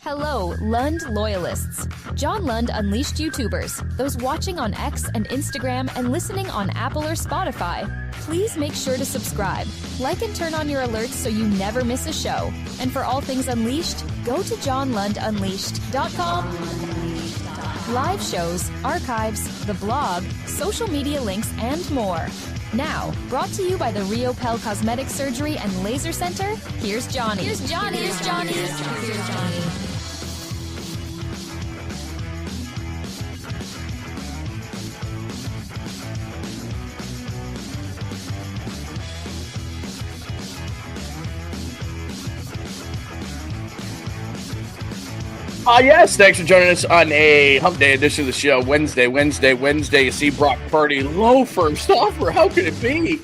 Hello, Lund loyalists. John Lund unleashed YouTubers, those watching on X and Instagram and listening on Apple or Spotify. Please make sure to subscribe, like and turn on your alerts so you never miss a show. And for all things Unleashed, go to johnlundunleashed.com. Live shows, archives, the blog, social media links, and more. Now, brought to you by the 𝐬𝐝𝐿 Cosmetic Surgery and Laser Center, here's Johnny. Here's Johnny. Here's Johnny. Here's Johnny. Yes, thanks for joining us on a hump day edition of the show. Wednesday. You see Brock Purdy low first offer. How could it be?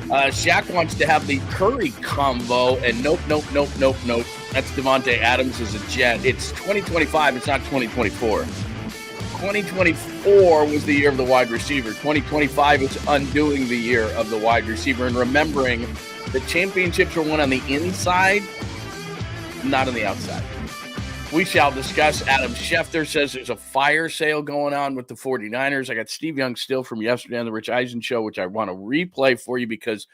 Shaq wants to have the Curry combo, and nope. That's Davante Adams as a Jet. It's 2025. It's not 2024. 2024 was the year of the wide receiver. 2025 is undoing the year of the wide receiver and remembering the championships were won on the inside, not on the outside. We shall discuss. Adam Schefter says there's a fire sale going on with the 49ers. I got Steve Young still from yesterday on the 𝐬𝐮𝐬𝐫𝐢𝐻𝐿 show, which I want to replay for you because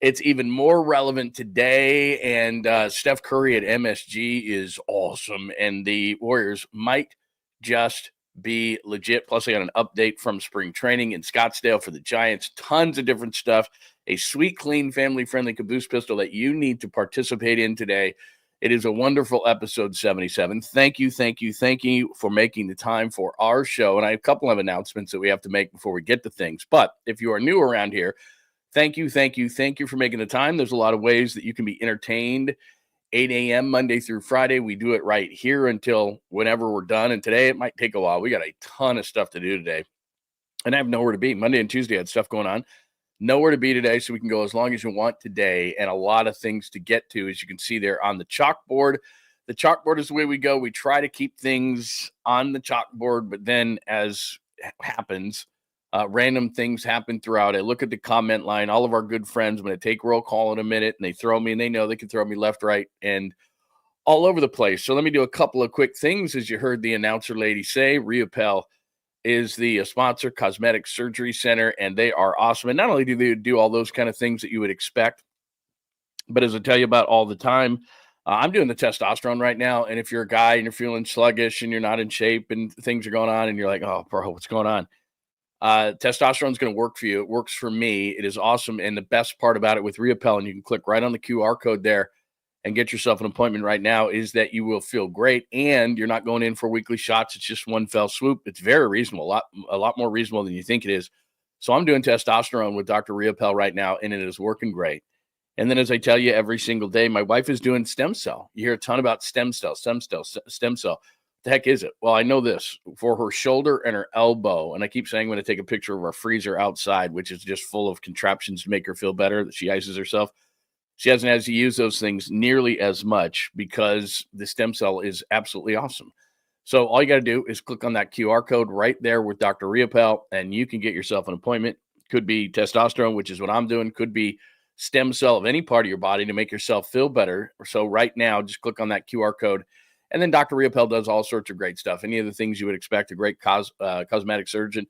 it's even more relevant today. And Steph Curry at MSG is awesome. And the Warriors might just be legit. Plus, I got an update from spring training in Scottsdale for the Giants. Tons of different stuff. A sweet, clean, family-friendly caboose pistol that you need to participate in today. It is a wonderful episode 77. Thank you for making the time for our show. And I have a couple of announcements that we have to make before we get to things. But if you are new around here, thank you for making the time. There's a lot of ways that you can be entertained. 8 a.m. Monday through Friday. We do it right here until whenever we're done. And today it might take a while. We got a ton of stuff to do today. And I have nowhere to be. Monday and Tuesday I had stuff going on. Nowhere to be today, so we can go as long as you want today, and a lot of things to get to, as you can see there on the chalkboard. The chalkboard is the way we go. We try to keep things on the chalkboard, but then as happens, random things happen throughout. I look at the comment line. All of our good friends, I'm going to take roll call in a minute, and they throw me, and they know they can throw me left, right, and all over the place. So let me do a couple of quick things. As you heard the announcer lady say, 𝐬𝐝𝐿 is the sponsor, Cosmetic Surgery Center, and they are awesome. And not only do they do all those kind of things that you would expect, but as I tell you about all the time, I'm doing the testosterone right now. And if you're a guy and you're feeling sluggish and you're not in shape and things are going on and you're like, oh, bro, what's going on? Testosterone is going to work for you. It works for me. It is awesome. And the best part about it with 𝐬𝐝𝐿, and you can click right on the QR code there and get yourself an appointment right now, is that you will feel great and you're not going in for weekly shots. It's just one fell swoop. It's very reasonable, a lot more reasonable than you think it is. So I'm doing testosterone with Dr. 𝐬𝐝𝐿 right now, and it is working great. And then as I tell you every single day, my wife is doing stem cell. You hear a ton about stem cell. The heck is it? Well, I know this for her shoulder and her elbow. And I keep saying I'm going to take a picture of our freezer outside, which is just full of contraptions to make her feel better, that she ices herself. She hasn't had to use those things nearly as much because the stem cell is absolutely awesome. So all you got to do is click on that QR code right there with Dr. 𝐬𝐝𝐿, and you can get yourself an appointment. Could be testosterone, which is what I'm doing. Could be stem cell of any part of your body to make yourself feel better. So right now, just click on that QR code. And then Dr. 𝐬𝐝𝐿 does all sorts of great stuff. Any of the things you would expect a great cosmetic surgeon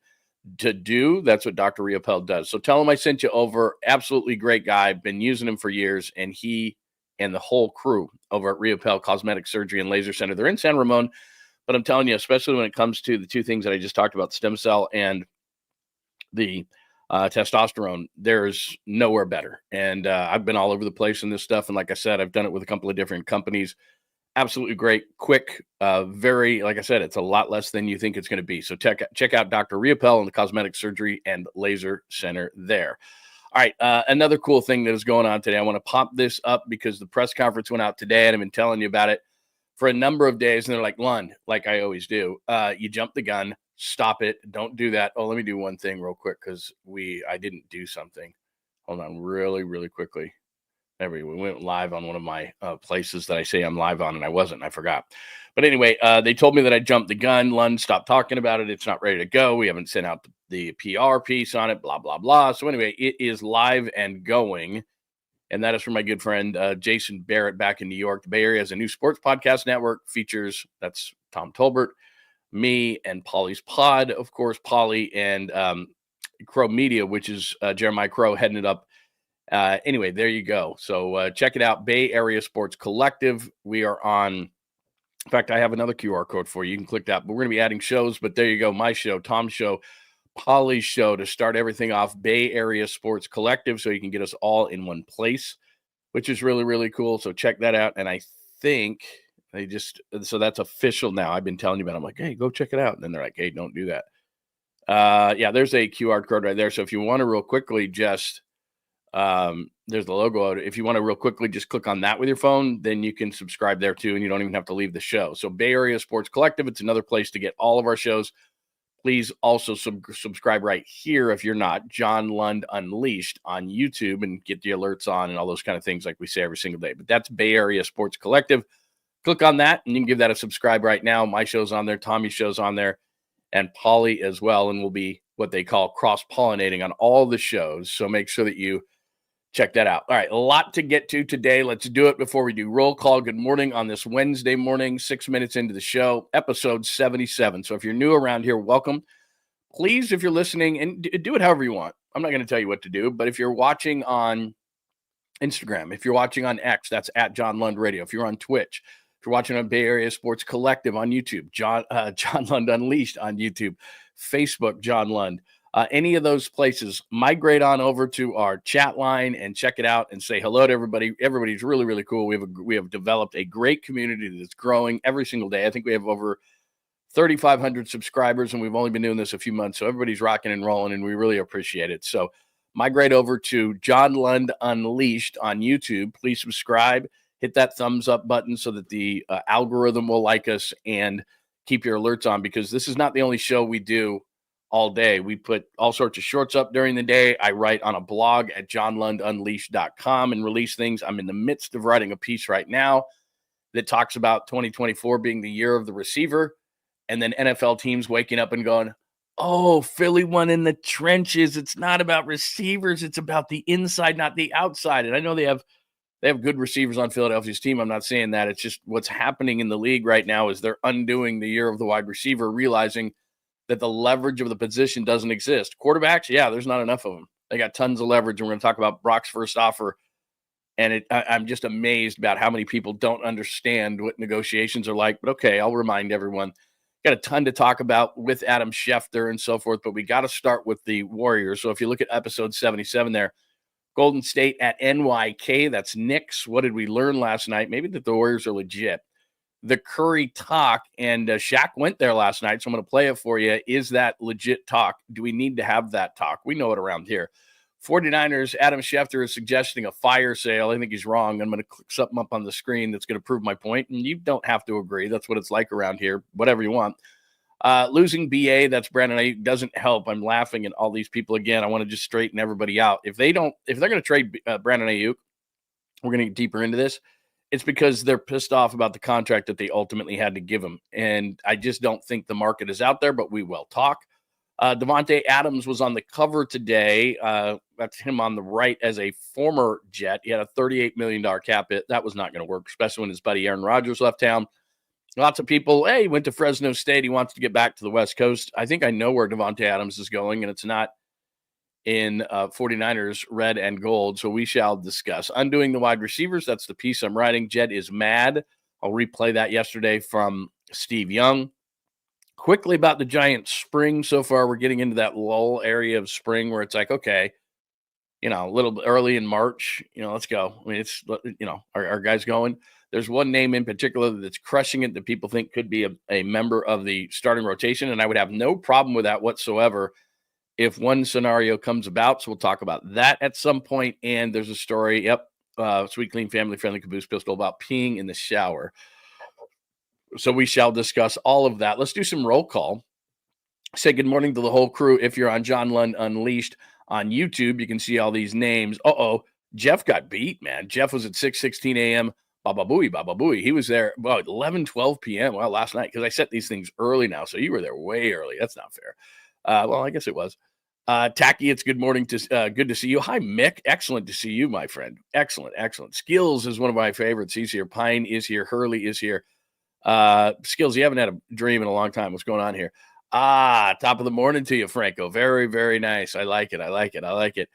to do, that's what Dr. 𝐬𝐝𝐿 does. So tell him I sent you over. Absolutely great guy. Been using him for years, and he and the whole crew over at 𝐬𝐝𝐿 Cosmetic Surgery and Laser Center, they're in San Ramon. But I'm telling you, especially when it comes to the two things that I just talked about, stem cell and the testosterone, there's nowhere better. And I've been all over the place in this stuff. And like I said, I've done it with a couple of different companies. Absolutely great, quick, very, like I said, it's a lot less than you think it's going to be. So check out Dr. 𝐬𝐝𝐿 and the Cosmetic Surgery and Laser Center there. All right, another cool thing that is going on today. I want to pop this up because the press conference went out today, and I've been telling you about it for a number of days. And they're like, Lund, like I always do, you jumped the gun. Stop it. Don't do that. Oh, let me do one thing real quick because I didn't do something. Hold on really quickly. We went live on one of my places that I say I'm live on, and I wasn't. I forgot. But anyway, they told me that I jumped the gun. Lund, stop talking about it. It's not ready to go. We haven't sent out the PR piece on it, blah, blah, blah. So anyway, it is live and going. And that is from my good friend, Jason Barrett back in New York. The Bay Area has a new sports podcast network, features, that's Tom Tolbert, me, and Polly's Pod, of course, Polly and Crow Media, which is Jeremiah Crow heading it up. Anyway, there you go. So check it out, Bay Area Sports Collective. We are on, in fact, I have another QR code for you. You can click that, but we're going to be adding shows. But there you go, my show, Tom's show, Polly's show, to start everything off, Bay Area Sports Collective, so you can get us all in one place, which is really, really cool. So check that out. And I think so that's official now. I've been telling you about it. I'm like, hey, go check it out. And then they're like, hey, don't do that. Yeah, there's a QR code right there. So if you want to real quickly just, there's the logo. If you want to real quickly just click on that with your phone, then you can subscribe there too, and you don't even have to leave the show. So Bay Area Sports Collective, it's another place to get all of our shows. Please also subscribe right here if you're not, John Lund Unleashed on YouTube, and get the alerts on and all those kind of things like we say every single day. But that's Bay Area Sports Collective. Click on that, and you can give that a subscribe right now. My show's on there, Tommy's show's on there, and Polly as well, and we'll be what they call cross-pollinating on all the shows. So make sure that you check that out. All right, a lot to get to today. Let's do it before we do roll call. Good morning on this Wednesday morning, 6 minutes into the show, episode 77. So if you're new around here, welcome. Please, if you're listening, and do it however you want. I'm not going to tell you what to do, but if you're watching on Instagram, if you're watching on X, that's at John Lund Radio. If you're on Twitch, if you're watching on Bay Area Sports Collective on YouTube, John Lund Unleashed on YouTube, Facebook, John Lund, any of those places, migrate on over to our chat line and check it out and say hello to everybody. Everybody's really, really cool. We have developed a great community that's growing every single day. I think we have over 3,500 subscribers, and we've only been doing this a few months. So everybody's rocking and rolling, and we really appreciate it. So migrate over to John Lund Unleashed on YouTube. Please subscribe. Hit that thumbs up button so that the algorithm will like us, and keep your alerts on, because this is not the only show we do all day. We put all sorts of shorts up during the day. I write on a blog at johnlundunleashed.com and release things. I'm in the midst of writing a piece right now that talks about 2024 being the year of the receiver, and then NFL teams waking up and going, oh, Philly won in the trenches. It's not about receivers. It's about the inside, not the outside. And I know they have good receivers on Philadelphia's team. I'm not saying that. It's just what's happening in the league right now is they're undoing the year of the wide receiver, realizing that the leverage of the position doesn't exist. Quarterbacks, yeah, there's not enough of them. They got tons of leverage, and we're going to talk about Brock's first offer. And I'm just amazed about how many people don't understand what negotiations are like. But okay, I'll remind everyone. Got a ton to talk about with Adam Schefter and so forth, but we got to start with the Warriors. So if you look at episode 77 there, Golden State at NYK, that's Knicks. What did we learn last night? Maybe that the Warriors are legit. The Curry talk, and Shaq went there last night, so I'm going to play it for you. Is that legit talk? Do we need to have that talk? We know it around here. 49ers, Adam Schefter is suggesting a fire sale. I think he's wrong. I'm going to click something up on the screen that's going to prove my point, and you don't have to agree. That's what it's like around here, whatever you want. Losing BA, that's Brandon Ayuk, doesn't help. I'm laughing at all these people again. I want to just straighten everybody out. If they're going to trade Brandon Ayuk, we're going to get deeper into this. It's because they're pissed off about the contract that they ultimately had to give him. And I just don't think the market is out there, but we will talk. Devontae Adams was on the cover today. That's him on the right as a former Jet. He had a $38 million cap hit. That was not going to work, especially when his buddy Aaron Rodgers left town. Lots of people, hey, he went to Fresno State. He wants to get back to the West Coast. I think I know where Devontae Adams is going, and it's not in 49ers red and gold, so we shall discuss. Undoing the wide receivers, that's the piece I'm writing. Jed is mad. I'll replay that yesterday from Steve Young. Quickly about the Giants spring so far, we're getting into that lull area of spring where it's like, okay, a little bit early in March, let's go. I mean, it's, our guys going. There's one name in particular that's crushing it that people think could be a member of the starting rotation, and I would have no problem with that whatsoever if one scenario comes about. So we'll talk about that at some point. And there's a story, Sweet Clean Family Friendly Caboose Pistol, about peeing in the shower. So we shall discuss all of that. Let's do some roll call. Say good morning to the whole crew. If you're on John Lund Unleashed on YouTube, you can see all these names. Jeff got beat, man. Jeff was at 6:16 a.m. Baba Booey. He was there about 11, 12 p.m. Well, last night, because I set these things early now. So you were there way early. That's not fair. Well, I guess it was. Tacky, it's good morning good to see you. Hi, Mick. Excellent to see you, my friend. Excellent. Skills is one of my favorites. He's here. Pine is here. Hurley is here. Skills, you haven't had a dream in a long time. What's going on here? Top of the morning to you, Franco. Very, very nice. I like it.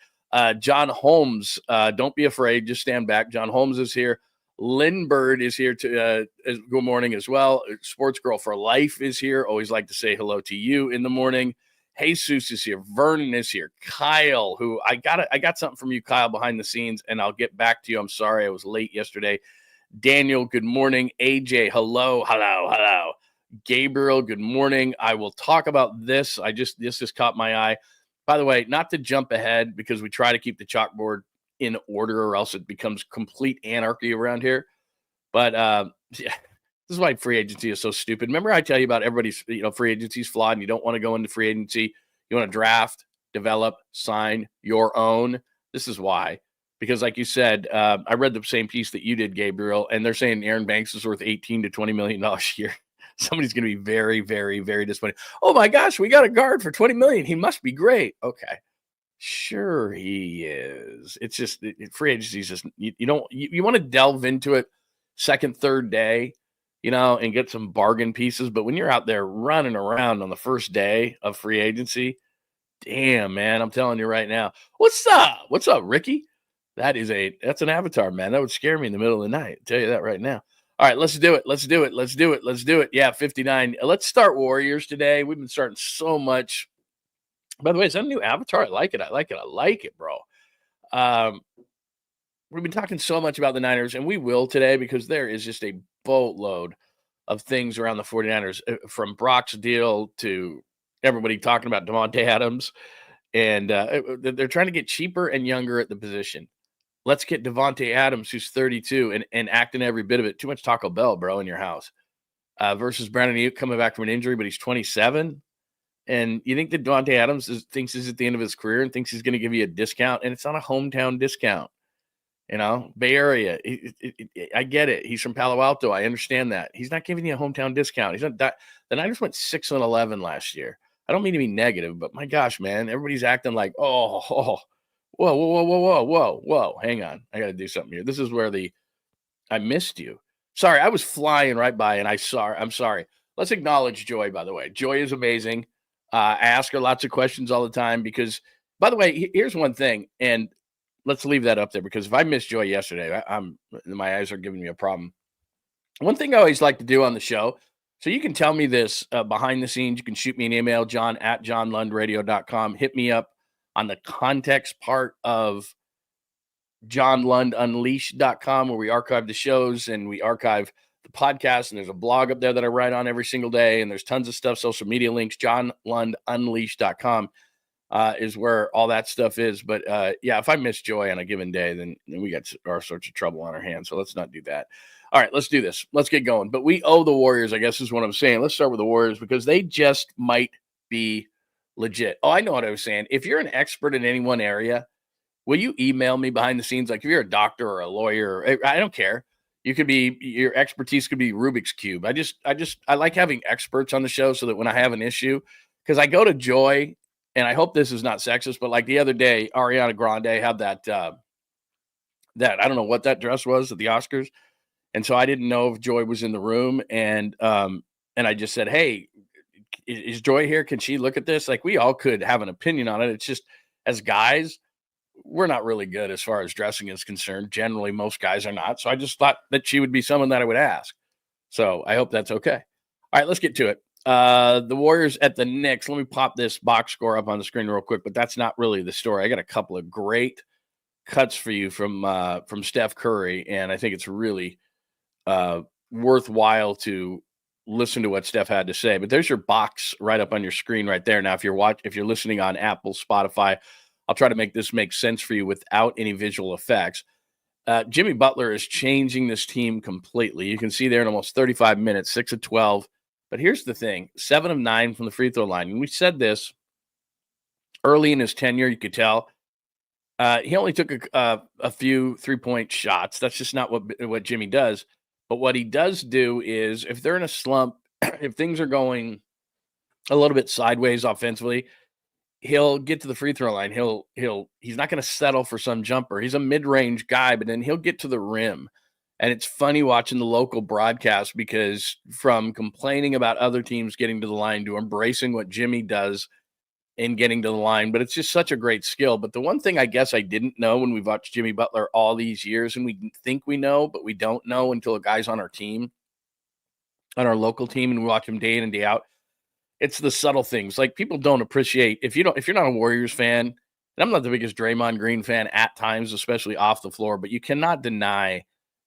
John Holmes, don't be afraid. Just stand back. John Holmes is here. Lindbergh is here to good morning as well. Sports Girl for Life is here. Always like to say hello to you in the morning. Jesus is here. Vernon is here. Kyle, who I got something from you, Kyle, behind the scenes, and I'll get back to you. I'm sorry I was late yesterday. Daniel, good morning. AJ, hello. Gabriel, good morning. I will talk about this. This just caught my eye. By the way, not to jump ahead because we try to keep the chalkboard in order or else it becomes complete anarchy around here. But this is why free agency is so stupid. Remember I tell you about everybody's, free agency is flawed and you don't want to go into free agency. You want to draft, develop, sign your own. This is why. Because like you said, I read the same piece that you did, Gabriel, and they're saying Aaron Banks is worth $18 to $20 million a year. Somebody's going to be very, very, very disappointed. Oh my gosh, we got a guard for $20 million. He must be great. Okay. Sure he is. It's just free agency is just, you want to delve into it second, third day, and get some bargain pieces. But when you're out there running around on the first day of free agency, damn, man, I'm telling you right now. What's up, Ricky? That's an avatar, man. That would scare me in the middle of the night. I'll tell you that right now. All right, let's do it. Yeah, 59. Let's start Warriors today. We've been starting so much. By the way, is that a new avatar? I like it, bro. We've been talking so much about the Niners, and we will today because there is just a boatload of things around the 49ers, from Brock's deal to everybody talking about Davante Adams. And they're trying to get cheaper and younger at the position. Let's get Davante Adams, who's 32 and acting every bit of it. Too much Taco Bell, bro, in your house. Versus Brandon Ayuk coming back from an injury, but he's 27. And you think that Davante Adams thinks he's at the end of his career and thinks he's going to give you a discount, and it's not a hometown discount. Bay Area. I get it. He's from Palo Alto. I understand that. He's not giving you a hometown discount. He's not. The Niners went 6-11 last year. I don't mean to be negative, but my gosh, man, everybody's acting like, whoa. Hang on. I got to do something here. This is where I missed you. Sorry, I was flying right by and I'm sorry. Let's acknowledge Joy, by the way. Joy is amazing. I ask her lots of questions all the time because, by the way, here's one thing, and let's leave that up there because if I missed Joy yesterday, my eyes are giving me a problem. One thing I always like to do on the show, so you can tell me this behind the scenes. You can shoot me an email, john@johnlundradio.com. Hit me up on the context part of johnlundunleashed.com, where we archive the shows and we archive the podcast. And there's a blog up there that I write on every single day. And there's tons of stuff, social media links. johnlundunleashed.com is where all that stuff is. But yeah, if I miss Joy on a given day, then we got all sorts of trouble on our hands. So let's not do that. All right, let's do this. Let's get going. But we owe the Warriors, I guess is what I'm saying. Let's start with the Warriors because they just might be legit. Oh, I know what I was saying. If you're an expert in any one area, will you email me behind the scenes? Like if you're a doctor or a lawyer, I don't care. Your expertise could be Rubik's Cube. I like having experts on the show so that when I have an issue, because I go to Joy, and I hope this is not sexist, but like the other day, Ariana Grande had that I don't know what that dress was at the Oscars. And so I didn't know if Joy was in the room. And I just said, hey, is Joy here? Can she look at this? Like we all could have an opinion on it. It's just as guys, we're not really good as far as dressing is concerned. Generally, most guys are not. So I just thought that she would be someone that I would ask. So I hope that's okay. All right, let's get to it. The Warriors at the Knicks. Let me pop this box score up on the screen real quick, but that's not really the story. I got a couple of great cuts for you from Steph Curry, and I think it's really worthwhile to listen to what Steph had to say. But there's your box right up on your screen right there. Now, if you're listening on Apple, Spotify, I'll try to make this make sense for you without any visual effects. Jimmy Butler is changing this team completely. You can see there in almost 35 minutes, 6 of 12. But here's the thing, 7 of 9 from the free throw line. And we said this early in his tenure, you could tell. He only took a few three-point shots. That's just not what Jimmy does. But what he does do is if they're in a slump, if things are going a little bit sideways offensively, he'll get to the free throw line. He's not going to settle for some jumper. He's a mid-range guy, but then he'll get to the rim. And it's funny watching the local broadcast because from complaining about other teams getting to the line to embracing what Jimmy does in getting to the line, but it's just such a great skill. But the one thing I guess I didn't know when we've watched Jimmy Butler all these years, and we think we know, but we don't know until a guy's on our team, on our local team, and we watch him day in and day out. It's the subtle things. Like, people don't appreciate, if you're not a Warriors fan, and I'm not the biggest Draymond Green fan at times, especially off the floor, but you cannot deny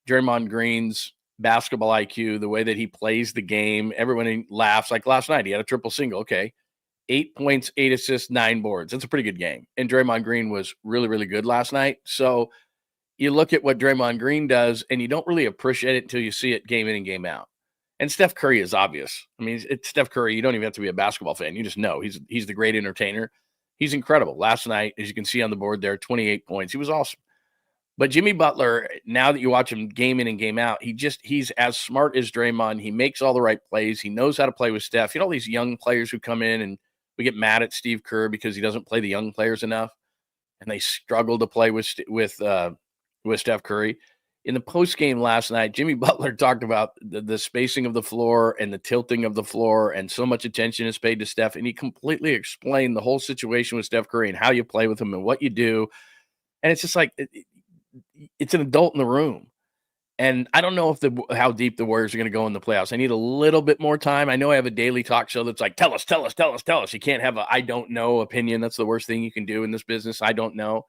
Draymond Green's basketball IQ, the way that he plays the game. Everyone laughs. Like last night, he had a triple single. Okay. 8 points, 8 assists, 9 boards. That's a pretty good game. And Draymond Green was really, really good last night. So you look at what Draymond Green does, and you don't really appreciate it until you see it game in and game out. And Steph Curry is obvious. I mean, it's Steph Curry. You don't even have to be a basketball fan. You just know he's the great entertainer. He's incredible. Last night, as you can see on the board there, 28 points. He was awesome. But Jimmy Butler, now that you watch him game in and game out, he's as smart as Draymond. He makes all the right plays. He knows how to play with Steph. You know, all these young players who come in, and we get mad at Steve Kerr because he doesn't play the young players enough, and they struggle to play with Steph Curry. In the post game last night, Jimmy Butler talked about the spacing of the floor and the tilting of the floor, and so much attention is paid to Steph. And he completely explained the whole situation with Steph Curry and how you play with him and what you do. And it's just like, it's an adult in the room. And I don't know how deep the Warriors are going to go in the playoffs. I need a little bit more time. I know I have a daily talk show that's like, tell us. You can't have a I don't know opinion. That's the worst thing you can do in this business. I don't know.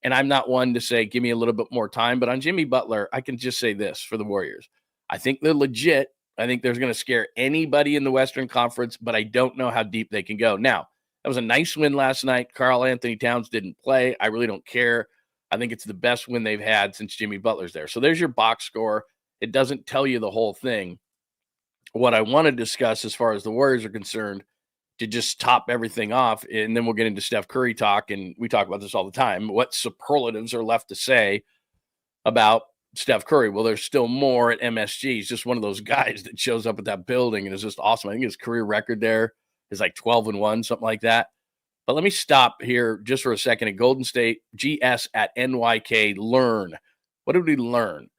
And I'm not one to say, give me a little bit more time. But on Jimmy Butler, I can just say this for the Warriors. I think they're legit. I think they're going to scare anybody in the Western Conference, but I don't know how deep they can go. Now, that was a nice win last night. Karl Anthony Towns didn't play. I really don't care. I think it's the best win they've had since Jimmy Butler's there. So there's your box score. It doesn't tell you the whole thing. What I want to discuss as far as the Warriors are concerned, to just top everything off, and then we'll get into Steph Curry talk, and we talk about this all the time. What superlatives are left to say about Steph Curry? Well, there's still more at MSG. He's just one of those guys that shows up at that building and is just awesome. I think his career record there is like 12-1, something like that. But let me stop here just for a second at Golden State, GS at NYK, learn. What did we learn?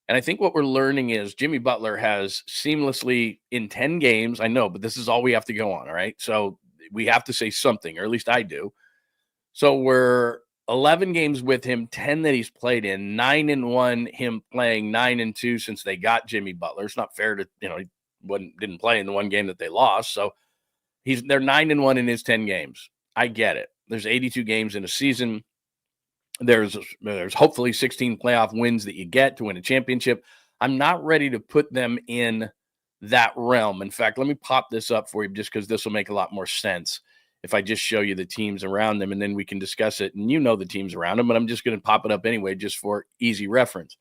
And I think what we're learning is Jimmy Butler has seamlessly in 10 games, I know, but this is all we have to go on, all right? So we have to say something, or at least I do. So we're 11 games with him, 10 that he's played in, 9-1 him playing, 9-2 since they got Jimmy Butler. It's not fair to, he didn't play in the one game that they lost. So they're 9-1 in his 10 games. I get it. There's 82 games in a season. There's hopefully 16 playoff wins that you get to win a championship. I'm not ready to put them in that realm. In fact, let me pop this up for you just because this will make a lot more sense if I just show you the teams around them, and then we can discuss it. And you know the teams around them, but I'm just going to pop it up anyway just for easy reference.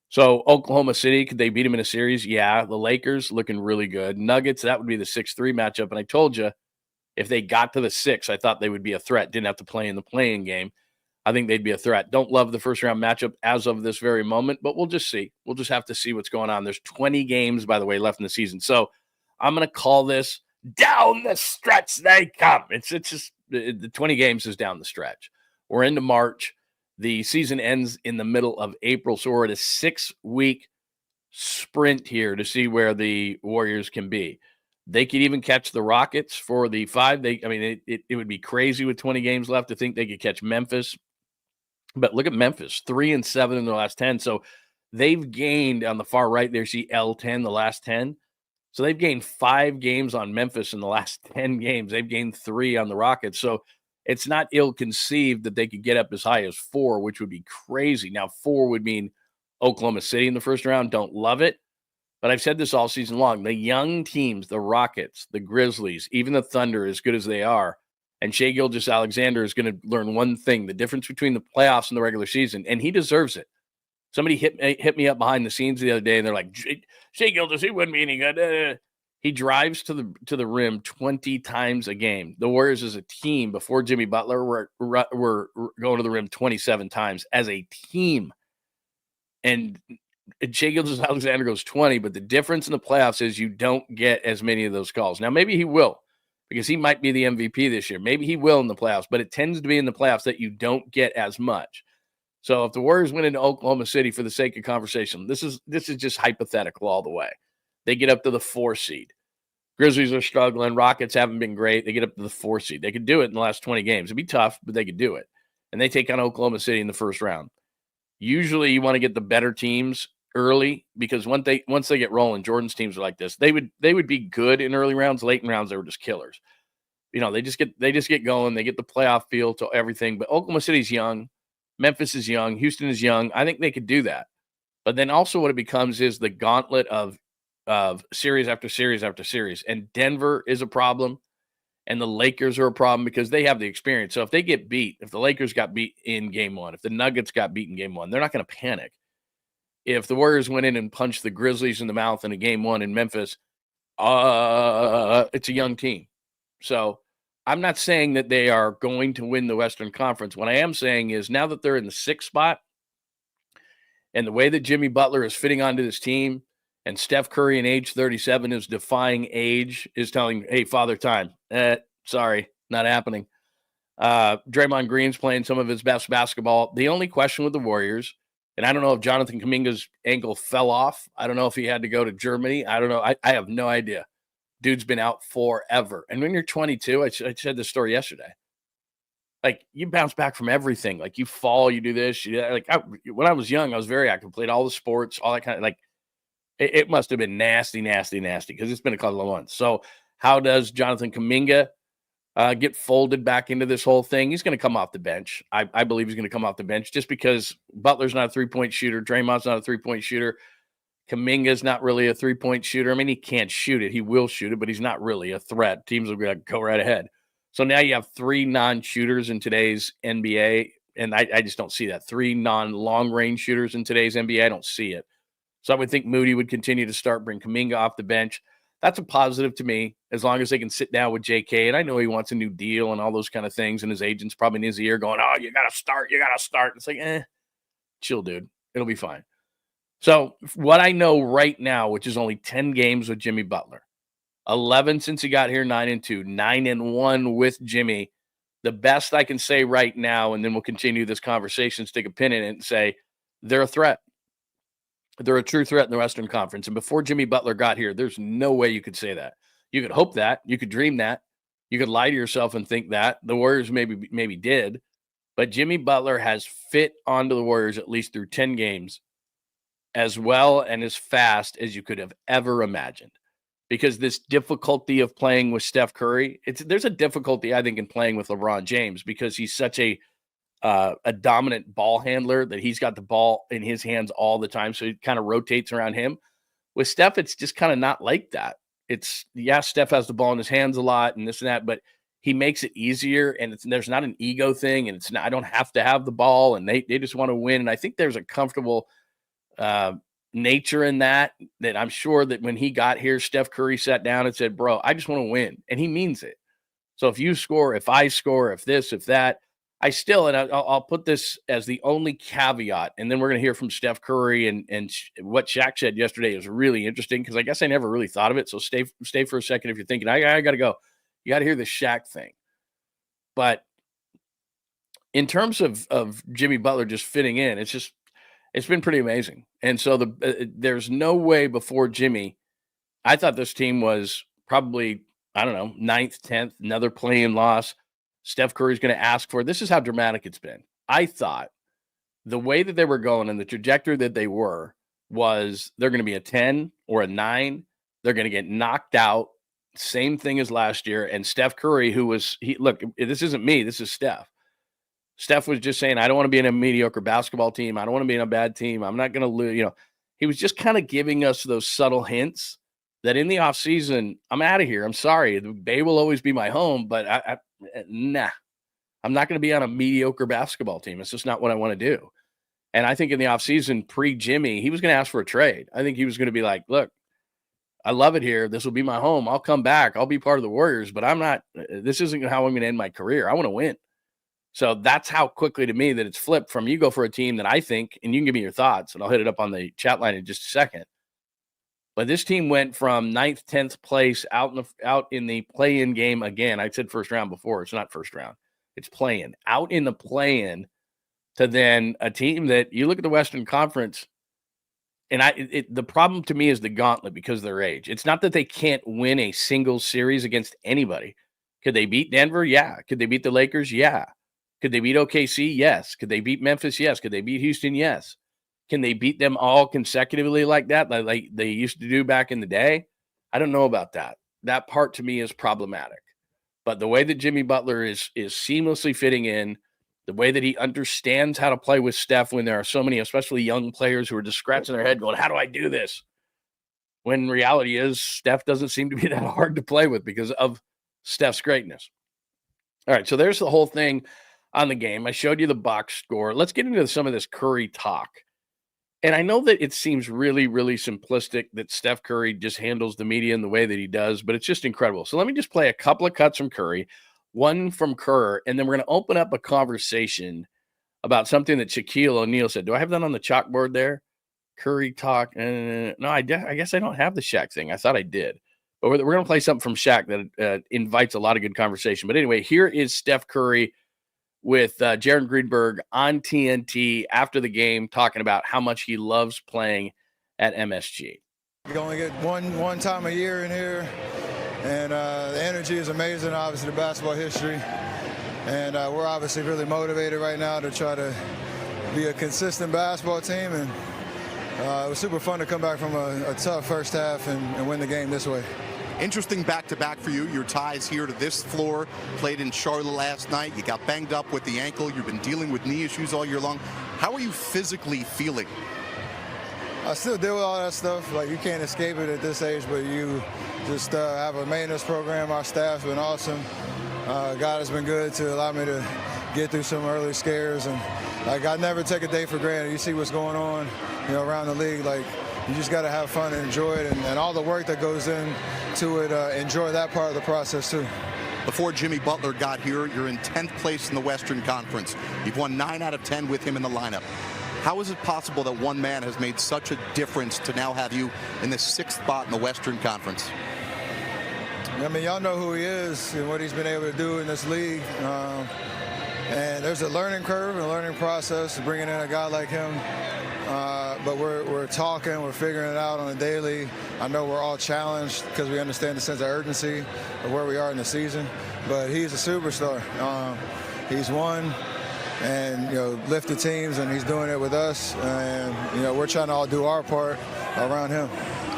So Oklahoma City, could they beat them in a series? Yeah. The Lakers looking really good. Nuggets, that would be the 6-3 matchup. And I told you, if they got to the 6, I thought they would be a threat. Didn't have to play in the play-in game. I think they'd be a threat. Don't love the first-round matchup as of this very moment, but we'll just see. We'll just have to see what's going on. There's 20 games, by the way, left in the season. So I'm going to call this down the stretch they come. It's just the 20 games is down the stretch. We're into March. The season ends in the middle of April, so we're at a 6-week sprint here to see where the Warriors can be. They could even catch the Rockets for the 5. It would be crazy with 20 games left to think they could catch Memphis. But look at Memphis, 3-7 in their last 10. So they've gained on the far right there, see L10, the last 10. So they've gained 5 games on Memphis in the last 10 games. They've gained 3 on the Rockets. So it's not ill-conceived that they could get up as high as 4, which would be crazy. Now, 4 would mean Oklahoma City in the first round. Don't love it. But I've said this all season long. The young teams, the Rockets, the Grizzlies, even the Thunder, as good as they are, and SHAQ'S Gilgeous-Alexander is going to learn one thing, the difference between the playoffs and the regular season, and he deserves it. Somebody hit me up behind the scenes the other day, and they're like, SHAQ'S Gilgeous, he wouldn't be any good. He drives to the rim 20 times a game. The Warriors as a team, before Jimmy Butler, were going to the rim 27 times as a team. And SHAQ'S Gilgeous-Alexander goes 20, but the difference in the playoffs is you don't get as many of those calls. Now, maybe he will, because he might be the MVP this year. Maybe he will in the playoffs, but it tends to be in the playoffs that you don't get as much. So if the Warriors went into Oklahoma City for the sake of conversation, this is just hypothetical all the way. They get up to the 4 seed. Grizzlies are struggling. Rockets haven't been great. They get up to the 4 seed. They could do it in the last 20 games. It'd be tough, but they could do it. And they take on Oklahoma City in the first round. Usually you want to get the better teams early because once they get rolling, Jordan's teams are like this. They would be good in early rounds. Late in rounds, they were just killers. They just get going. They get the playoff feel to everything. But Oklahoma City's young. Memphis is young. Houston is young. I think they could do that. But then also what it becomes is the gauntlet of series after series after series. And Denver is a problem. And the Lakers are a problem because they have the experience. So if they get beat, if the Lakers got beat in game 1, if the Nuggets got beat in game 1, they're not going to panic. If the Warriors went in and punched the Grizzlies in the mouth in a game 1 in Memphis, it's a young team. So I'm not saying that they are going to win the Western Conference. What I am saying is now that they're in the 6th spot and the way that Jimmy Butler is fitting onto this team and Steph Curry in age 37 is defying age, is telling, hey, father time. Sorry, not happening. Draymond Green's playing some of his best basketball. The only question with the Warriors, and I don't know if Jonathan Kuminga's ankle fell off. I don't know if he had to go to Germany. I don't know. I have no idea. Dude's been out forever. And when you're 22, I said this story yesterday. Like, you bounce back from everything. Like, you fall, you do this. When I was young, I was very active. Played all the sports, all that kind of, like, it must have been nasty because it's been a couple of months. So how does Jonathan Kuminga get folded back into this whole thing? He's going to come off the bench. I believe he's going to come off the bench just because Butler's not a three-point shooter. Draymond's not a three-point shooter. Kuminga's not really a three-point shooter. I mean, he can't shoot it. He will shoot it, but he's not really a threat. Teams will go right ahead. So now you have 3 non-shooters in today's NBA, and I just don't see that. 3 non-long-range shooters in today's NBA. I don't see it. So I would think Moody would continue to start, bring Kuminga off the bench. That's a positive to me, as long as they can sit down with JK. And I know he wants a new deal and all those kind of things, and his agent's probably in his ear going, oh, you got to start. It's like, chill, dude. It'll be fine. So what I know right now, which is only 10 games with Jimmy Butler, 11 since he got here, 9-2, 9-1 with Jimmy. The best I can say right now, and then we'll continue this conversation, stick a pin in it and say they're a threat. They're a true threat in the Western Conference. And before Jimmy Butler got here, there's no way you could say that. You could hope that. You could dream that. You could lie to yourself and think that. The Warriors maybe did. But Jimmy Butler has fit onto the Warriors at least through 10 games as well and as fast as you could have ever imagined. Because this difficulty of playing with Steph Curry, there's a difficulty, I think, in playing with LeBron James because he's such a dominant ball handler that he's got the ball in his hands all the time. So it kind of rotates around him. With Steph, it's just kind of not like that. Steph has the ball in his hands a lot and this and that, but he makes it easier and there's not an ego thing and I don't have to have the ball and they just want to win. And I think there's a comfortable nature in that I'm sure that when he got here, Steph Curry sat down and said, bro, I just want to win. And he means it. So if you score, if I score, if this, if that, I'll put this as the only caveat, and then we're going to hear from Steph Curry and what Shaq said yesterday is really interesting because I guess I never really thought of it. So stay for a second if you're thinking, I got to go. You got to hear the Shaq thing. But in terms of Jimmy Butler just fitting in, it's been pretty amazing. And so there's no way before Jimmy, I thought this team was probably, 9th, 10th, another play-in loss. Steph Curry's going to ask for it. This is how dramatic it's been. I thought the way that they were going and the trajectory that they were was they're going to be a 10 or a 9. They're going to get knocked out. Same thing as last year. And Steph Curry, look, this isn't me. This is Steph. Steph was just saying, I don't want to be in a mediocre basketball team. I don't want to be in a bad team. I'm not going to lose. He was just kind of giving us those subtle hints that in the offseason, I'm out of here. I'm sorry. The Bay will always be my home, but nah, I'm not going to be on a mediocre basketball team. It's just not what I want to do. And I think in the offseason, pre-Jimmy, he was going to ask for a trade. I think he was going to be like, look, I love it here. This will be my home. I'll come back. I'll be part of the Warriors, but this isn't how I'm going to end my career. I want to win. So that's how quickly to me that it's flipped from you go for a team that I think, and you can give me your thoughts, and I'll hit it up on the chat line in just a second. But this team went from 9th, 10th place out in the play-in game again. I said first round before. It's not first round. It's play-in. Out in the play-in to then a team that you look at the Western Conference, and the problem to me is the gauntlet because of their age. It's not that they can't win a single series against anybody. Could they beat Denver? Yeah. Could they beat the Lakers? Yeah. Could they beat OKC? Yes. Could they beat Memphis? Yes. Could they beat Houston? Yes. Can they beat them all consecutively like that, like they used to do back in the day? I don't know about that. That part to me is problematic. But the way that Jimmy Butler is seamlessly fitting in, the way that he understands how to play with Steph when there are so many, especially young players who are just scratching their head going, how do I do this? When reality is Steph doesn't seem to be that hard to play with because of Steph's greatness. All right, so there's the whole thing on the game. I showed you the box score. Let's get into some of this Curry talk. And I know that it seems really, really simplistic that Steph Curry just handles the media in the way that he does, but it's just incredible. So let me just play a couple of cuts from Curry, one from Kerr, and then we're going to open up a conversation about something that Shaquille O'Neal said. Do I have that on the chalkboard there? Curry talk. No, I guess I don't have the Shaq thing. I thought I did. But we're going to play something from Shaq that invites a lot of good conversation. But anyway, here is Steph Curry with Jaron Greenberg on TNT after the game, talking about how much he loves playing at MSG. You only get one time a year in here, and the energy is amazing, obviously, the basketball history. And we're obviously really motivated right now to try to be a consistent basketball team. And it was super fun to come back from a tough first half and win the game this way. Interesting back-to-back for you. Your ties here to this floor, played in Charlotte last night. You got banged up with the ankle. You've been dealing with knee issues all year long. How are you physically feeling? I still deal with all that stuff. Like, you can't escape it at this age, but you just have a maintenance program. Our staff's been awesome. God has been good to allow me to get through some early scares. And like, I never take a day for granted. You see what's going on, around the league. Like, you just got to have fun and enjoy it, and all the work that goes into it, enjoy that part of the process too. Before Jimmy Butler got here, you're in 10th place in the Western Conference. You've won 9 out of 10 with him in the lineup. How is it possible that one man has made such a difference to now have you in the 6th spot in the Western Conference? I mean, y'all know who he is and what he's been able to do in this league. And there's a learning curve and a learning process bringing in a guy like him. But we're talking, we're figuring it out on a daily. I know we're all challenged because we understand the sense of urgency of where we are in the season. But he's a superstar. He's won and lifted teams, and he's doing it with us. And we're trying to all do our part around him.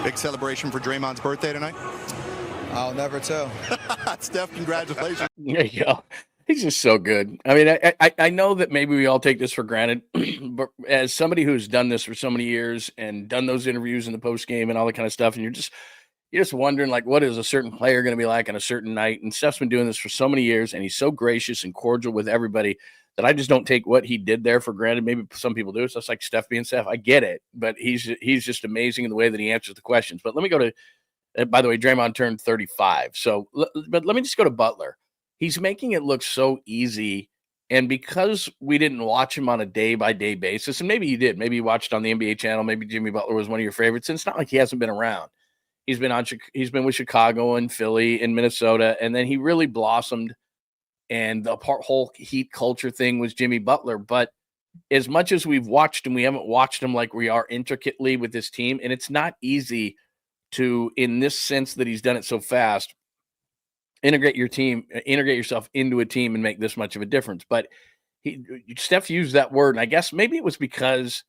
Big celebration for Draymond's birthday tonight? I'll never tell. Steph, congratulations. There you go. He's just so good. I mean, I know that maybe we all take this for granted, but as somebody who's done this for so many years and done those interviews in the post game and all that kind of stuff, and you're just wondering, like, what is a certain player going to be like on a certain night? And Steph's been doing this for so many years, and he's so gracious and cordial with everybody that I just don't take what he did there for granted. Maybe some people do. It's just like Steph being Steph. I get it, but he's just amazing in the way that he answers the questions. But let me go to, by the way, Draymond turned 35. So, but let me just go to Butler. He's making it look so easy. And because we didn't watch him on a day-by-day basis, and maybe you did, maybe you watched on the NBA channel, maybe Jimmy Butler was one of your favorites, and it's not like he hasn't been around. He's been with Chicago and Philly and Minnesota, and then he really blossomed, and the whole Heat culture thing was Jimmy Butler. But as much as we've watched him, we haven't watched him like we are intricately with this team, and it's not easy to, in this sense that he's done it so fast, integrate yourself into a team and make this much of a difference. But Steph used that word, and I guess maybe it was because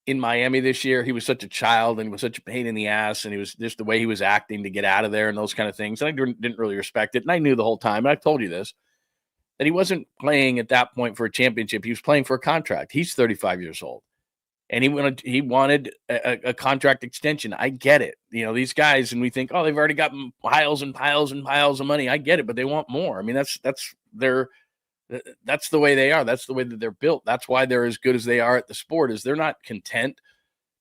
in Miami this year, he was such a child and he was such a pain in the ass, and he was just the way he was acting to get out of there and those kind of things. And I didn't really respect it. And I knew the whole time, and I've told you this, that he wasn't playing at that point for a championship. He was playing for a contract. He's 35 years old. And he wanted a contract extension. I get it. These guys, and we think, oh, they've already got piles and piles and piles of money. I get it, but they want more. I mean, that's the way they are. That's the way that they're built. That's why they're as good as they are at the sport, is they're not content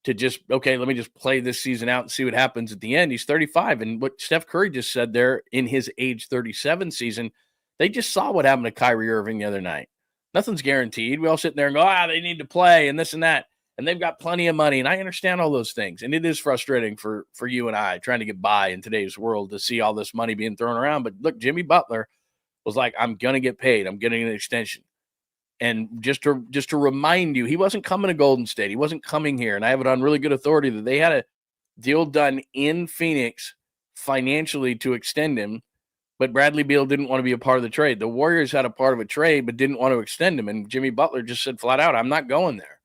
to just, okay, let me just play this season out and see what happens at the end. He's 35. And what Steph Curry just said there in his age 37 season, they just saw what happened to Kyrie Irving the other night. Nothing's guaranteed. We all sit there and go, they need to play and this and that. and they've got plenty of money, and I understand all those things. And it is frustrating for you and I trying to get by in today's world to see all this money being thrown around. But look, Jimmy Butler was like, I'm going to get paid. I'm getting an extension. And just to remind you, he wasn't coming to Golden State. He wasn't coming here. And I have it on really good authority that they had a deal done in Phoenix financially to extend him. But Bradley Beal didn't want to be a part of the trade. The Warriors had a part of a trade, but didn't want to extend him. And Jimmy Butler just said flat out, I'm not going there.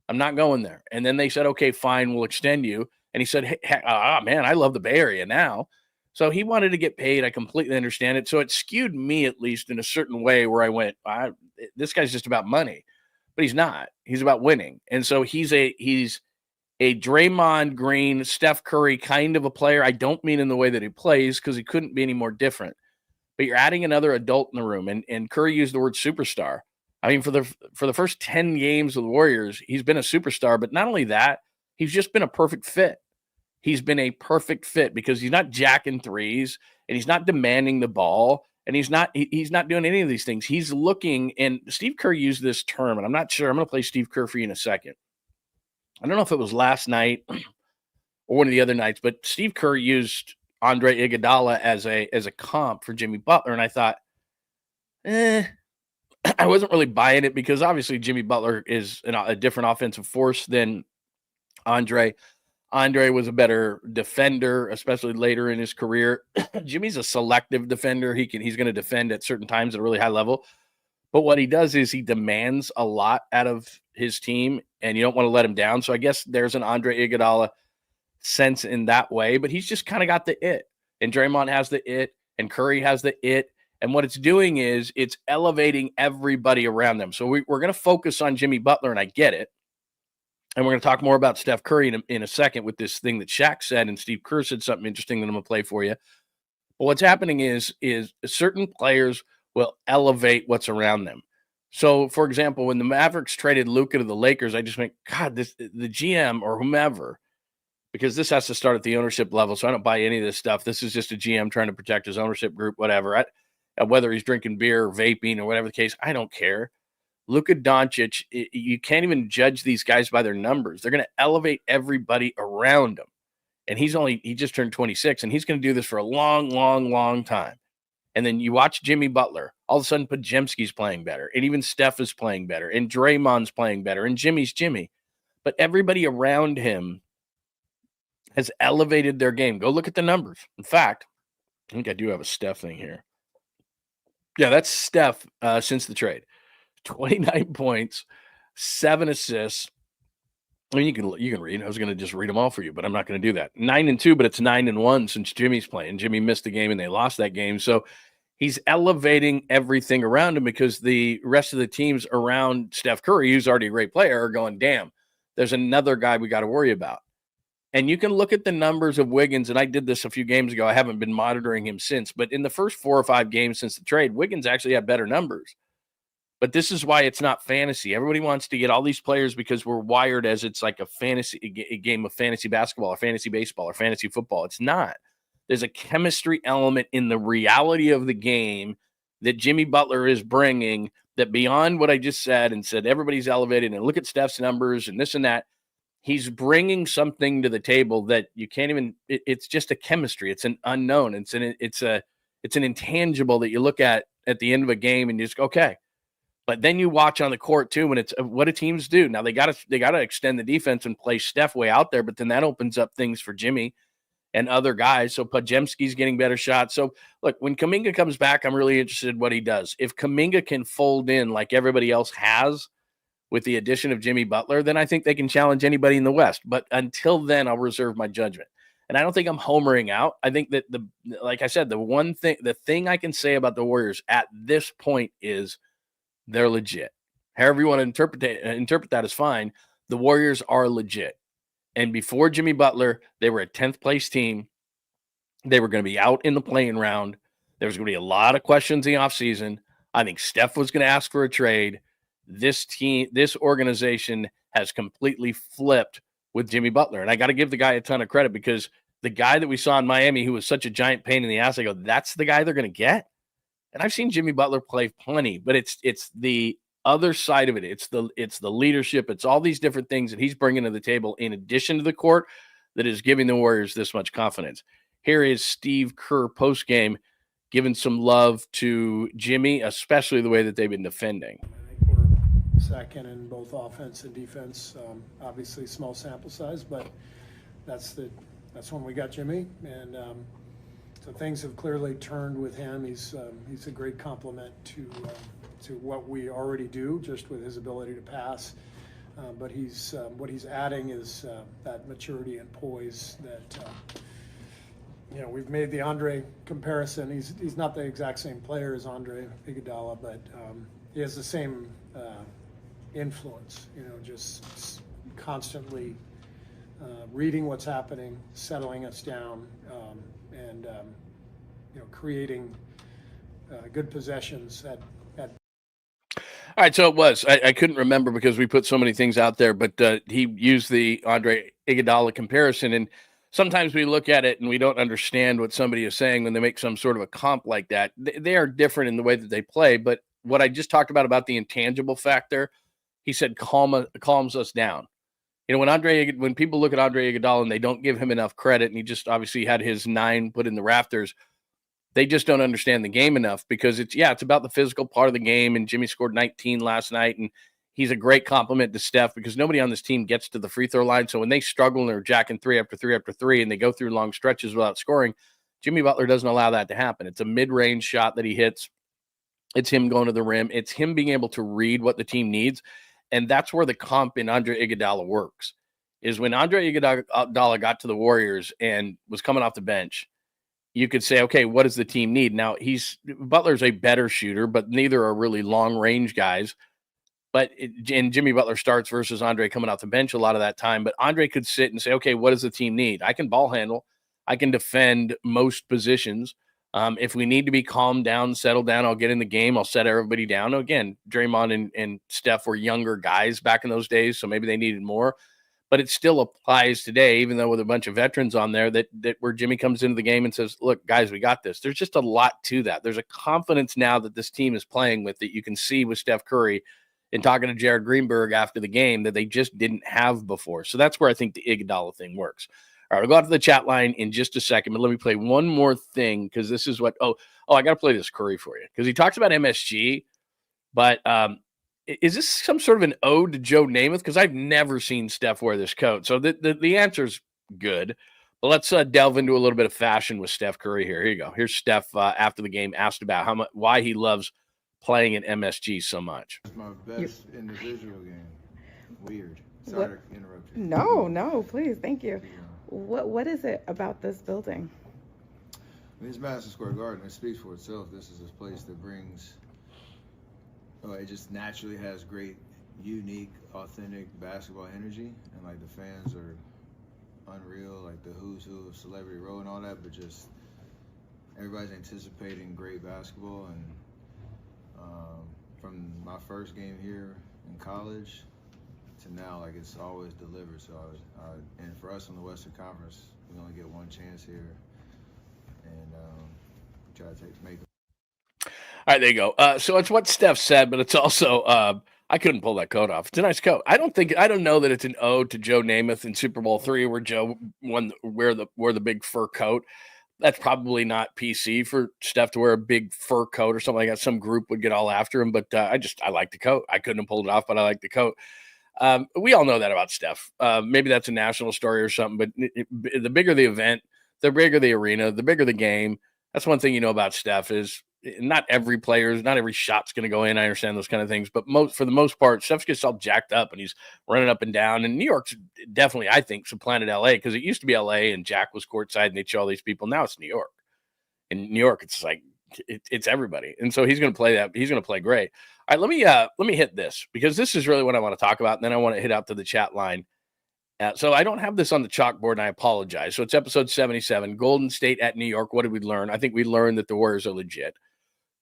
I'm not going there. And then they said, okay, fine, we'll extend you. And he said, hey, man, I love the Bay Area now. So he wanted to get paid. I completely understand it. So it skewed me, at least in a certain way, where I went, this guy's just about money. But he's not. He's about winning. And so he's a Draymond Green, Steph Curry kind of a player. I don't mean in the way that he plays, because he couldn't be any more different. But you're adding another adult in the room. And Curry used the word superstar. I mean, for the first 10 games of the Warriors, he's been a superstar. But not only that, he's just been a perfect fit. He's been a perfect fit because he's not jacking threes, and he's not demanding the ball, and he's not doing any of these things. He's looking, and Steve Kerr used this term, and I'm not sure. I'm going to play Steve Kerr for you in a second. I don't know if it was last night or one of the other nights, but Steve Kerr used Andre Iguodala as a comp for Jimmy Butler, and I thought, I wasn't really buying it, because obviously Jimmy Butler is a different offensive force than Andre. Andre was a better defender, especially later in his career. Jimmy's a selective defender. He's going to defend at certain times at a really high level. But what he does is he demands a lot out of his team, and you don't want to let him down. So I guess there's an Andre Iguodala sense in that way, but he's just kind of got the it. And Draymond has the it, and Curry has the it. And what it's doing is it's elevating everybody around them. So we're going to focus on Jimmy Butler, and I get it. And we're going to talk more about Steph Curry in a second with this thing that Shaq said, and Steve Kerr said something interesting that I'm going to play for you. But what's happening is certain players will elevate what's around them. So, for example, when the Mavericks traded Luka to the Lakers, I just went, God, the GM or whomever, because this has to start at the ownership level, so I don't buy any of this stuff. This is just a GM trying to protect his ownership group, whatever. Whether he's drinking beer or vaping or whatever the case, I don't care. Luka Doncic, you can't even judge these guys by their numbers. They're going to elevate everybody around him. And he just turned 26, and he's going to do this for a long, long, long time. And then you watch Jimmy Butler. All of a sudden, Podziemski's playing better. And even Steph is playing better. And Draymond's playing better. And Jimmy's Jimmy. But everybody around him has elevated their game. Go look at the numbers. In fact, I think I do have a Steph thing here. Yeah, that's Steph since the trade. 29 points, 7 assists. I mean, you can read. I was going to just read them all for you, but I'm not going to do that. 9-2, but it's 9-1 since Jimmy's playing. Jimmy missed the game, and they lost that game. So he's elevating everything around him, because the rest of the teams around Steph Curry, who's already a great player, are going, damn, there's another guy we got to worry about. And you can look at the numbers of Wiggins, and I did this a few games ago. I haven't been monitoring him since, but in the first 4 or 5 games since the trade, Wiggins actually had better numbers. But this is why it's not fantasy. Everybody wants to get all these players because we're wired as it's like a game of fantasy basketball or fantasy baseball or fantasy football. It's not. There's a chemistry element in the reality of the game that Jimmy Butler is bringing, that beyond what I just said and said everybody's elevated and look at Steph's numbers and this and that, he's bringing something to the table that you can't even – it's just a chemistry. It's an unknown. It's an intangible that you look at the end of a game and you just go, okay. But then you watch on the court too, when it's what do teams do? Now they got to extend the defense and play Steph way out there, but then that opens up things for Jimmy and other guys. So Podziemski's getting better shots. So look, when Kuminga comes back, I'm really interested in what he does. If Kuminga can fold in like everybody else has with the addition of Jimmy Butler, then I think they can challenge anybody in the West. But until then, I'll reserve my judgment. And I don't think I'm homering out. I think that like I said, the thing I can say about the Warriors at this point is they're legit. However you want to interpret that is fine. The Warriors are legit. And before Jimmy Butler, they were a 10th place team. They were going to be out in the play-in round. There was going to be a lot of questions in the offseason. I think Steph was going to ask for a trade. This organization has completely flipped with Jimmy Butler. And I got to give the guy a ton of credit, because the guy that we saw in Miami, who was such a giant pain in the ass, I go, that's the guy they're going to get? And I've seen Jimmy Butler play plenty, but it's the other side of it. It's the leadership. It's all these different things that he's bringing to the table in addition to the court that is giving the Warriors this much confidence. Here is Steve Kerr post-game giving some love to Jimmy, especially the way that they've been defending. I think we're second in both offense and defense. Obviously, small sample size, but that's when we got Jimmy, and so things have clearly turned with him. He's a great complement to what we already do, just with his ability to pass. But what he's adding is that maturity and poise that. We've made the Andre comparison. He's not the exact same player as 𝐟𝐨𝐫𝐞𝐿, but he has the same influence. Just constantly reading what's happening, settling us down, and creating good possessions at. All right, so it was. I couldn't remember because we put so many things out there, but he used the 𝐟𝐨𝐫𝐞𝐿 comparison, and sometimes we look at it and we don't understand what somebody is saying when they make some sort of a comp like that. They are different in the way that they play, but what I just talked about the intangible factor, he said calms us down. When people look at 𝐟𝐨𝐫𝐞𝐿 and they don't give him enough credit, and he just obviously had his 9 put in the rafters, they just don't understand the game enough because it's about the physical part of the game, and Jimmy scored 19 last night, and he's a great compliment to Steph because nobody on this team gets to the free throw line. So when they struggle and they're jacking 3 after 3 after 3 and they go through long stretches without scoring, Jimmy Butler doesn't allow that to happen. It's a mid-range shot that he hits. It's him going to the rim. It's him being able to read what the team needs. And that's where the comp in 𝐟𝐨𝐫𝐿 works, is when 𝐟𝐨𝐫𝐿 got to the Warriors and was coming off the bench, you could say, okay, what does the team need? Now, Butler's a better shooter, but neither are really long-range guys. And Jimmy Butler starts versus Andre coming off the bench a lot of that time. But Andre could sit and say, okay, what does the team need? I can ball handle. I can defend most positions. If we need to be calmed down, settled down, I'll get in the game. I'll set everybody down. Again, Draymond and Steph were younger guys back in those days, so maybe they needed more. But it still applies today, even though with a bunch of veterans on there, that where Jimmy comes into the game and says, look, guys, we got this. There's just a lot to that. There's a confidence now that this team is playing with that you can see with Steph Curry and talking to Jared Greenberg after the game that they just didn't have before. So that's where I think the 𝐟𝐨𝐫𝐿 thing works. All right, we'll go out to the chat line in just a second, but let me play one more thing because this is what I got to play this Curry for you because he talks about MSG, but is this some sort of an ode to Joe Namath? Because I've never seen Steph wear this coat. So the answer's good. But let's delve into a little bit of fashion with Steph Curry here. Here you go. Here's Steph after the game asked about why he loves playing at MSG so much. It's my best individual game. Weird. Sorry to interrupt you. No, please. Thank you. What is it about this building? It's Madison Square Garden. It speaks for itself. This is a place that brings, it just naturally has great, unique, authentic basketball energy. And like the fans are unreal, like the who's who of Celebrity Row and all that, but just everybody's anticipating great basketball. And from my first game here in college to now, like it's always delivered. So and for us in the Western Conference, we only get one chance here, and try to make it. All right, there you go. So it's what Steph said, but it's also I couldn't pull that coat off. It's a nice coat. I don't know that it's an ode to Joe Namath in Super Bowl III, where Joe wore the big fur coat. That's probably not PC for Steph to wear a big fur coat or something like that. Some group would get all after him, but I like the coat. I couldn't have pulled it off, but I like the coat. We all know that about Steph. Maybe that's a national story or something, but the bigger the event, the bigger the arena, the bigger the game. That's one thing you know about Steph is not every shot's going to go in. I understand those kind of things, but for the most part, Steph gets all jacked up and he's running up and down. And New York's definitely, I think, supplanted LA because it used to be LA and Jack was courtside and they'd show all these people. Now it's New York. In New York, it's like it's everybody, and so he's going to play that. He's going to play great. All right, let me hit this because this is really what I want to talk about, and then I want to hit out to the chat line. So I don't have this on the chalkboard, and I apologize. So it's episode 77, Golden State at New York. What did we learn? I think we learned that the Warriors are legit.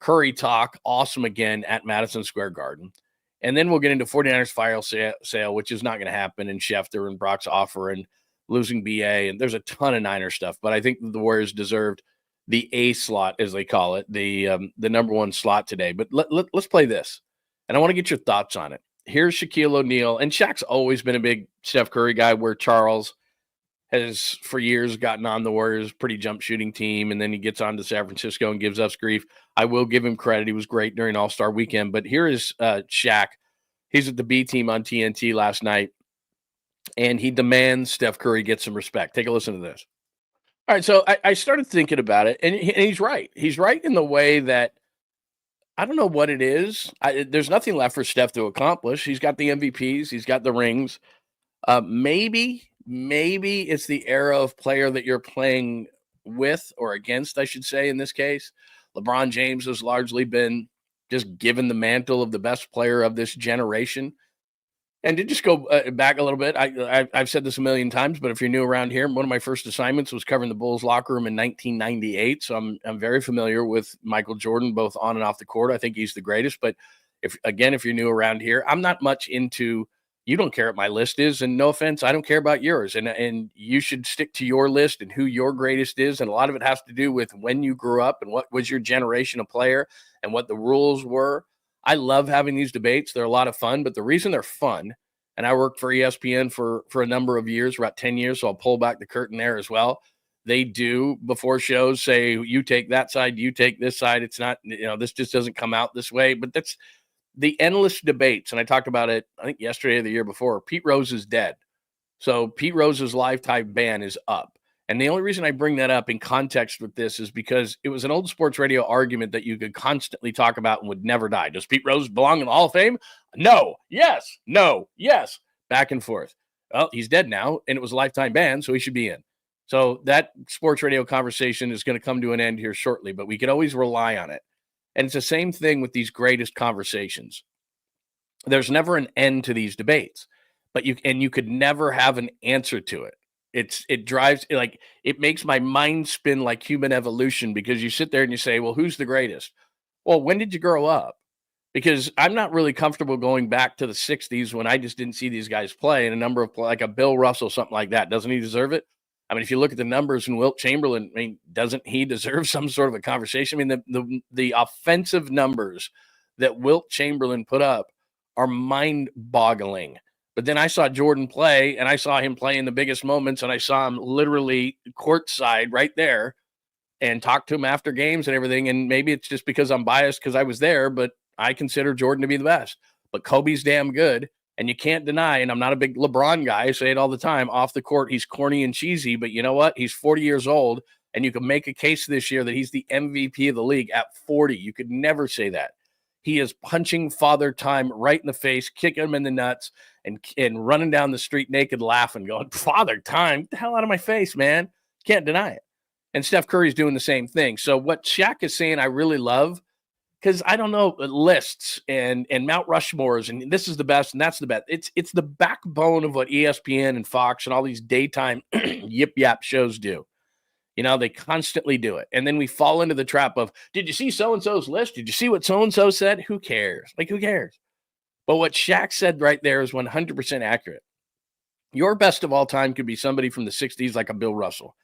Curry talk, awesome again at Madison Square Garden. And then we'll get into 49ers fire sale, which is not going to happen, and Schefter and Brock's offer and losing BA. And there's a ton of Niner stuff, but I think the Warriors deserved the A slot, as they call it, the number one slot today. But let's play this. And I want to get your thoughts on it. Here's Shaquille O'Neal, and Shaq's always been a big Steph Curry guy, where Charles has for years gotten on the Warriors' pretty jump shooting team, and then he gets on to San Francisco and gives us grief. I will give him credit. He was great during All-Star weekend. But here is Shaq. He's at the B team on TNT last night, and he demands Steph Curry get some respect. Take a listen to this. All right, so I started thinking about it, and he's right. He's right in the way that I don't know what it is. There's nothing left for Steph to accomplish. He's got the MVPs. He's got the rings. Maybe it's the era of player that you're playing with or against, I should say, in this case. LeBron James has largely been just given the mantle of the best player of this generation. And to just go back a little bit, I've said this a million times, but if you're new around here, one of my first assignments was covering the Bulls locker room in 1998. So I'm very familiar with Michael Jordan, both on and off the court. I think he's the greatest. But if you're new around here, I'm not much into, you don't care what my list is. And no offense, I don't care about yours. And you should stick to your list and who your greatest is. And a lot of it has to do with when you grew up and what was your generation of player and what the rules were. I love having these debates. They're a lot of fun, but the reason they're fun, and I worked for ESPN for a number of years, about 10 years, so I'll pull back the curtain there as well. They do, before shows, say, you take that side, you take this side. It's not, this just doesn't come out this way. But that's the endless debates, and I talked about it, I think, yesterday or the year before. Pete Rose is dead. So Pete Rose's lifetime ban is up. And the only reason I bring that up in context with this is because it was an old sports radio argument that you could constantly talk about and would never die. Does Pete Rose belong in the Hall of Fame? No. Yes. No. Yes. Back and forth. Well, he's dead now, and it was a lifetime ban, so he should be in. So that sports radio conversation is going to come to an end here shortly, but we could always rely on it. And it's the same thing with these greatest conversations. There's never an end to these debates, but you could never have an answer to it. It makes my mind spin like human evolution, because you sit there and you say, well, who's the greatest? Well, when did you grow up? Because I'm not really comfortable going back to the 60s when I just didn't see these guys play, and a number of, like a Bill Russell, something like that. Doesn't he deserve it? I mean, if you look at the numbers in Wilt Chamberlain, I mean, doesn't he deserve some sort of a conversation? I mean, the offensive numbers that Wilt Chamberlain put up are mind-boggling. But then I saw Jordan play, and I saw him play in the biggest moments, and I saw him literally courtside right there and talk to him after games and everything. And maybe it's just because I'm biased because I was there, but I consider Jordan to be the best. But Kobe's damn good, and you can't deny, and I'm not a big LeBron guy, I say it all the time, off the court, he's corny and cheesy, but you know what? He's 40 years old, and you can make a case this year that he's the MVP of the league at 40. You could never say that. He is punching Father Time right in the face, kicking him in the nuts, and running down the street naked, laughing, going, Father Time, get the hell out of my face, man. Can't deny it. And Steph Curry's doing the same thing. So what Shaq is saying, I really love, because I don't know, lists and Mount Rushmores, and this is the best and that's the best. It's the backbone of what ESPN and Fox and all these daytime yip yap shows do. They constantly do it. And then we fall into the trap of, did you see so-and-so's list? Did you see what so-and-so said? Who cares? Who cares? But what Shaq said right there is 100% accurate. Your best of all time could be somebody from the 60s, like a Bill Russell.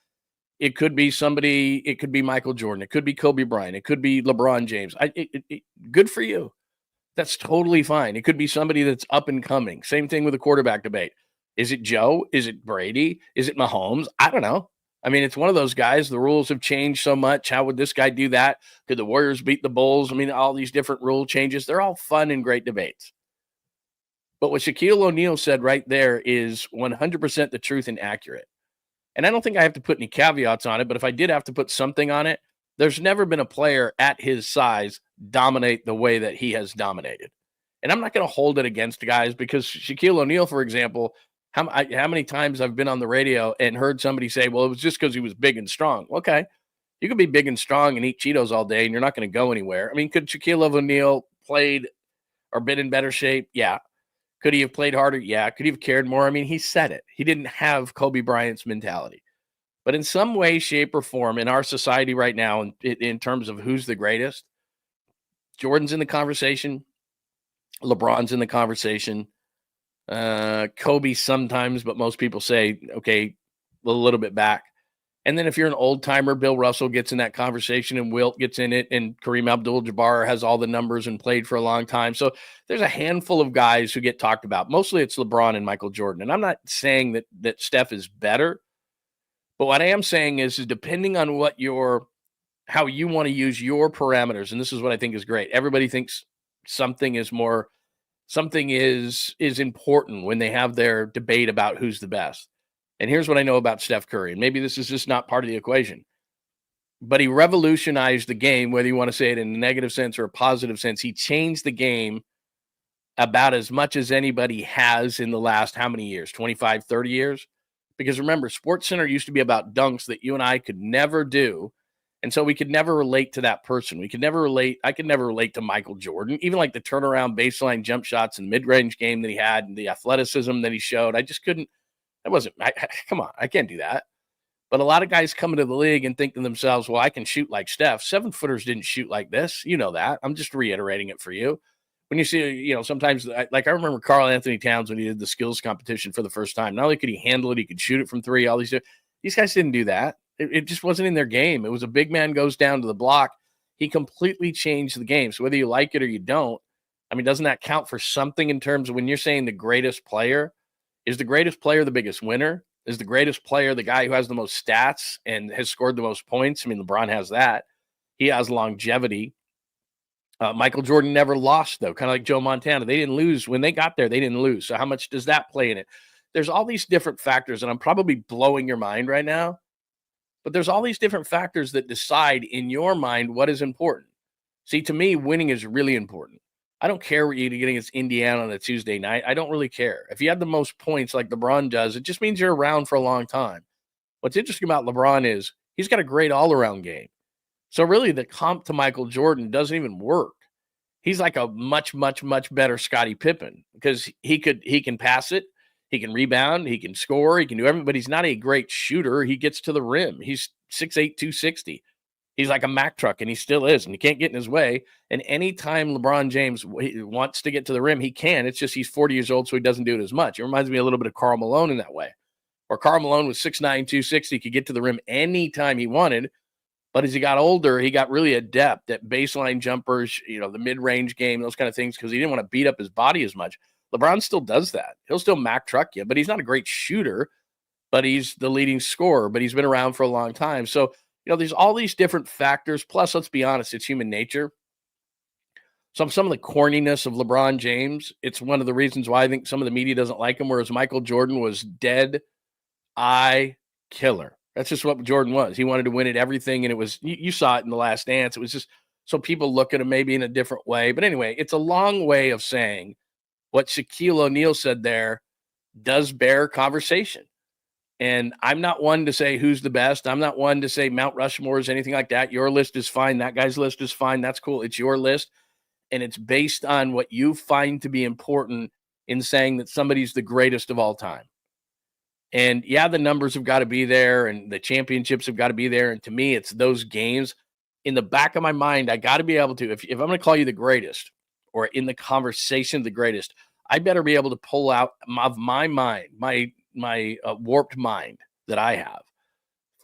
It could be somebody, it could be Michael Jordan. It could be Kobe Bryant. It could be LeBron James. Good for you. That's totally fine. It could be somebody that's up and coming. Same thing with a quarterback debate. Is it Joe? Is it Brady? Is it Mahomes? I don't know. I mean, it's one of those guys. The rules have changed so much. How would this guy do that? Could the Warriors beat the Bulls? I mean, all these different rule changes. They're all fun and great debates. But what Shaquille O'Neal said right there is 100% the truth and accurate. And I don't think I have to put any caveats on it, but if I did have to put something on it, there's never been a player at his size dominate the way that he has dominated. And I'm not going to hold it against guys, because Shaquille O'Neal, for example, how many times I've been on the radio and heard somebody say, well, it was just because he was big and strong. Okay, you could be big and strong and eat Cheetos all day and you're not going to go anywhere. I mean, could Shaquille O'Neal played or been in better shape? Yeah. Could he have played harder? Yeah. Could he have cared more? I mean, he said it. He didn't have Kobe Bryant's mentality. But in some way, shape, or form in our society right now, in terms of who's the greatest, Jordan's in the conversation. LeBron's in the conversation. Kobe sometimes, but most people say, okay, a little bit back. And then if you're an old timer, Bill Russell gets in that conversation and Wilt gets in it, and Kareem Abdul-Jabbar has all the numbers and played for a long time. So there's a handful of guys who get talked about. Mostly it's LeBron and Michael Jordan. And I'm not saying that Steph is better, but what I am saying is depending on how you want to use your parameters, and this is what I think is great. Everybody thinks something is important when they have their debate about who's the best. And here's what I know about Steph Curry. And maybe this is just not part of the equation, but he revolutionized the game, whether you want to say it in a negative sense or a positive sense. He changed the game about as much as anybody has in the last how many years? 25, 30 years? Because remember, SportsCenter used to be about dunks that you and I could never do. And so we could never relate to that person. I could never relate to Michael Jordan, even like the turnaround baseline jump shots and mid-range game that he had and the athleticism that he showed. I just couldn't. Come on, I can't do that. But a lot of guys come into the league and think to themselves, well, I can shoot like Steph. 7-footers didn't shoot like this. You know that. I'm just reiterating it for you. When you see, sometimes, like I remember Karl Anthony Towns when he did the skills competition for the first time. Not only could he handle it, he could shoot it from three. All these guys didn't do that. It just wasn't in their game. It was a big man goes down to the block. He completely changed the game. So whether you like it or you don't, doesn't that count for something in terms of when you're saying the greatest player? Is the greatest player the biggest winner? Is the greatest player the guy who has the most stats and has scored the most points? LeBron has that. He has longevity. Michael Jordan never lost, though, kind of like Joe Montana. They didn't lose. When they got there, they didn't lose. So how much does that play in it? There's all these different factors, and I'm probably blowing your mind right now, but there's all these different factors that decide in your mind what is important. See, to me, winning is really important. I don't care what you're getting against Indiana on a Tuesday night. I don't really care. If you have the most points like LeBron does, it just means you're around for a long time. What's interesting about LeBron is he's got a great all-around game. So really the comp to Michael Jordan doesn't even work. He's like a much, much, much better Scottie Pippen because he can pass it, he can rebound, he can score, he can do everything, but he's not a great shooter. He gets to the rim. He's 6'8", 260. He's like a Mack truck, and he still is, and you can't get in his way. And anytime LeBron James wants to get to the rim, he can. It's just he's 40 years old, so he doesn't do it as much. It reminds me a little bit of Karl Malone in that way. Or Karl Malone was 6'9", 260, could get to the rim anytime he wanted. But as he got older, he got really adept at baseline jumpers, the mid-range game, those kind of things, because he didn't want to beat up his body as much. LeBron still does that. He'll still Mack truck you, but he's not a great shooter, but he's the leading scorer, but he's been around for a long time. So, there's all these different factors. Plus, let's be honest, it's human nature. Some of the corniness of LeBron James, it's one of the reasons why I think some of the media doesn't like him, whereas Michael Jordan was dead eye killer. That's just what Jordan was. He wanted to win at everything, and it was, you saw it in The Last Dance. It was just so people look at him maybe in a different way. But anyway, it's a long way of saying what Shaquille O'Neal said there does bear conversation. And I'm not one to say who's the best. I'm not one to say Mount Rushmore is anything like that. Your list is fine. That guy's list is fine. That's cool. It's your list. And it's based on what you find to be important in saying that somebody's the greatest of all time. And yeah, the numbers have got to be there and the championships have got to be there. And to me, it's those games. In the back of my mind, I got to be able to, if I'm going to call you the greatest or in the conversation the greatest, I better be able to pull out of my mind, my warped mind that I have,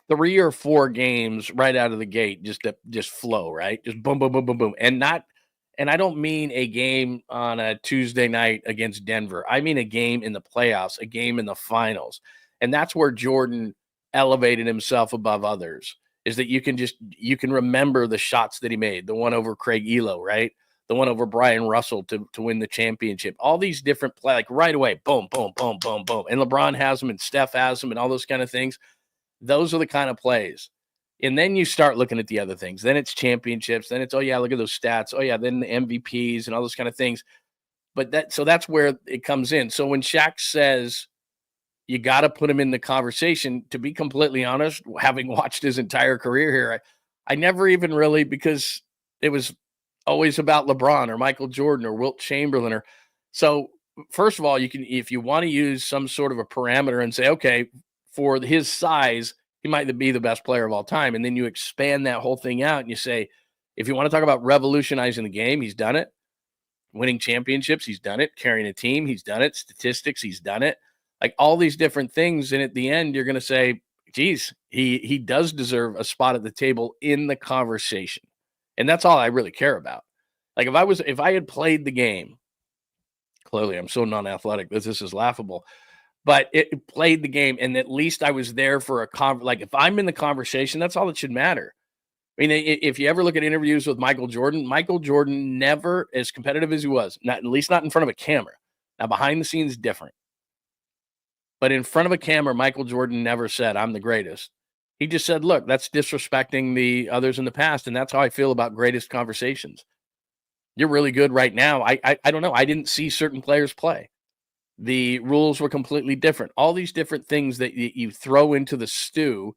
3 or 4 games right out of the gate, just flow, right? Just boom, boom, boom, boom, boom. And I don't mean a game on a Tuesday night against Denver. I mean a game in the playoffs, a game in the finals. And that's where Jordan elevated himself above others, is that you can remember the shots that he made, the one over Craig Elo, right? The one over Brian Russell to win the championship. All these different play, like right away, boom, boom, boom, boom, boom. And LeBron has them and Steph has them and all those kind of things. Those are the kind of plays. And then you start looking at the other things. Then it's championships. Then it's, oh, yeah, look at those stats. Oh, yeah, then the MVPs and all those kind of things. But that's where it comes in. So when Shaq says you got to put him in the conversation, to be completely honest, having watched his entire career here, I never even really, because it was always about LeBron or Michael Jordan or Wilt Chamberlain. So first of all, you can, if you want to use some sort of a parameter and say, okay, for his size, he might be the best player of all time. And then you expand that whole thing out and you say, if you want to talk about revolutionizing the game, he's done it. Winning championships, he's done it. Carrying a team, he's done it. Statistics, he's done it. Like all these different things. And at the end, you're going to say, geez, he does deserve a spot at the table in the conversation. And that's all I really care about. Like if I had played the game, clearly I'm so non-athletic that this is laughable, but it played the game and at least I was there for like if I'm in the conversation, that's all that should matter. I mean, if you ever look at interviews with Michael Jordan never, as competitive as he was, at least not in front of a camera. Now, behind the scenes, different. But in front of a camera, Michael Jordan never said, I'm the greatest. He just said, look, that's disrespecting the others in the past, and that's how I feel about greatest conversations. You're really good right now. I don't know. I didn't see certain players play. The rules were completely different. All these different things that you throw into the stew.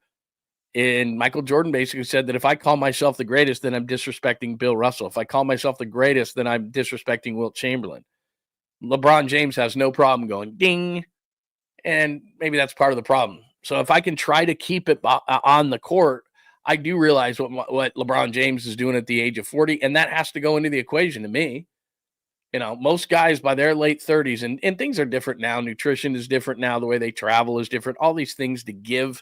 And Michael Jordan basically said that if I call myself the greatest, then I'm disrespecting Bill Russell. If I call myself the greatest, then I'm disrespecting Wilt Chamberlain. LeBron James has no problem going ding. And maybe that's part of the problem. So if I can try to keep it on the court, I do realize what LeBron James is doing at the age of 40, and that has to go into the equation to me. You know, most guys by their late 30s, and things are different now. Nutrition is different now. The way they travel is different. All these things to give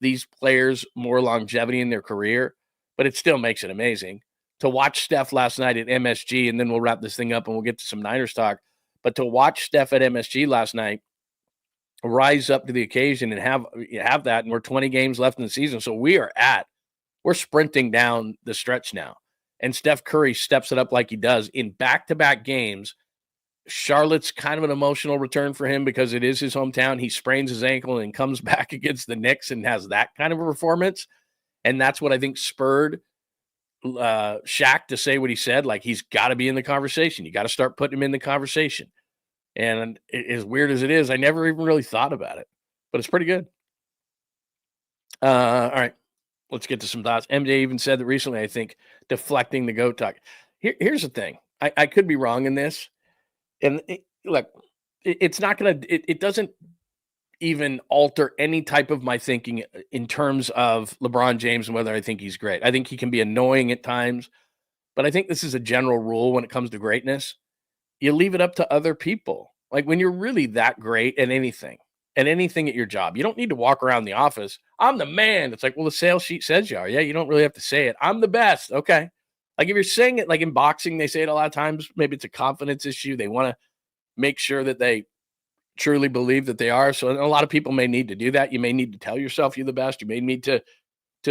these players more longevity in their career, but it still makes it amazing. To watch Steph last night at MSG, and then we'll wrap this thing up and we'll get to some Niners talk, but to watch Steph at MSG last night rise up to the occasion and have that, and we're 20 games left in the season, so we're sprinting down the stretch now. And Steph Curry steps it up like he does in back-to-back games. Charlotte's kind of an emotional return for him because it is his hometown. He sprains his ankle and comes back against the Knicks and has that kind of a performance. And that's what I think spurred Shaq to say what he said. Like, he's got to be in the conversation. You got to start putting him in the conversation. And as weird as it is, I never even really thought about it. But it's pretty good. All right. Let's get to some thoughts. MJ even said that recently, I think, deflecting the GOAT talk. Here's the thing. I could be wrong in this. And look, it's not going to, it doesn't even alter any type of my thinking in terms of LeBron James and whether I think he's great. I think he can be annoying at times, but I think this is a general rule when it comes to greatness. You leave it up to other people. Like when you're really that great at anything at your job, you don't need to walk around the office. I'm the man. It's like, well, the sales sheet says you are. Yeah, you don't really have to say it. I'm the best. Okay. Like if you're saying it, like in boxing, they say it a lot of times. Maybe it's a confidence issue. They want to make sure that they truly believe that they are. So a lot of people may need to do that. You may need to tell yourself you're the best. You may need to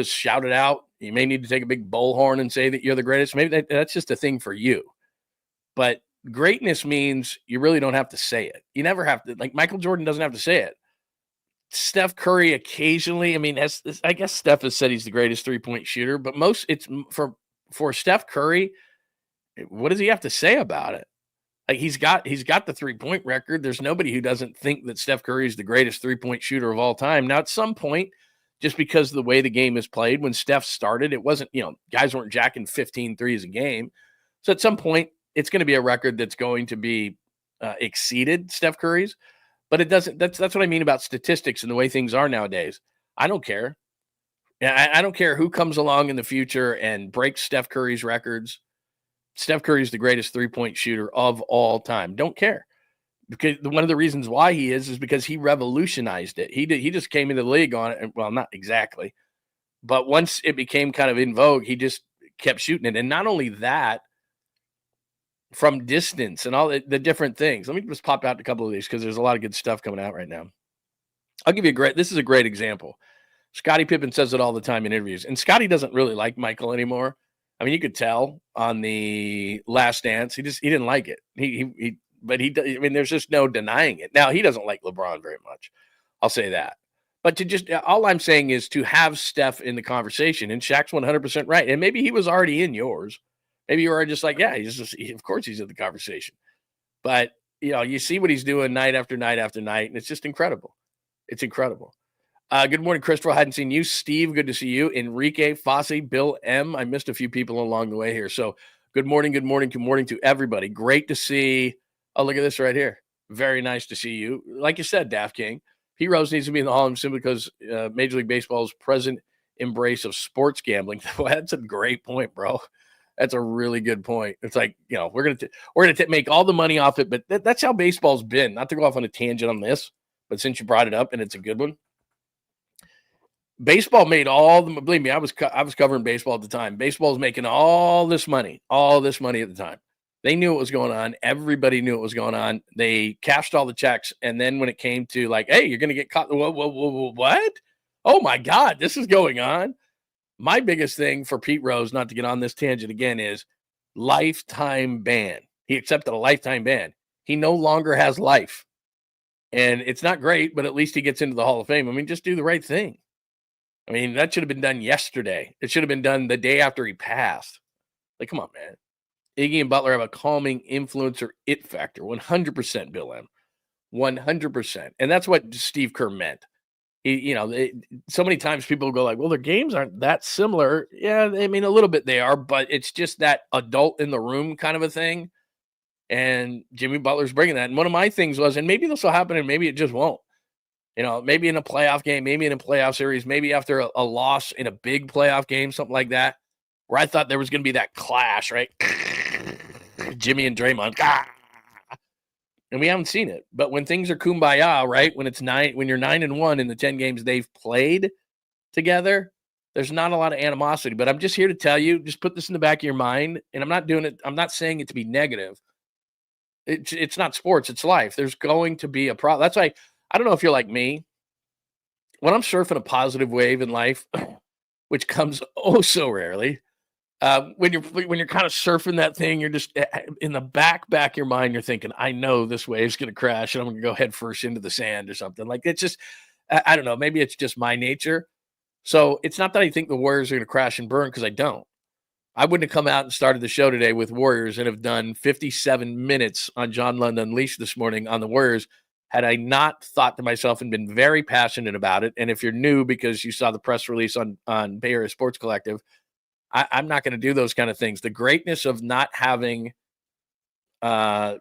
shout it out. You may need to take a big bullhorn and say that you're the greatest. Maybe that's just a thing for you. But greatness means you really don't have to say it. You never have to. Like Michael Jordan doesn't have to say it. Steph Curry occasionally. I mean, I guess Steph has said he's the greatest three-point shooter, but it's for Steph Curry. What does he have to say about it? Like he's got the three-point record. There's nobody who doesn't think that Steph Curry is the greatest three-point shooter of all time. Now, at some point, just because of the way the game is played, when Steph started, it wasn't, guys weren't jacking 15 threes a game. So at some point, it's going to be a record that's going to be exceeded Steph Curry's. But it doesn't. That's what I mean about statistics and the way things are nowadays. I don't care. I don't care who comes along in the future and breaks Steph Curry's records. Steph Curry is the greatest three-point shooter of all time. Don't care. Because one of the reasons why he is because he revolutionized it. He just came into the league on it. Well, not exactly. But once it became kind of in vogue, he just kept shooting it. And not only that, from distance and all the different things. Let me just pop out a couple of these because there's a lot of good stuff coming out right now. I'll give you this is a great example. Scottie Pippen says it all the time in interviews. And Scottie doesn't really like Michael anymore. I mean, you could tell on the Last Dance. He didn't like it. I mean, there's just no denying it. Now, he doesn't like LeBron very much. I'll say that. But all I'm saying is to have Steph in the conversation, and Shaq's 100% right. And maybe he was already in yours. Maybe you were just like, yeah, of course he's in the conversation. But, you see what he's doing night after night after night, and it's just incredible. It's incredible. Good morning, Christopher. I hadn't seen you. Steve, good to see you. Enrique, Fossey, Bill M. I missed a few people along the way here. So good morning to everybody. Great to see. Oh, look at this right here. Very nice to see you. Like you said, Daft King. Pete Rose needs to be in the Hall of Fame simply because Major League Baseball's present embrace of sports gambling. Well, that's a great point, bro. That's a really good point. It's like, we're gonna make all the money off it, but that's how baseball's been. Not to go off on a tangent on this, but since you brought it up and it's a good one, baseball made all the, believe me, I was covering baseball at the time. Baseball was making all this money at the time. They knew what was going on. Everybody knew what was going on. They cashed all the checks. And then when it came to like, hey, you're going to get caught. What? Oh my God, this is going on. My biggest thing for Pete Rose, not to get on this tangent again, is lifetime ban. He accepted a lifetime ban. He no longer has life. And it's not great, but at least he gets into the Hall of Fame. I mean, just do the right thing. I mean, that should have been done yesterday. It should have been done the day after he passed. Like, come on, man. Iggy and Butler have a calming influencer it factor. 100%, Bill M. 100%. And that's what Steve Kerr meant. So many times people go like, well, their games aren't that similar. Yeah, I mean, a little bit they are, but it's just that adult in the room kind of a thing. And Jimmy Butler's bringing that. And one of my things was, and maybe this will happen and maybe it just won't. Maybe in a playoff game, maybe in a playoff series, maybe after a loss in a big playoff game, something like that, where I thought there was going to be that clash, right? Jimmy and Draymond. And we haven't seen it. But when things are kumbaya, right? When you're 9-1 in the 10 games they've played together, there's not a lot of animosity. But I'm just here to tell you, just put this in the back of your mind. And I'm not doing it. I'm not saying it to be negative. It's not sports. It's life. There's going to be a problem. That's why I don't know if you're like me. When I'm surfing a positive wave in life, which comes oh so rarely, when you're kind of surfing that thing, you're just in the back of your mind, you're thinking, I know this wave's going to crash and I'm going to go head first into the sand or something. Like, it's just, I don't know, maybe it's just my nature. So it's not that I think the Warriors are going to crash and burn, because I don't. I wouldn't have come out and started the show today with Warriors and have done 57 minutes on John Lund Unleashed this morning on the Warriors had I not thought to myself and been very passionate about it. And if you're new because you saw the press release on Bay Area Sports Collective, I'm not going to do those kind of things. The greatness of not having the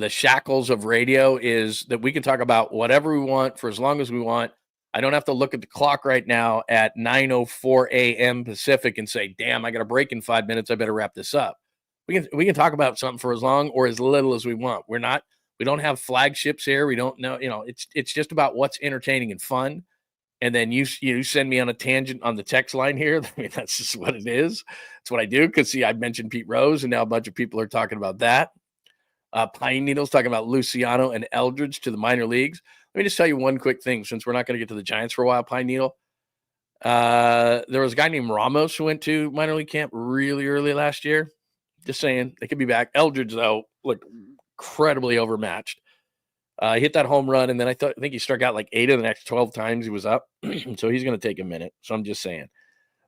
shackles of radio is that we can talk about whatever we want for as long as we want. I don't have to look at the clock right now at 9:04 a.m. Pacific and say, damn, I got a break in 5 minutes. I better wrap this up. We can talk about something for as long or as little as we want. We don't have flagships here. We don't know, it's just about what's entertaining and fun. And then you send me on a tangent on the text line here. I mean, that's just what it is. It's what I do. Because see, I mentioned Pete Rose, and now a bunch of people are talking about that. Pine Needles talking about Luciano and Eldridge to the minor leagues. Let me just tell you one quick thing, since we're not going to get to the Giants for a while. Pine Needle. There was a guy named Ramos who went to minor league camp really early last year. Just saying, they could be back. Eldridge, though, looked incredibly overmatched. He hit that home run, and then I think he struck out like 8 of the next 12 times he was up. So he's going to take a minute. So I'm just saying.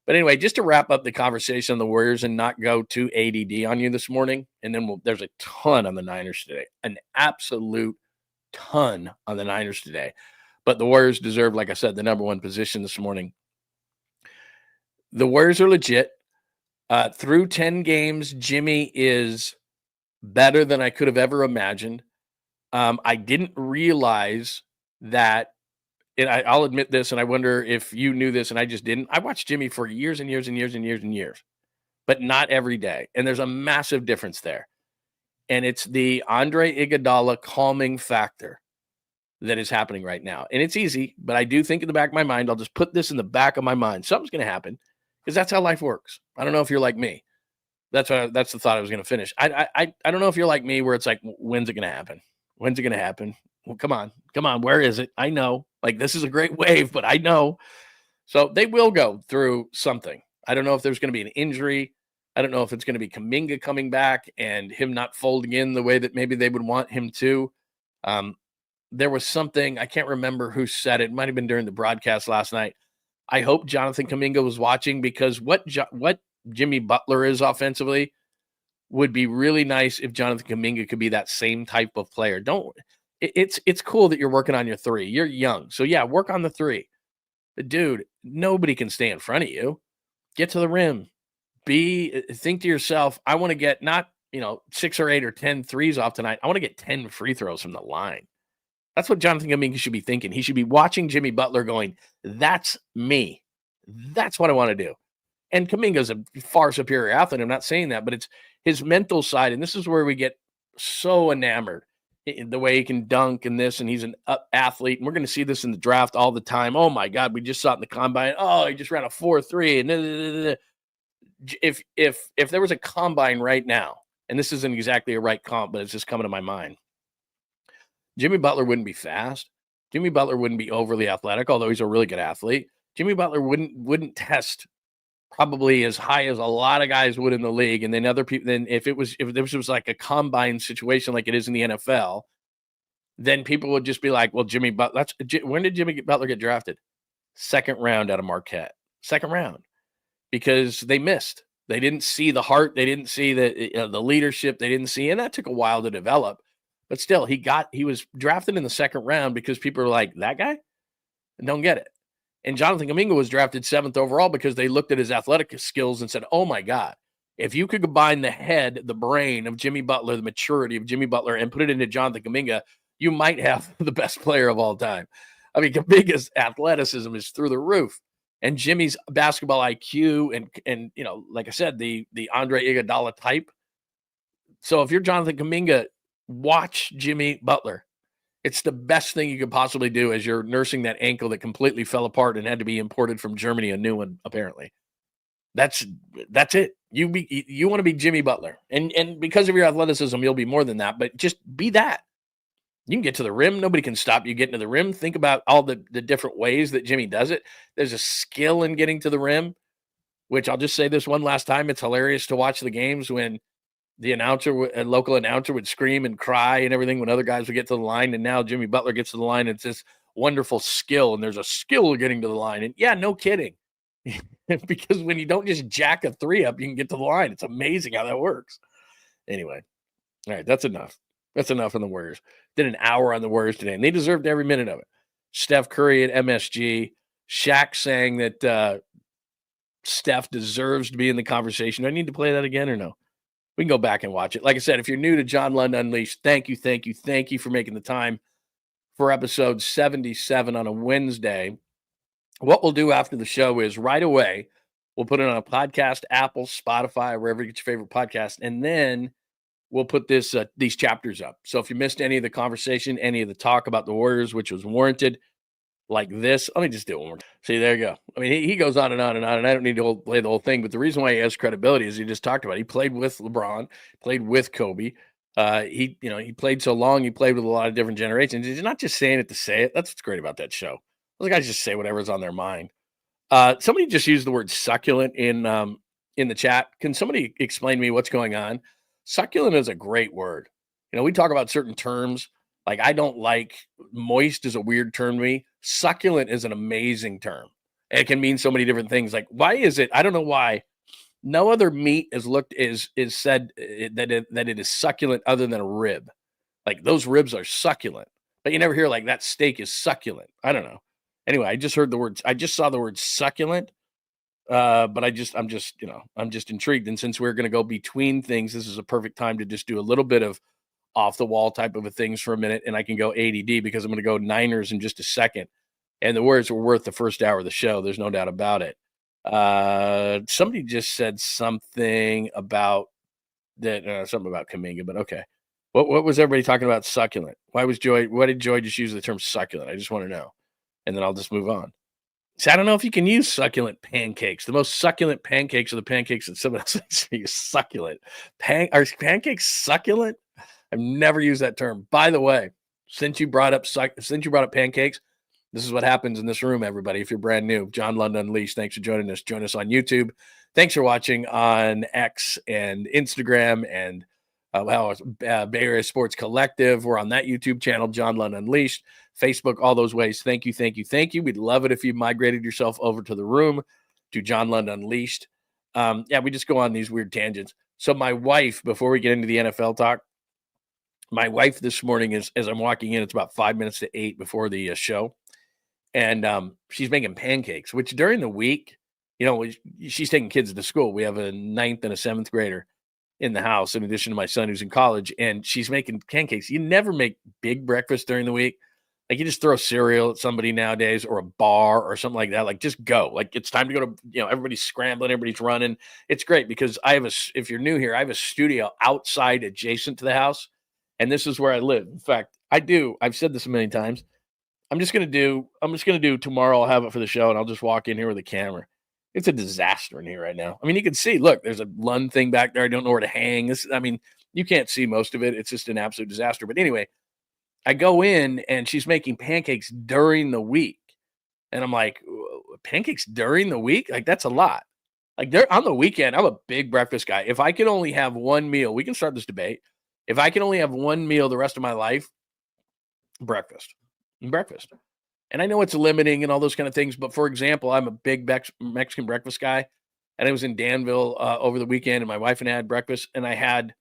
But anyway, just to wrap up the conversation on the Warriors and not go too ADD on you this morning, and then there's a ton on the Niners today, an absolute ton on the Niners today. But the Warriors deserve, like I said, the number one position this morning. The Warriors are legit. Through 10 games, Jimmy is better than I could have ever imagined. I didn't realize that, and I'll admit this, and I wonder if you knew this and I just didn't. I watched Jimmy for years and years and years and years and years, but not every day. And there's a massive difference there. And it's the Andre Iguodala calming factor that is happening right now. And it's easy, but I do think in the back of my mind, I'll just put this in the back of my mind. Something's going to happen, because that's how life works. I don't know if you're like me. That's the thought I was going to finish. I don't know if you're like me, where it's like, when's it going to happen? When's it going to happen? Well, come on. Where is it? I know. Like, this is a great wave, but I know. So they will go through something. I don't know if there's going to be an injury. I don't know if it's going to be Kuminga coming back and him not folding in the way that maybe they would want him to. There was something, I can't remember who said it. It might have been during the broadcast last night. I hope Jonathan Kuminga was watching, because what Jimmy Butler is offensively would be really nice if Jonathan Kuminga could be that same type of player. It's cool that you're working on your three. You're young. So yeah, work on the three. But dude, nobody can stay in front of you. Get to the rim. Think to yourself, I want to get not, 6 or 8 or 10 threes off tonight. I want to get 10 free throws from the line. That's what Jonathan Kuminga should be thinking. He should be watching Jimmy Butler going, that's me. That's what I want to do. And Kuminga's a far superior athlete. I'm not saying that, but it's his mental side. And this is where we get so enamored. the way he can dunk and this, and he's an athlete. And we're going to see this in the draft all the time. Oh my God, we just saw it in the combine. Oh, he just ran a 4.3. And if there was a combine right now, and this isn't exactly a right comp, but it's just coming to my mind, Jimmy Butler wouldn't be fast. Jimmy Butler wouldn't be overly athletic, although he's a really good athlete. Jimmy Butler wouldn't test probably as high as a lot of guys would in the league. And then other people, then if this was like a combine situation like it is in the NFL, then people would just be like, well, Jimmy Butler, when did Jimmy Butler get drafted? Second round out of Marquette. Second round. Because they missed. They didn't see the heart. They didn't see the leadership. They didn't see, and that took a while to develop. But still, he was drafted in the second round because people are like, that guy? Don't get it. And Jonathan Kuminga was drafted 7th overall because they looked at his athletic skills and said, oh my God, if you could combine the head, the brain of Jimmy Butler, the maturity of Jimmy Butler, and put it into Jonathan Kuminga, you might have the best player of all time. I mean, Kuminga's athleticism is through the roof. And Jimmy's basketball IQ and you know, like I said, the Andre Iguodala type. So if you're Jonathan Kuminga, watch Jimmy Butler. It's the best thing you could possibly do as you're nursing that ankle that completely fell apart and had to be imported from Germany, a new one, apparently. That's it. You want to be Jimmy Butler. And because of your athleticism, you'll be more than that, but just be that. You can get to the rim. Nobody can stop you getting to the rim. Think about all the different ways that Jimmy does it. There's a skill in getting to the rim, which I'll just say this one last time. It's hilarious to watch the games when the local announcer would scream and cry and everything when other guys would get to the line. And now Jimmy Butler gets to the line. It's this wonderful skill. And there's a skill getting to the line. And yeah, no kidding. Because when you don't just jack a 3 up, you can get to the line. It's amazing how that works. Anyway. All right. That's enough. That's enough on the Warriors. Did an hour on the Warriors today, and they deserved every minute of it. Steph Curry at MSG. Shaq saying that Steph deserves to be in the conversation. Do I need to play that again or no? We can go back and watch it. Like I said, if you're new to John Lund Unleashed, thank you for making the time for episode 77 on a Wednesday. What we'll do after the show is right away, we'll put it on a podcast, Apple, Spotify, wherever you get your favorite podcast, and then we'll put these chapters up. So if you missed any of the conversation, any of the talk about the Warriors, which was warranted, like this, let me just do it one more time. See, there you go. I mean, he goes on and on and on, and I don't need to play the whole thing, but the reason why he has credibility is he just talked about it. He played with LeBron, played with Kobe. He played so long, he played with a lot of different generations. He's not just saying it to say it. That's what's great about that show. Those guys just say whatever's on their mind. Somebody just used the word succulent in the chat. Can somebody explain to me what's going on? Succulent is a great word. You know, we talk about certain terms. Like, I don't like moist is a weird term to me. Succulent is an amazing term. It can mean so many different things. Like, why is it? I don't know why no other meat is said that it is succulent other than a rib. Like, those ribs are succulent, but you never hear like that steak is succulent. I don't know. Anyway, I just saw the word succulent. But I'm just intrigued. And since we're going to go between things, this is a perfect time to just do a little bit of off the wall type of a things for a minute. And I can go ADD because I'm going to go Niners in just a second. And the Warriors were worth the first hour of the show. There's no doubt about it. Somebody just said something about that, something about Kuminga, but okay. What was everybody talking about succulent? Why did Joy just use the term succulent? I just want to know. And then I'll just move on. See, I don't know if you can use succulent pancakes. The most succulent pancakes are the pancakes that someone else uses. Succulent. Are pancakes succulent? I've never used that term. By the way, since you brought up pancakes, this is what happens in this room, everybody. If you're brand new, John Lund Unleashed, thanks for joining us. Join us on YouTube. Thanks for watching on X and Instagram and Bay Area Sports Collective. We're on that YouTube channel, John Lund Unleashed. Facebook, all those ways. Thank you. We'd love it if you migrated yourself over to the room, to John Lund Unleashed. We just go on these weird tangents. So my wife, before we get into the NFL talk, my wife this morning is, as I'm walking in, it's about 5 minutes to 8 before the show. And she's making pancakes, which during the week, she's taking kids to school. We have a 9th and a 7th grader in the house, in addition to my son who's in college, and she's making pancakes. You never make big breakfast during the week. Like, you just throw cereal at somebody nowadays, or a bar or something like that. Like, just go. Like, it's time to go to, everybody's scrambling, everybody's running. It's great because if you're new here, I have a studio outside adjacent to the house. And this is where I live. In fact, I've said this a million times. I'm just gonna do tomorrow. I'll have it for the show, and I'll just walk in here with a camera. It's a disaster in here right now. I mean, you can see, look, there's a Lund thing back there. I don't know where to hang. You can't see most of it. It's just an absolute disaster. But anyway, I go in and she's making pancakes during the week. And I'm like, pancakes during the week? Like, that's a lot. Like, on the weekend, I'm a big breakfast guy. If I could only have one meal, we can start this debate. If I can only have one meal the rest of my life, breakfast. And I know it's limiting and all those kind of things, but for example, I'm a big Mexican breakfast guy, and I was in Danville over the weekend, and my wife and I had breakfast, and I had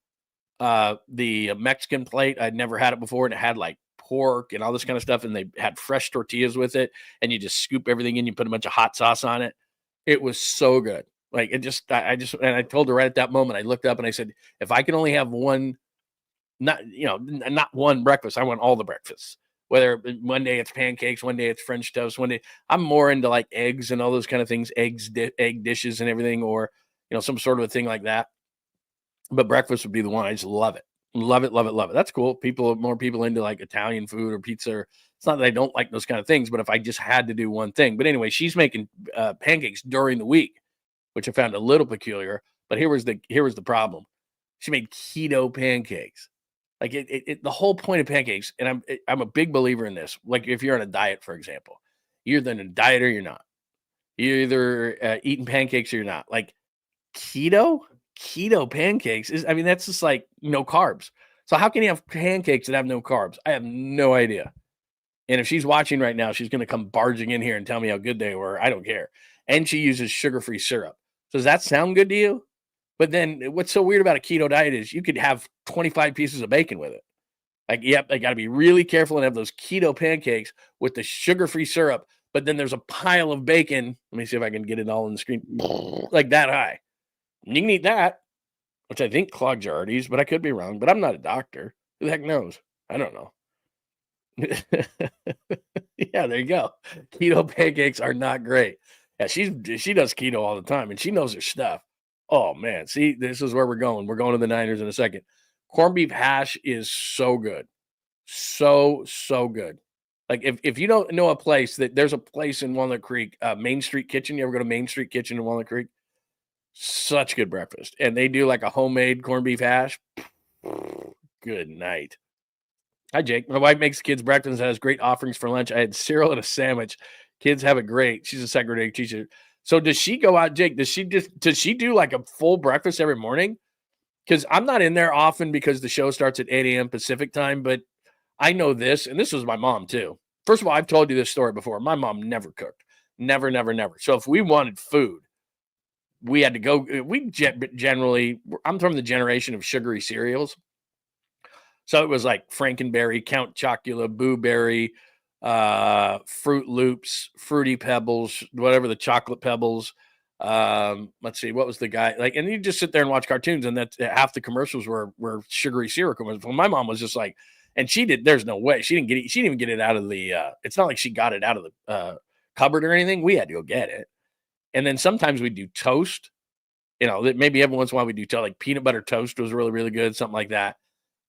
the Mexican plate. I'd never had it before, and it had like pork and all this kind of stuff, and they had fresh tortillas with it, and you just scoop everything in, you put a bunch of hot sauce on it. It was so good. Like, and I told her right at that moment, I looked up and I said, if I can only have one, not one breakfast, I want all the breakfasts. Whether one day it's pancakes, one day it's French toast, one day I'm more into like eggs and all those kind of things, egg dishes and everything, or, some sort of a thing like that. But breakfast would be the one. I just love it. Love it, love it, love it. That's cool. More people into like Italian food or pizza. It's not that I don't like those kind of things, but if I just had to do one thing. But anyway, she's making pancakes during the week, which I found a little peculiar. But here was the problem. She made keto pancakes. Like the whole point of pancakes, and I'm a big believer in this. Like if you're on a diet, for example, you're either in a diet or you're not. You're either eating pancakes or you're not. Like keto pancakes that's just like no carbs. So how can you have pancakes that have no carbs? I have no idea. And if she's watching right now, she's going to come barging in here and tell me how good they were. I don't care. And she uses sugar-free syrup. So does that sound good to you? But then what's so weird about a keto diet is you could have 25 pieces of bacon with it. Like, yep, I got to be really careful and have those keto pancakes with the sugar-free syrup. But then there's a pile of bacon. Let me see if I can get it all on the screen. Like that high. You can eat that, which I think clogs your arteries, but I could be wrong. But I'm not a doctor. Who the heck knows? I don't know. Yeah, there you go. Keto pancakes are not great. Yeah, she does keto all the time, and she knows her stuff. Oh, man. See, this is where we're going. We're going to the Niners in a second. Corned beef hash is so good. So good. Like, if you don't know a place, there's a place in Walnut Creek, Main Street Kitchen. You ever go to Main Street Kitchen in Walnut Creek? Such good breakfast. And they do like a homemade corned beef hash. Good night. Hi, Jake. My wife makes kids breakfast and has great offerings for lunch. I had cereal and a sandwich. Kids have it great. She's a secondary teacher. So does she go out, Jake? Does she do like a full breakfast every morning? Because I'm not in there often because the show starts at 8 a.m. Pacific time, but I know this, and this was my mom too. First of all, I've told you this story before. My mom never cooked. Never. So if we wanted food, we had to go. We generally, I'm from the generation of sugary cereals. So it was like Frankenberry, Count Chocula, Boo Berry, Fruit Loops, Fruity Pebbles, whatever the chocolate pebbles. Let's see, what was the guy like? And you just sit there and watch cartoons, and that half the commercials were sugary cereal commercials. Well, my mom was just like, and she did. There's no way she didn't get it. She didn't even get it out of the. It's not like she got it out of the cupboard or anything. We had to go get it. And then sometimes we do toast. Maybe every once in a while we do toast, like peanut butter toast was really, really good, something like that.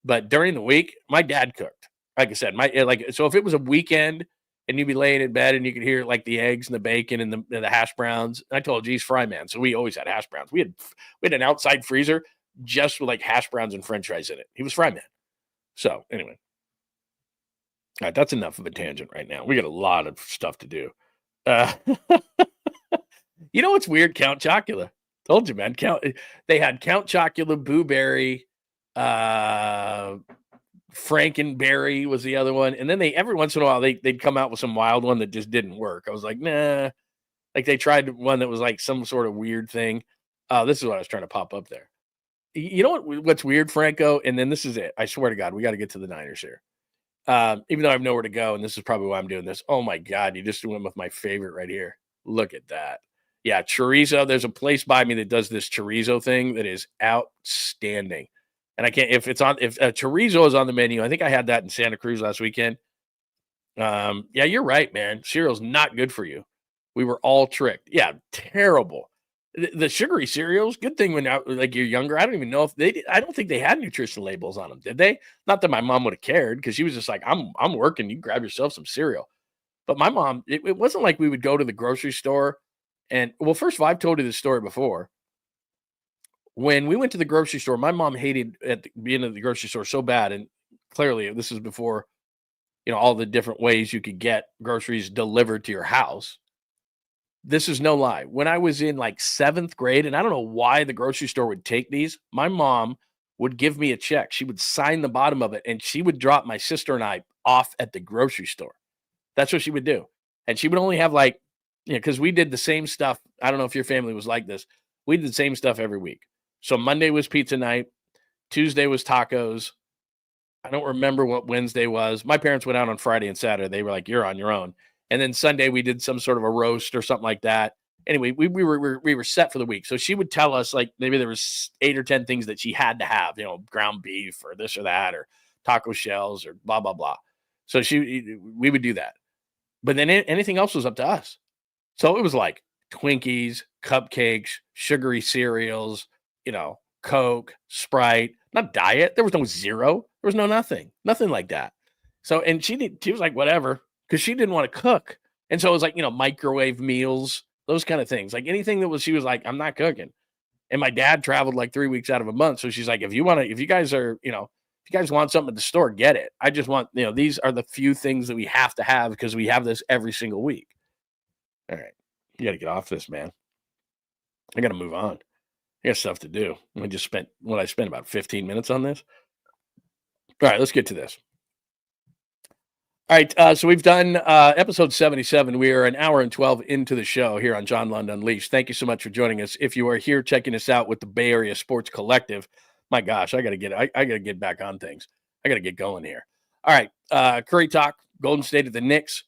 But during the week, my dad cooked. Like I said, so if it was a weekend and you'd be laying in bed and you could hear like the eggs and the bacon and the hash browns, I told you he's fry man, so we always had hash browns. We had an outside freezer just with like hash browns and French fries in it. He was fry man. So anyway, all right, that's enough of a tangent right now. We got a lot of stuff to do. You know what's weird? Count Chocula. Told you, man. They had Count Chocula, Boo Berry, Frankenberry was the other one, and then every once in a while they'd come out with some wild one that just didn't work. I was like, nah. Like they tried one that was like some sort of weird thing. This is what I was trying to pop up there. You know what's weird, Franco? And then this is it. I swear to God, we got to get to the Niners here. Even though I have nowhere to go, and this is probably why I'm doing this. Oh my God, you just went with my favorite right here. Look at that. Yeah, chorizo. There's a place by me that does this chorizo thing that is outstanding. And I can't, if chorizo is on the menu, I think I had that in Santa Cruz last weekend. Yeah, you're right, man. Cereal's not good for you. We were all tricked. Yeah, terrible. The sugary cereals, good thing when like you're younger. I don't even know if I don't think they had nutrition labels on them, did they? Not that my mom would have cared, because she was just like, I'm working. You grab yourself some cereal. But my mom, it wasn't like we would go to the grocery store and, well, first of all, I've told you this story before. When we went to the grocery store, my mom hated being at the grocery store so bad. And clearly this is before, all the different ways you could get groceries delivered to your house. This is no lie. When I was in like 7th grade, and I don't know why the grocery store would take these, my mom would give me a check. She would sign the bottom of it, and she would drop my sister and I off at the grocery store. That's what she would do. And she would only have because we did the same stuff. I don't know if your family was like this. We did the same stuff every week. So Monday was pizza night. Tuesday was tacos. I don't remember what Wednesday was. My parents went out on Friday and Saturday. They were like, you're on your own. And then Sunday we did some sort of a roast or something like that. Anyway, we were set for the week. So she would tell us, like, maybe there was 8 or 10 things that she had to have, ground beef or this or that, or taco shells or blah, blah, blah. So we would do that. But then anything else was up to us. So it was like Twinkies, cupcakes, sugary cereals, Coke, Sprite, not diet. There was no zero. There was no nothing like that. So, and she was like, whatever, because she didn't want to cook. And so it was like, microwave meals, those kind of things. Like anything she was like, I'm not cooking. And my dad traveled like 3 weeks out of a month. So she's like, if you guys want something at the store, get it. I just want, these are the few things that we have to have because we have this every single week. All right. You got to get off this, man. I got to move on. I got stuff to do. I spent about 15 minutes on this. All right, let's get to this. All right, so we've done episode 77. We are an hour and 12 into the show here on John Lund Unleashed. Thank you so much for joining us. If you are here checking us out with the Bay Area Sports Collective, my gosh, I gotta get back on things. I gotta get going here. All right, Curry Talk, Golden State at the Knicks.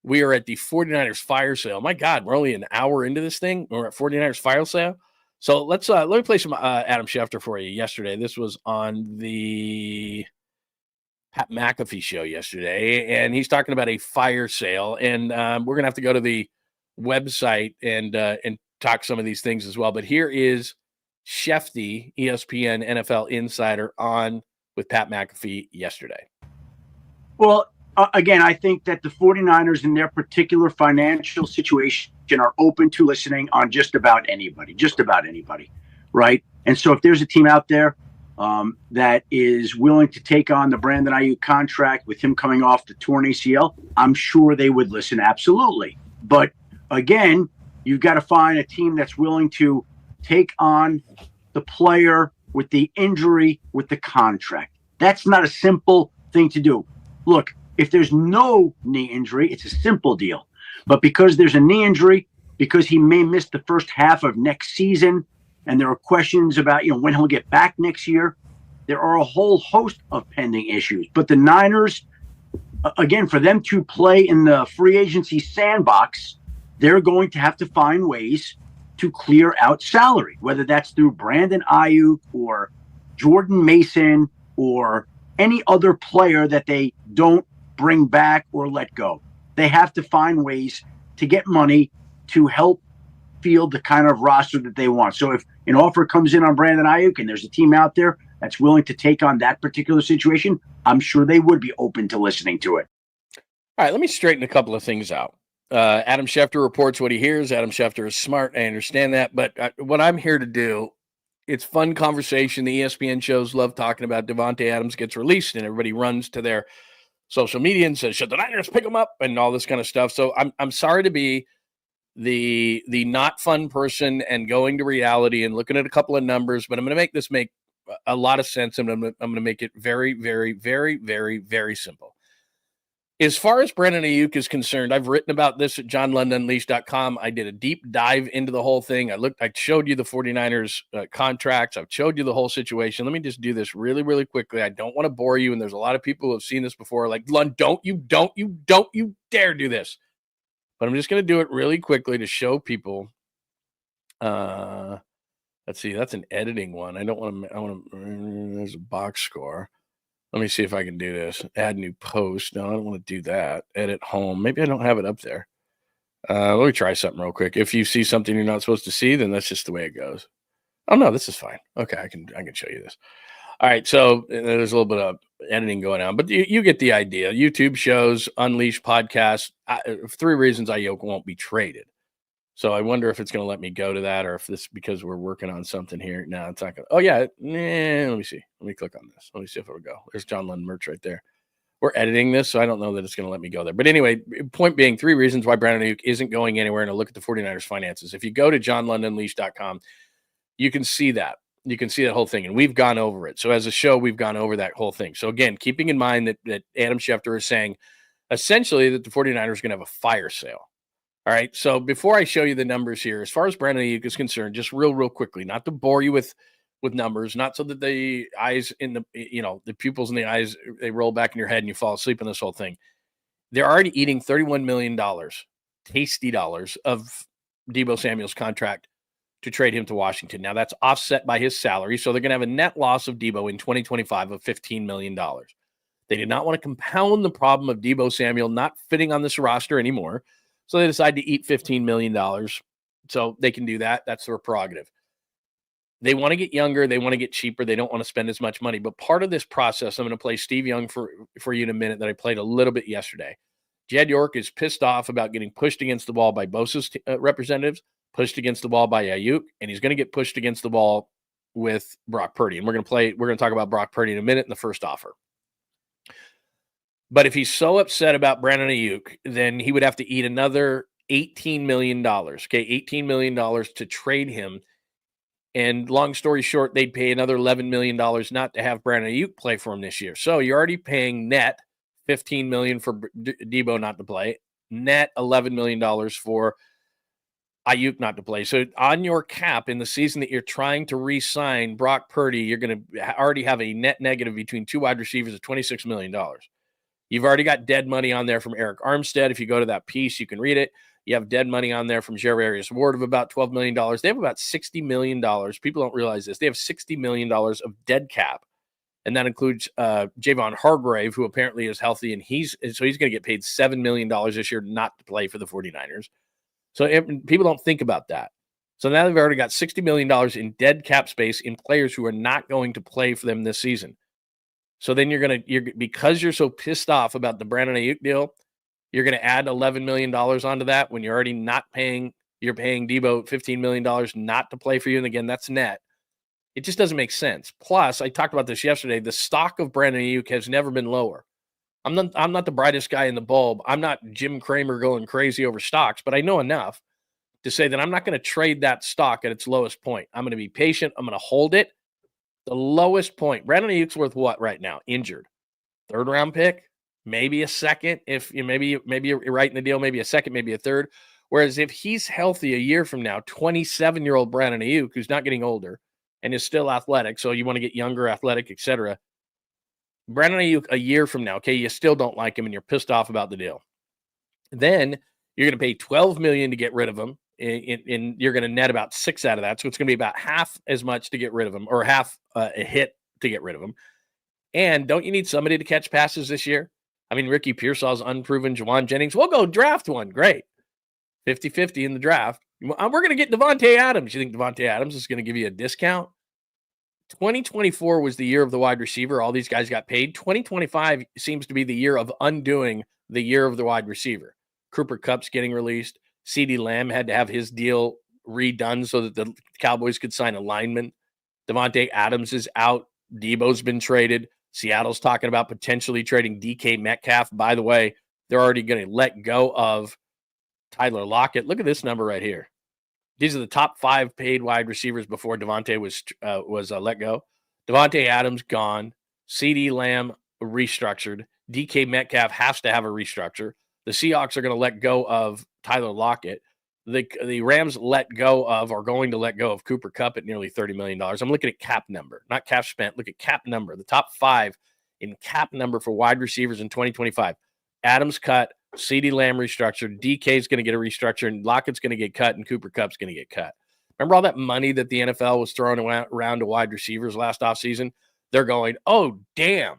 We are at the 49ers fire sale. My God, we're only an hour into this thing. We're at 49ers fire sale. So let me play some Adam Schefter for you yesterday. This was on the Pat McAfee show yesterday, and he's talking about a fire sale. And we're gonna have to go to the website and talk some of these things as well. But here is Schefty, ESPN NFL insider, on with Pat McAfee yesterday. Well, again, I think that the 49ers in their particular financial situation are open to listening on just about anybody, right? And so if there's a team out there that is willing to take on the Brandon Ayuk contract with him coming off the torn ACL, I'm sure they would listen, absolutely. But again, you've got to find a team that's willing to take on the player with the injury, with the contract. That's not a simple thing to do. Look, if there's no knee injury, it's a simple deal. But because there's a knee injury, because he may miss the first half of next season, and there are questions about, when he'll get back next year, there are a whole host of pending issues. But the Niners, again, for them to play in the free agency sandbox, they're going to have to find ways to clear out salary, whether that's through Brandon Ayuk or Jordan Mason or any other player that they don't bring back or let go. They have to find ways to get money to help field the kind of roster that they want. So if an offer comes in on Brandon Ayuk and there's a team out there that's willing to take on that particular situation, I'm sure they would be open to listening to it. All right, let me straighten a couple of things out. Adam Schefter reports what he hears. Adam Schefter is smart. I understand that. But what I'm here to do, it's fun conversation. The ESPN shows love talking about Devontae Adams gets released, and everybody runs to their social media and says, should the Niners pick him up, and all this kind of stuff. So I'm sorry to be the not fun person and going to reality and looking at a couple of numbers, but I'm going to make this make a lot of sense, and I'm going to make it very, very, very, very, very simple. As far as Brandon Ayuk is concerned, I've written about this at johnlundunleashed.com. I did a deep dive into the whole thing. I showed you the 49ers contracts. I've showed you the whole situation. Let me just do this really, really quickly. I don't want to bore you, and there's a lot of people who have seen this before. Like, Lund, don't you dare do this. But I'm just going to do it really quickly to show people. Let's see. That's an editing one. I want to. There's a box score. Let me see if I can do this. Add new post. No, I don't want to do that. Edit home. Maybe I don't have it up there. Let me try something real quick. If you see something you're not supposed to see, then that's just the way it goes. Oh no, this is fine. Okay, I can show you this. All right, so there's a little bit of editing going on, but you get the idea. YouTube shows, Unleashed podcast. 3 reasons 𝐬𝐝 won't be traded. So I wonder if it's going to let me go to that, or if this because we're working on something here. No, it's not going to. Oh yeah, let me see. Let me click on this. Let me see if it'll go. There's John Lund merch right there. We're editing this, so I don't know that it's going to let me go there. But anyway, point being, 3 reasons why Brandon 𝐬𝐝 isn't going anywhere, and a look at the 49ers finances. If you go to johnlundunleashed.com, you can see that. You can see that whole thing, and we've gone over it. So as a show, we've gone over that whole thing. So again, keeping in mind that Adam Schefter is saying essentially that the 49ers are going to have a fire sale. All right, so before I show you the numbers here, as far as Brandon 𝐬𝐝 is concerned, just real quickly, not to bore you with numbers, not so that the eyes in the pupils in the eyes, they roll back in your head and you fall asleep on this whole thing. They're already eating $31 million, tasty dollars, of Deebo Samuel's contract to trade him to Washington. Now that's offset by his salary, so they're going to have a net loss of Deebo in 2025 of $15 million. They did not want to compound the problem of Deebo Samuel not fitting on this roster anymore, so they decided to eat $15 million. So they can do that. That's their prerogative. They want to get younger. They want to get cheaper. They don't want to spend as much money. But part of this process, I'm going to play Steve Young for you in a minute that I played a little bit yesterday. Jed York is pissed off about getting pushed against the wall by Bosa's representatives, pushed against the wall by 𝐬𝐝, and he's going to get pushed against the wall with Brock Purdy. And we're going to talk about Brock Purdy in a minute in the first offer. But if he's so upset about Brandon 𝐬𝐝, then he would have to eat another $18 million. Okay, $18 million to trade him. And long story short, they'd pay another $11 million not to have Brandon 𝐬𝐝 play for him this year. So you're already paying net $15 million for Deebo not to play, net $11 million for 𝐬𝐝 not to play. So on your cap in the season that you're trying to re-sign Brock Purdy, you're going to already have a net negative between 2 wide receivers of $26 million. You've already got dead money on there from Eric Armstead. If you go to that piece, you can read it. You have dead money on there from Javarius Ward of about $12 million. They have about $60 million. People don't realize this. They have $60 million of dead cap. And that includes Javon Hargrave, who apparently is healthy. And he's going to get paid $7 million this year not to play for the 49ers. So people don't think about that. So now they've already got $60 million in dead cap space in players who are not going to play for them this season. So then because you're so pissed off about the Brandon 𝐬𝐝 deal, you're going to add $11 million onto that when you're already not paying. You're paying Deebo $15 million not to play for you. And again, that's net. It just doesn't make sense. Plus, I talked about this yesterday. The stock of Brandon 𝐬𝐝 has never been lower. I'm not the brightest guy in the bulb. I'm not Jim Cramer going crazy over stocks, but I know enough to say that I'm not going to trade that stock at its lowest point. I'm going to be patient. I'm going to hold it. The lowest point. Brandon 𝐬𝐝's worth what right now? Injured. 3rd round pick, maybe a second. If maybe you're right in the deal, maybe a second, maybe a third. Whereas if he's healthy a year from now, 27-year-old Brandon 𝐬𝐝, who's not getting older and is still athletic, so you want to get younger, athletic, etc. Brandon 𝐬𝐝 a year from now, okay, you still don't like him and you're pissed off about the deal. Then you're going to pay $12 million to get rid of him. And you're going to net about 6 out of that. So it's going to be about half as much to get rid of him, or half a hit to get rid of him. And don't you need somebody to catch passes this year? I mean, Ricky Pearsall's unproven. Juwan Jennings, we'll go draft one. Great. 50-50 in the draft. We're going to get Davante Adams. You think Davante Adams is going to give you a discount? 2024 was the year of the wide receiver. All these guys got paid. 2025 seems to be the year of undoing the year of the wide receiver. Cooper Kupp's getting released. CeeDee Lamb had to have his deal redone so that the Cowboys could sign a lineman. Davante Adams is out. Deebo's been traded. Seattle's talking about potentially trading DK Metcalf. By the way, they're already going to let go of Tyler Lockett. Look at this number right here. These are the top 5 paid wide receivers before Davante was let go. Davante Adams gone. CeeDee Lamb restructured. DK Metcalf has to have a restructure. The Seahawks are going to let go of Tyler Lockett. The Rams are going to let go of Cooper Kupp at nearly $30 million. I'm looking at cap number, not cap spent. Look at cap number. The top 5 in cap number for wide receivers in 2025. Adams cut, CeeDee Lamb restructured, DK's going to get a restructure, and Lockett's going to get cut, and Cooper Kupp's going to get cut. Remember all that money that the NFL was throwing around to wide receivers last offseason? They're going, oh, damn.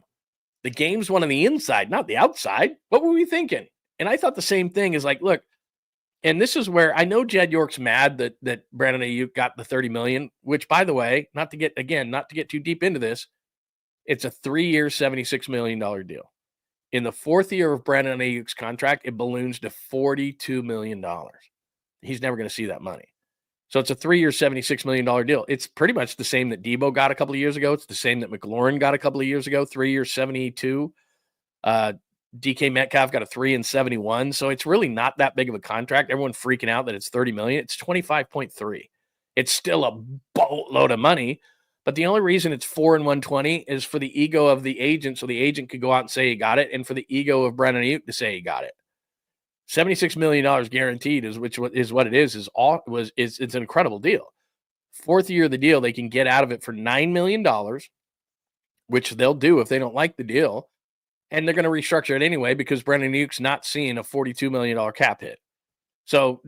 The game's one on the inside, not the outside. What were we thinking? And I thought the same thing is like, look, And this is where I know Jed York's mad that Brandon Ayuk got the $30 million, which, by the way, not to get too deep into this, it's a 3-year, $76 million deal. In the 4th year of Brandon Ayuk's contract, it balloons to $42 million. He's never going to see that money. So it's a 3-year, $76 million deal. It's pretty much the same that Debo got a couple of years ago. It's the same that McLaurin got a couple of years ago, 3 years, 72. DK Metcalf got a 3 and 71. So it's really not that big of a contract. Everyone freaking out that it's $30 million. It's 25.3. It's still a boatload of money. But the only reason it's 4 and 120 is for the ego of the agent, so the agent could go out and say he got it, and for the ego of Brandon Ayuk to say he got it. $76 million guaranteed is what it is. It's an incredible deal. 4th year of the deal, they can get out of it for $9 million, which they'll do if they don't like the deal. And they're going to restructure it anyway because Brandon Ayuk's not seeing a $42 million cap hit. So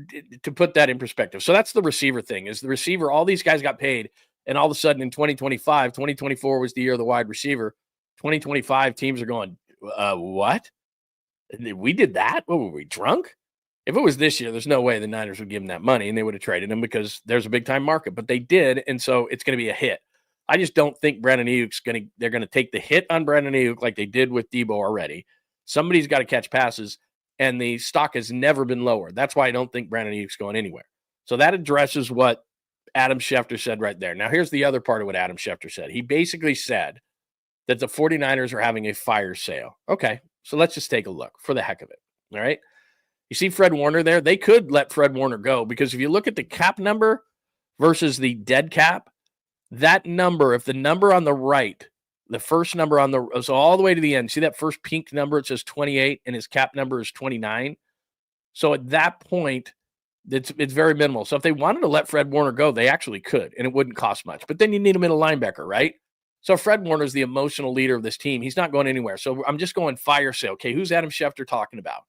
to put that in perspective. So that's the receiver thing. Is the receiver, all these guys got paid, and all of a sudden in 2024 was the year of the wide receiver. 2025 teams are going, what? We did that? What, were we drunk? If it was this year, there's no way the Niners would give him that money, and they would have traded him because there's a big-time market. But they did, and so it's going to be a hit. I just don't think Brandon Ayuk's they're going to take the hit on Brandon Ayuk like they did with Debo already. Somebody's got to catch passes, and the stock has never been lower. That's why I don't think Brandon Ayuk's going anywhere. So that addresses what Adam Schefter said right there. Now, here's the other part of what Adam Schefter said. He basically said that the 49ers are having a fire sale. Okay, so let's just take a look for the heck of it. All right? You see Fred Warner there? They could let Fred Warner go because if you look at the cap number versus the dead cap, that number, if the number on the right, the first number on the, so all the way to the end, see that first pink number, it says 28 and his cap number is 29. So at that point, it's very minimal. So if they wanted to let Fred Warner go, they actually could, and it wouldn't cost much. But then you need a middle linebacker, right? So Fred Warner is the emotional leader of this team. He's not going anywhere. So I'm just going fire sale. Okay, who's Adam Schefter talking about?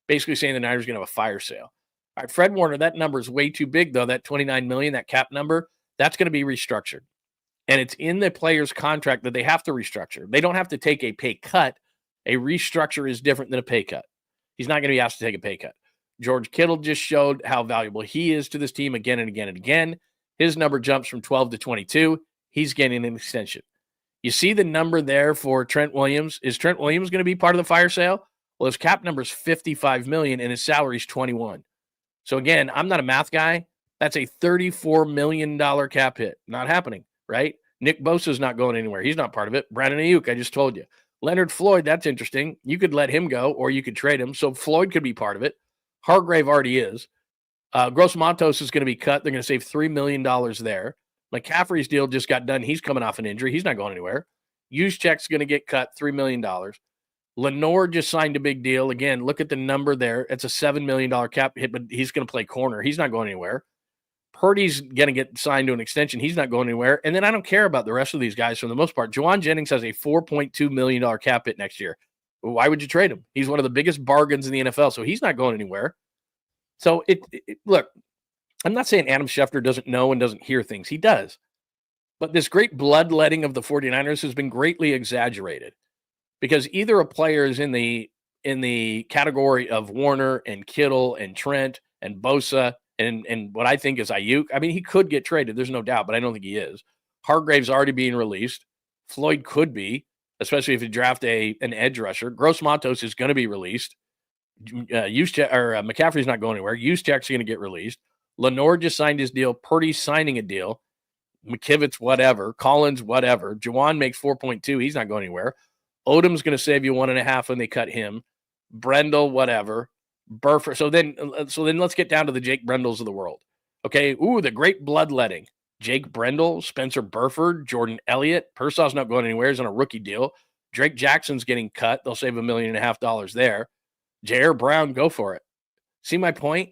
Basically saying the Niners are going to have a fire sale. All right, Fred Warner, that number is way too big, though. That $29 million, that cap number, that's going to be restructured. And it's in the player's contract that they have to restructure. They don't have to take a pay cut. A restructure is different than a pay cut. He's not going to be asked to take a pay cut. George Kittle just showed how valuable he is to this team again and again and again. His number jumps from 12 to 22. He's getting an extension. You see the number there for Trent Williams. Is Trent Williams going to be part of the fire sale? Well, his cap number is $55 million and his salary is $21 million. So again, I'm not a math guy. That's a $34 million cap hit. Not happening, right? Nick Bosa's not going anywhere. He's not part of it. Brandon Ayuk, I just told you. Leonard Floyd, that's interesting. You could let him go or you could trade him. So Floyd could be part of it. Hargrave already is. Gross Matos is going to be cut. They're going to save $3 million there. McCaffrey's deal just got done. He's coming off an injury. He's not going anywhere. Juszczyk's going to get cut, $3 million. Lenore just signed a big deal. Again, look at the number there. It's a $7 million cap hit, but he's going to play corner. He's not going anywhere. Purdy's going to get signed to an extension. He's not going anywhere. And then I don't care about the rest of these guys for the most part. Juwan Jennings has a $4.2 million cap hit next year. Why would you trade him? He's one of the biggest bargains in the NFL, so he's not going anywhere. So, look, I'm not saying Adam Schefter doesn't know and doesn't hear things. He does. But this great bloodletting of the 49ers has been greatly exaggerated because either a player is in the category of Warner and Kittle and Trent and Bosa and what I think is Ayuk. I mean, he could get traded. There's no doubt, but I don't think he is. Hargrave's already being released. Floyd could be, especially if you draft an edge rusher. Gross Matos is going to be released. McCaffrey's not going anywhere. Juszczyk's going to get released. Lenore just signed his deal. Purdy's signing a deal. McKivitz, whatever. Collins, whatever. Juwan makes 4.2. He's not going anywhere. Odom's going to save you 1.5 when they cut him. Brendel, whatever. Burford. So then let's get down to the Jake Brendels of the world. Okay. Ooh, the great bloodletting. Jake Brendel, Spencer Burford, Jordan Elliott. Persaw's not going anywhere. He's on a rookie deal. Drake Jackson's getting cut. They'll save $1.5 million there. Jair Brown, go for it. See my point?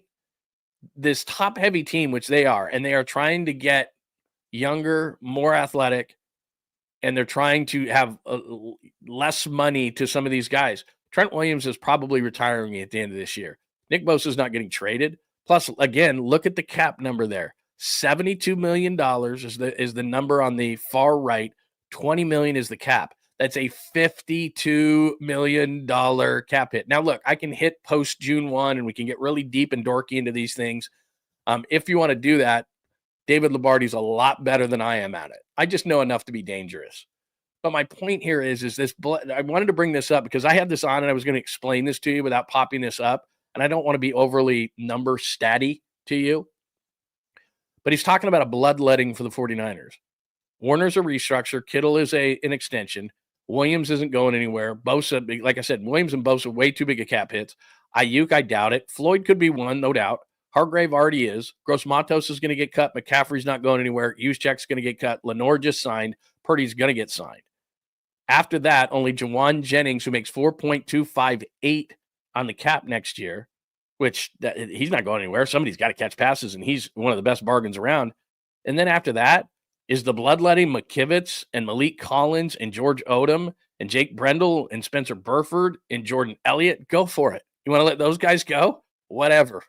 This top-heavy team, which they are, and they are trying to get younger, more athletic, and they're trying to have less money to some of these guys. Trent Williams is probably retiring at the end of this year. Nick Bosa is not getting traded. Plus, again, look at the cap number there. $72 million is the number on the far right. $20 million is the cap. That's a $52 million cap hit. Now, look, I can hit post June 1 and we can get really deep and dorky into these things. If you want to do that, David Lombardi's a lot better than I am at it. I just know enough to be dangerous. But my point here is this, I wanted to bring this up because I had this on and I was going to explain this to you without popping this up. And I don't want to be overly number statty to you. But he's talking about a bloodletting for the 49ers. Warner's a restructure. Kittle is an extension. Williams isn't going anywhere. Bosa, like I said, Williams and Bosa way too big a cap hits. Ayuk, I doubt it. Floyd could be one, no doubt. Hargrave already is. Gross Matos is going to get cut. McCaffrey's not going anywhere. Juszczyk's going to get cut. Lenore just signed. Purdy's going to get signed. After that, only Jawan Jennings, who makes $4.258 on the cap next year, which he's not going anywhere. Somebody's got to catch passes, and he's one of the best bargains around. And then after that is the bloodletting McKivitz and Malik Collins and George Odom and Jake Brendel and Spencer Burford and Jordan Elliott. Go for it. You want to let those guys go? Whatever.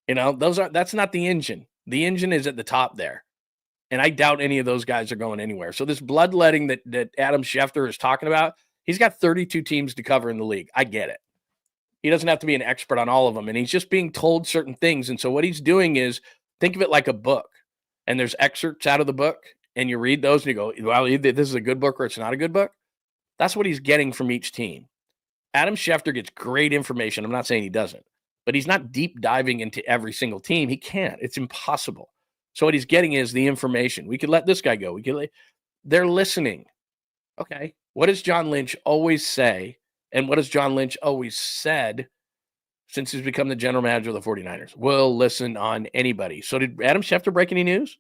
That's not the engine. The engine is at the top there. And I doubt any of those guys are going anywhere. So this bloodletting that Adam Schefter is talking about, he's got 32 teams to cover in the league. I get it. He doesn't have to be an expert on all of them. And he's just being told certain things. And so what he's doing is, think of it like a book. And there's excerpts out of the book. And you read those and you go, well, either this is a good book or it's not a good book. That's what he's getting from each team. Adam Schefter gets great information. I'm not saying he doesn't. But he's not deep diving into every single team. He can't. It's impossible. So what he's getting is the information. We could let this guy go. They're listening. Okay. What does John Lynch always say? And what has John Lynch always said since he's become the general manager of the 49ers? We'll listen on anybody. So did Adam Schefter break any news?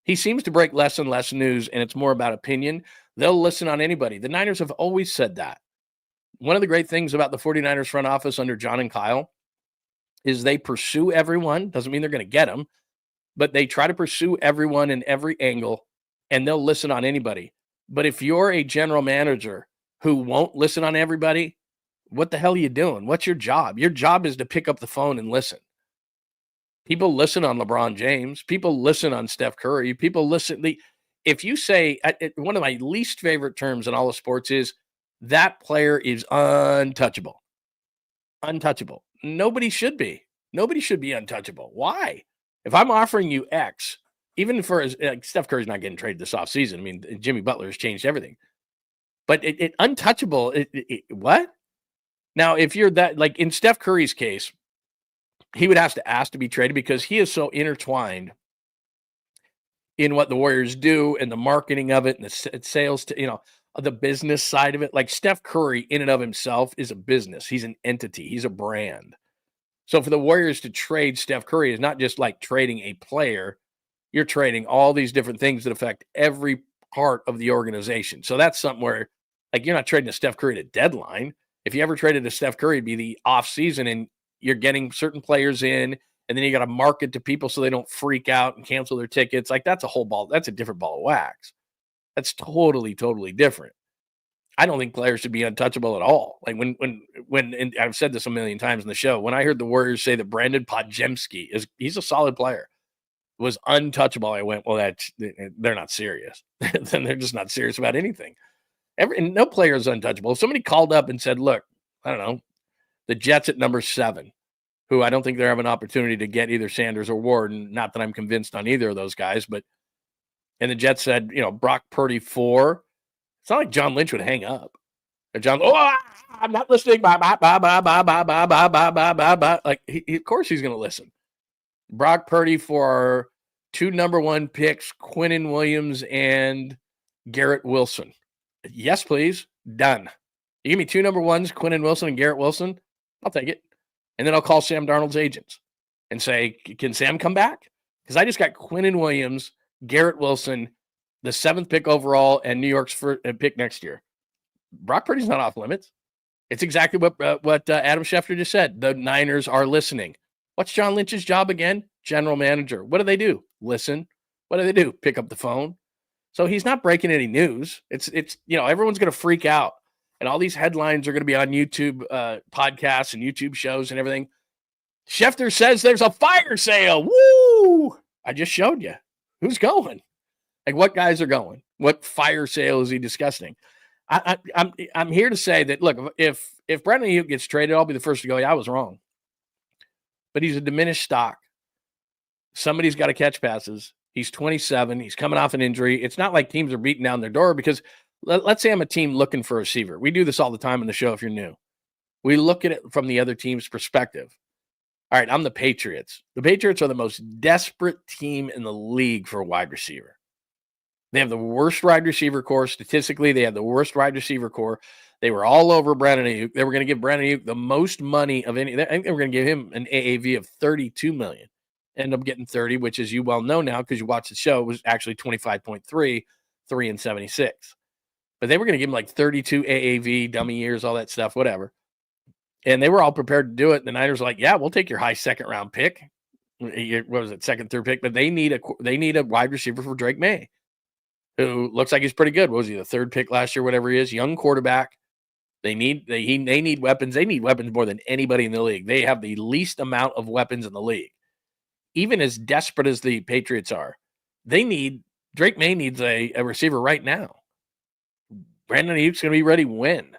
He seems to break less and less news, and it's more about opinion. They'll listen on anybody. The Niners have always said that. One of the great things about the 49ers front office under John and Kyle is they pursue everyone. Doesn't mean they're going to get them. But they try to pursue everyone in every angle, and they'll listen on anybody. But if you're a general manager who won't listen on everybody, what the hell are you doing? What's your job? Your job is to pick up the phone and listen. People listen on LeBron James. People listen on Steph Curry. People listen. If you say, one of my least favorite terms in all of sports is, that player is untouchable. Untouchable. Nobody should be. Nobody should be untouchable. Why? If I'm offering you X, even for Steph Curry's not getting traded this offseason. I mean, Jimmy Butler has changed everything. But untouchable, what? Now, if you're that, like in Steph Curry's case, he would have to ask to be traded because he is so intertwined in what the Warriors do and the marketing of it and the sales, the business side of it. Like Steph Curry in and of himself is a business. He's an entity. He's a brand. So for the Warriors to trade Steph Curry is not just like trading a player. You're trading all these different things that affect every part of the organization. So that's something where, like, you're not trading a Steph Curry at a deadline. If you ever traded a Steph Curry, it'd be the offseason, and you're getting certain players in, and then you got to market to people so they don't freak out and cancel their tickets. Like, that's a different ball of wax. That's totally, totally different. I don't think players should be untouchable at all. Like when and I've said this a million times in the show, when I heard the Warriors say that Brandon Podjemski he's a solid player, was untouchable, I went, well, they're not serious. Then they're just not serious about anything. And no player is untouchable. If somebody called up and said, look, I don't know, the Jets at number 7, who I don't think they have an opportunity to get either Sanders or Ward, and not that I'm convinced on either of those guys, and the Jets said, Brock Purdy 4. It's not like John Lynch would hang up. Or I'm not listening. Like, of course he's going to listen. Brock Purdy for our 2 number 1 picks, Quinnen Williams and Garrett Wilson. Yes, please. Done. You give me 2 number 1s, Quinnen Wilson and Garrett Wilson, I'll take it. And then I'll call Sam Darnold's agents and say, can Sam come back? Because I just got Quinnen Williams, Garrett Wilson, the 7th pick overall, and New York's first pick next year. Brock Purdy's not off limits. It's exactly what Adam Schefter just said. The Niners are listening. What's John Lynch's job again? General manager. What do? Listen. What do? Pick up the phone. So he's not breaking any news. It's everyone's going to freak out, and all these headlines are going to be on YouTube podcasts and YouTube shows and everything. Schefter says there's a fire sale. Woo! I just showed you. Who's going? Like, what guys are going? What fire sale is he discussing? I'm here to say that, look, if Brandon Ayuk gets traded, I'll be the first to go, yeah, I was wrong. But he's a diminished stock. Somebody's got to catch passes. He's 27. He's coming off an injury. It's not like teams are beating down their door because let's say I'm a team looking for a receiver. We do this all the time in the show if you're new. We look at it from the other team's perspective. All right, I'm the Patriots. The Patriots are the most desperate team in the league for a wide receiver. They have the worst wide receiver core. Statistically, they have the worst wide receiver core. They were all over Brandon Ayuk. They were going to give Brandon Ayuk the most money of any. I think they were going to give him an AAV of $32 million. End up getting 30, which, as you well know now because you watched the show, was actually 25.3, 3 and 76. But they were going to give him like 32 AAV, dummy years, all that stuff, whatever. And they were all prepared to do it. The Niners were like, yeah, we'll take your high second round pick. What was it, second, third pick? But they need a wide receiver for Drake May, who looks like he's pretty good. What was he, the third pick last year, whatever he is? Young quarterback. They need weapons. They need weapons more than anybody in the league. They have the least amount of weapons in the league. Even as desperate as the Patriots are, Drake May needs a receiver right now. Brandon Ayuk's going to be ready when.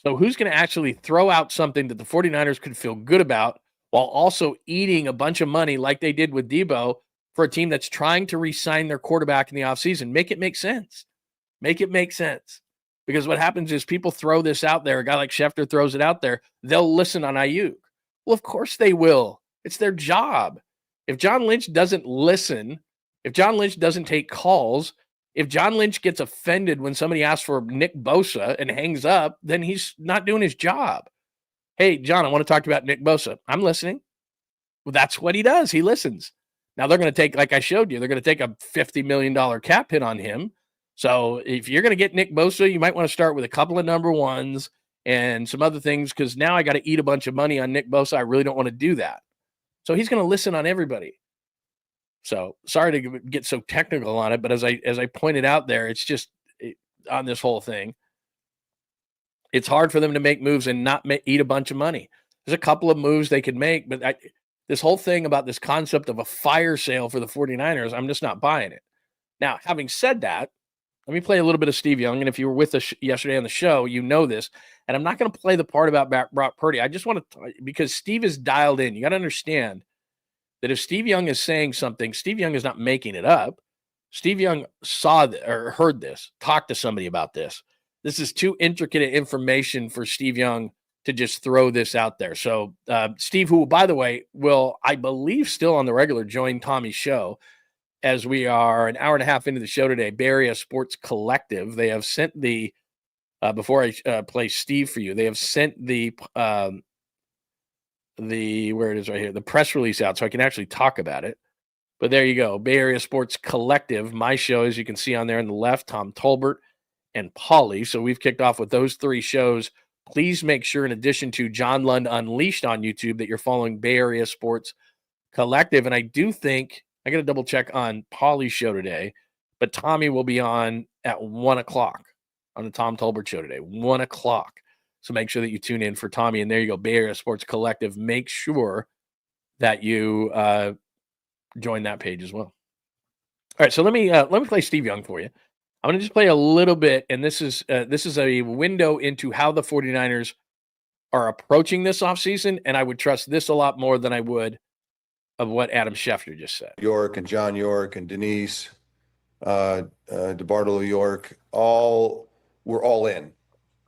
So who's going to actually throw out something that the 49ers could feel good about while also eating a bunch of money like they did with Deebo for a team that's trying to re-sign their quarterback in the offseason? Make it make sense. Make it make sense. Because what happens is people throw this out there. A guy like Schefter throws it out there. They'll listen on Ayuk. Well, of course they will. It's their job. If John Lynch doesn't listen, if John Lynch doesn't take calls, if John Lynch gets offended when somebody asks for Nick Bosa and hangs up, then he's not doing his job. Hey, John, I want to talk about Nick Bosa. I'm listening. Well, that's what he does. He listens. Now they're going to take, like I showed you, they're going to take a $50 million cap hit on him. So if you're going to get Nick Bosa, you might want to start with a couple of number ones and some other things because now I got to eat a bunch of money on Nick Bosa. I really don't want to do that. So he's going to listen on everybody. So sorry to get so technical on it, but as I pointed out there, it's just on this whole thing, it's hard for them to make moves and not eat a bunch of money. There's a couple of moves they could make, but this whole thing about this concept of a fire sale for the 49ers, I'm just not buying it. Now, having said that, let me play a little bit of Steve Young. And if you were with us yesterday on the show, you know this. And I'm not going to play the part about Brock Purdy. I just want to, because Steve is dialed in. You got to understand that if Steve Young is saying something, Steve Young is not making it up. Steve Young saw or heard this, talked to somebody about this. This is too intricate information for Steve Young to just throw this out there. So Steve, who, by the way, will, I believe, still on the regular, join Tommy's show as we are an hour and a half into the show today. Bay Area Sports Collective. They have sent the, before I play Steve for you, they have sent the where it is right here, the press release out so I can actually talk about it. But there you go. Bay Area Sports Collective. My show, as you can see on there on the left, Tom Tolbert and Pauly. So we've kicked off with those three shows. Please make sure, in addition to John Lund Unleashed on YouTube, that you're following Bay Area Sports Collective. And I do think, I got to double check on Pauly's show today, but Tommy will be on at 1 o'clock on the Tom Tolbert show today, 1 o'clock. So make sure that you tune in for Tommy. And there you go, Bay Area Sports Collective. Make sure that you join that page as well. All right, so let me play Steve Young for you. I'm going to just play a little bit, and this is a window into how the 49ers are approaching this offseason, and I would trust this a lot more than I would of what Adam Schefter just said. York and John York and Denise, DeBartolo York, we're all in.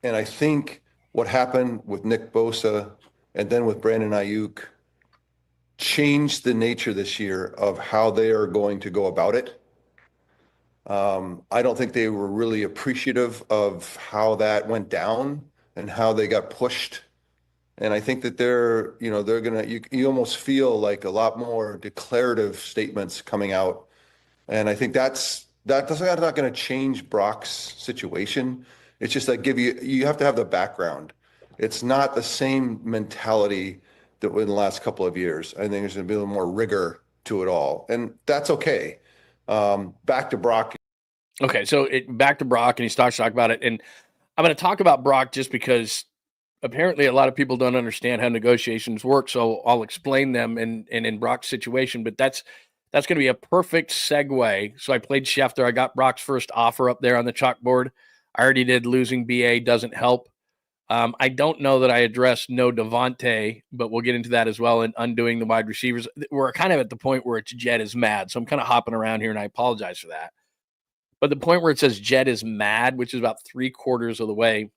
And I think what happened with Nick Bosa and then with Brandon Ayuk changed the nature this year of how they are going to go about it. I don't think they were really appreciative of how that went down and how they got pushed. And I think that they're going to, you almost feel like a lot more declarative statements coming out. And I think that's not going to change Brock's situation. It's just that you have to have the background. It's not the same mentality that in the last couple of years. I think there's going to be a little more rigor to it all. And that's okay. Back to Brock. Okay, so back to Brock, and he's talking about it. And I'm going to talk about Brock just because apparently a lot of people don't understand how negotiations work, so I'll explain them and in Brock's situation. But that's going to be a perfect segue. So I played Schefter. I got Brock's first offer up there on the chalkboard. I already did losing BA doesn't help. I don't know that I addressed no Devontae, but we'll get into that as well, and undoing the wide receivers. We're kind of at the point where it's Jed is mad, so I'm kind of hopping around here, and I apologize for that. But the point where it says Jed is mad, which is about 3/4 of the way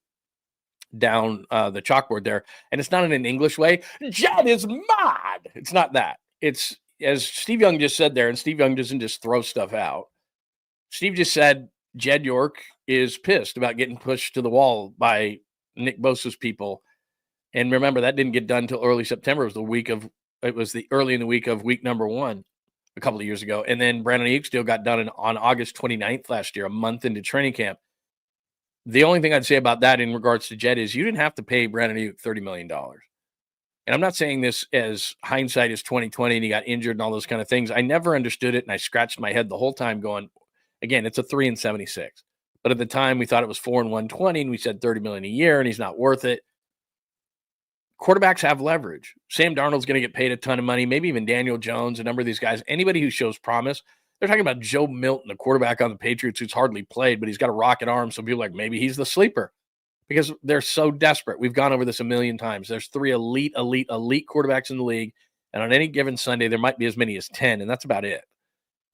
down the chalkboard there, and it's not in an English way. Jed is mad. It's not that. It's, as Steve Young just said there, and Steve Young doesn't just throw stuff out. Steve just said Jed York is pissed about getting pushed to the wall by Nick Bosa's people. And remember, that didn't get done until early September. It was the early in the week of week number 1 a couple of years ago. And then Brandon Ayuk still got done on August 29th last year, a month into training camp. The only thing I'd say about that in regards to Jed is you didn't have to pay Brandon Ayuk $30 million. And I'm not saying this as hindsight is 2020 and he got injured and all those kind of things. I never understood it, and I scratched my head the whole time going, again, it's a 3-76. But at the time, we thought it was 4-120, and we said $30 million a year, and he's not worth it. Quarterbacks have leverage. Sam Darnold's going to get paid a ton of money, maybe even Daniel Jones, a number of these guys. Anybody who shows promise. They're talking about Joe Milton, a quarterback on the Patriots who's hardly played, but he's got a rocket arm, so people are like, maybe he's the sleeper because they're so desperate. We've gone over this a million times. There's 3 elite quarterbacks in the league, and on any given Sunday, there might be as many as 10, and that's about it.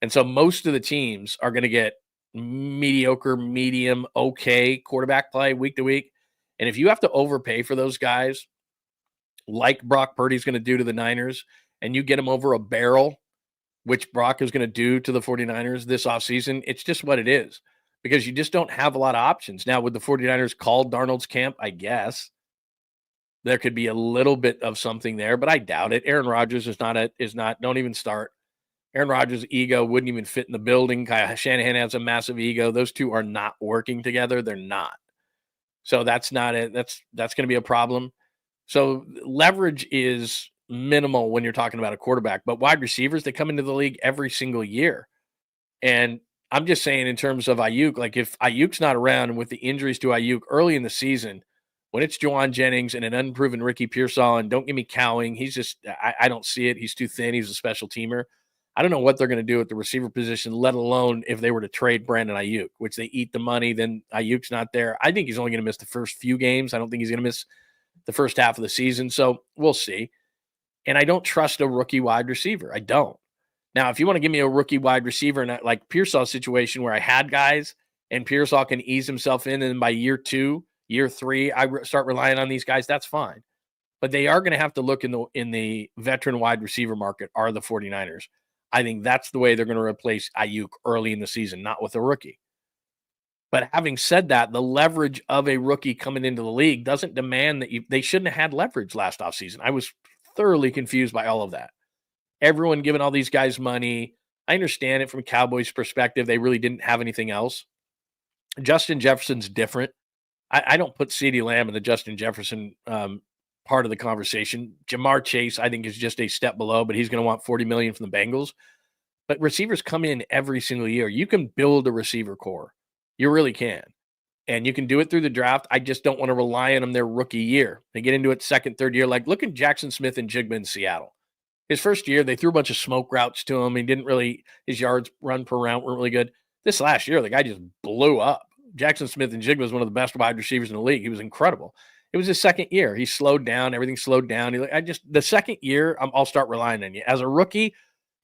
And so most of the teams are going to get mediocre, medium, okay quarterback play week to week. And if you have to overpay for those guys, like Brock Purdy's going to do to the Niners, and you get them over a barrel, which Brock is going to do to the 49ers this offseason, it's just what it is because you just don't have a lot of options. Now, would the 49ers call Darnold's camp? I guess there could be a little bit of something there, but I doubt it. Aaron Rodgers don't even start. Aaron Rodgers' ego wouldn't even fit in the building. Kyle Shanahan has a massive ego. Those two are not working together. They're not. So that's not it. That's going to be a problem. So leverage is minimal when you're talking about a quarterback, but wide receivers, they come into the league every single year. And I'm just saying in terms of Ayuk, like if Ayuk's not around and with the injuries to Ayuk early in the season, when it's Juwan Jennings and an unproven Ricky Pearsall, and don't give me Cowing, he's just, I don't see it. He's too thin. He's a special teamer. I don't know what they're going to do at the receiver position, let alone if they were to trade Brandon Ayuk, which they eat the money, then Ayuk's not there. I think he's only going to miss the first few games. I don't think he's going to miss the first half of the season. So we'll see. And I don't trust a rookie wide receiver. I don't. Now, if you want to give me a rookie wide receiver in that like Pearsall situation where I had guys and Pearsall can ease himself in, and by year 2, year 3, I start relying on these guys, that's fine. But they are going to have to look in the veteran wide receiver market are the 49ers. I think that's the way they're going to replace Ayuk early in the season, not with a rookie. But having said that, the leverage of a rookie coming into the league doesn't demand that they shouldn't have had leverage last offseason. I was thoroughly confused by all of that. Everyone giving all these guys money. I understand it from a Cowboys perspective. They really didn't have anything else. Justin Jefferson's different. I don't put CeeDee Lamb in the Justin Jefferson part of the conversation. Jamar Chase, I think, is just a step below, but he's going to want $40 million from the Bengals. But receivers come in every single year. You can build a receiver core. You really can. And you can do it through the draft. I just don't want to rely on them their rookie year. They get into it second, third year. Like, look at Jackson Smith and Jigba in Seattle. His first year, they threw a bunch of smoke routes to him. He didn't really, his yards run per route weren't really good. This last year, the guy just blew up. Jackson Smith and Jigba was one of the best wide receivers in the league. He was incredible. It was his second year. He slowed down. Everything slowed down. The second year, I'll start relying on you. As a rookie,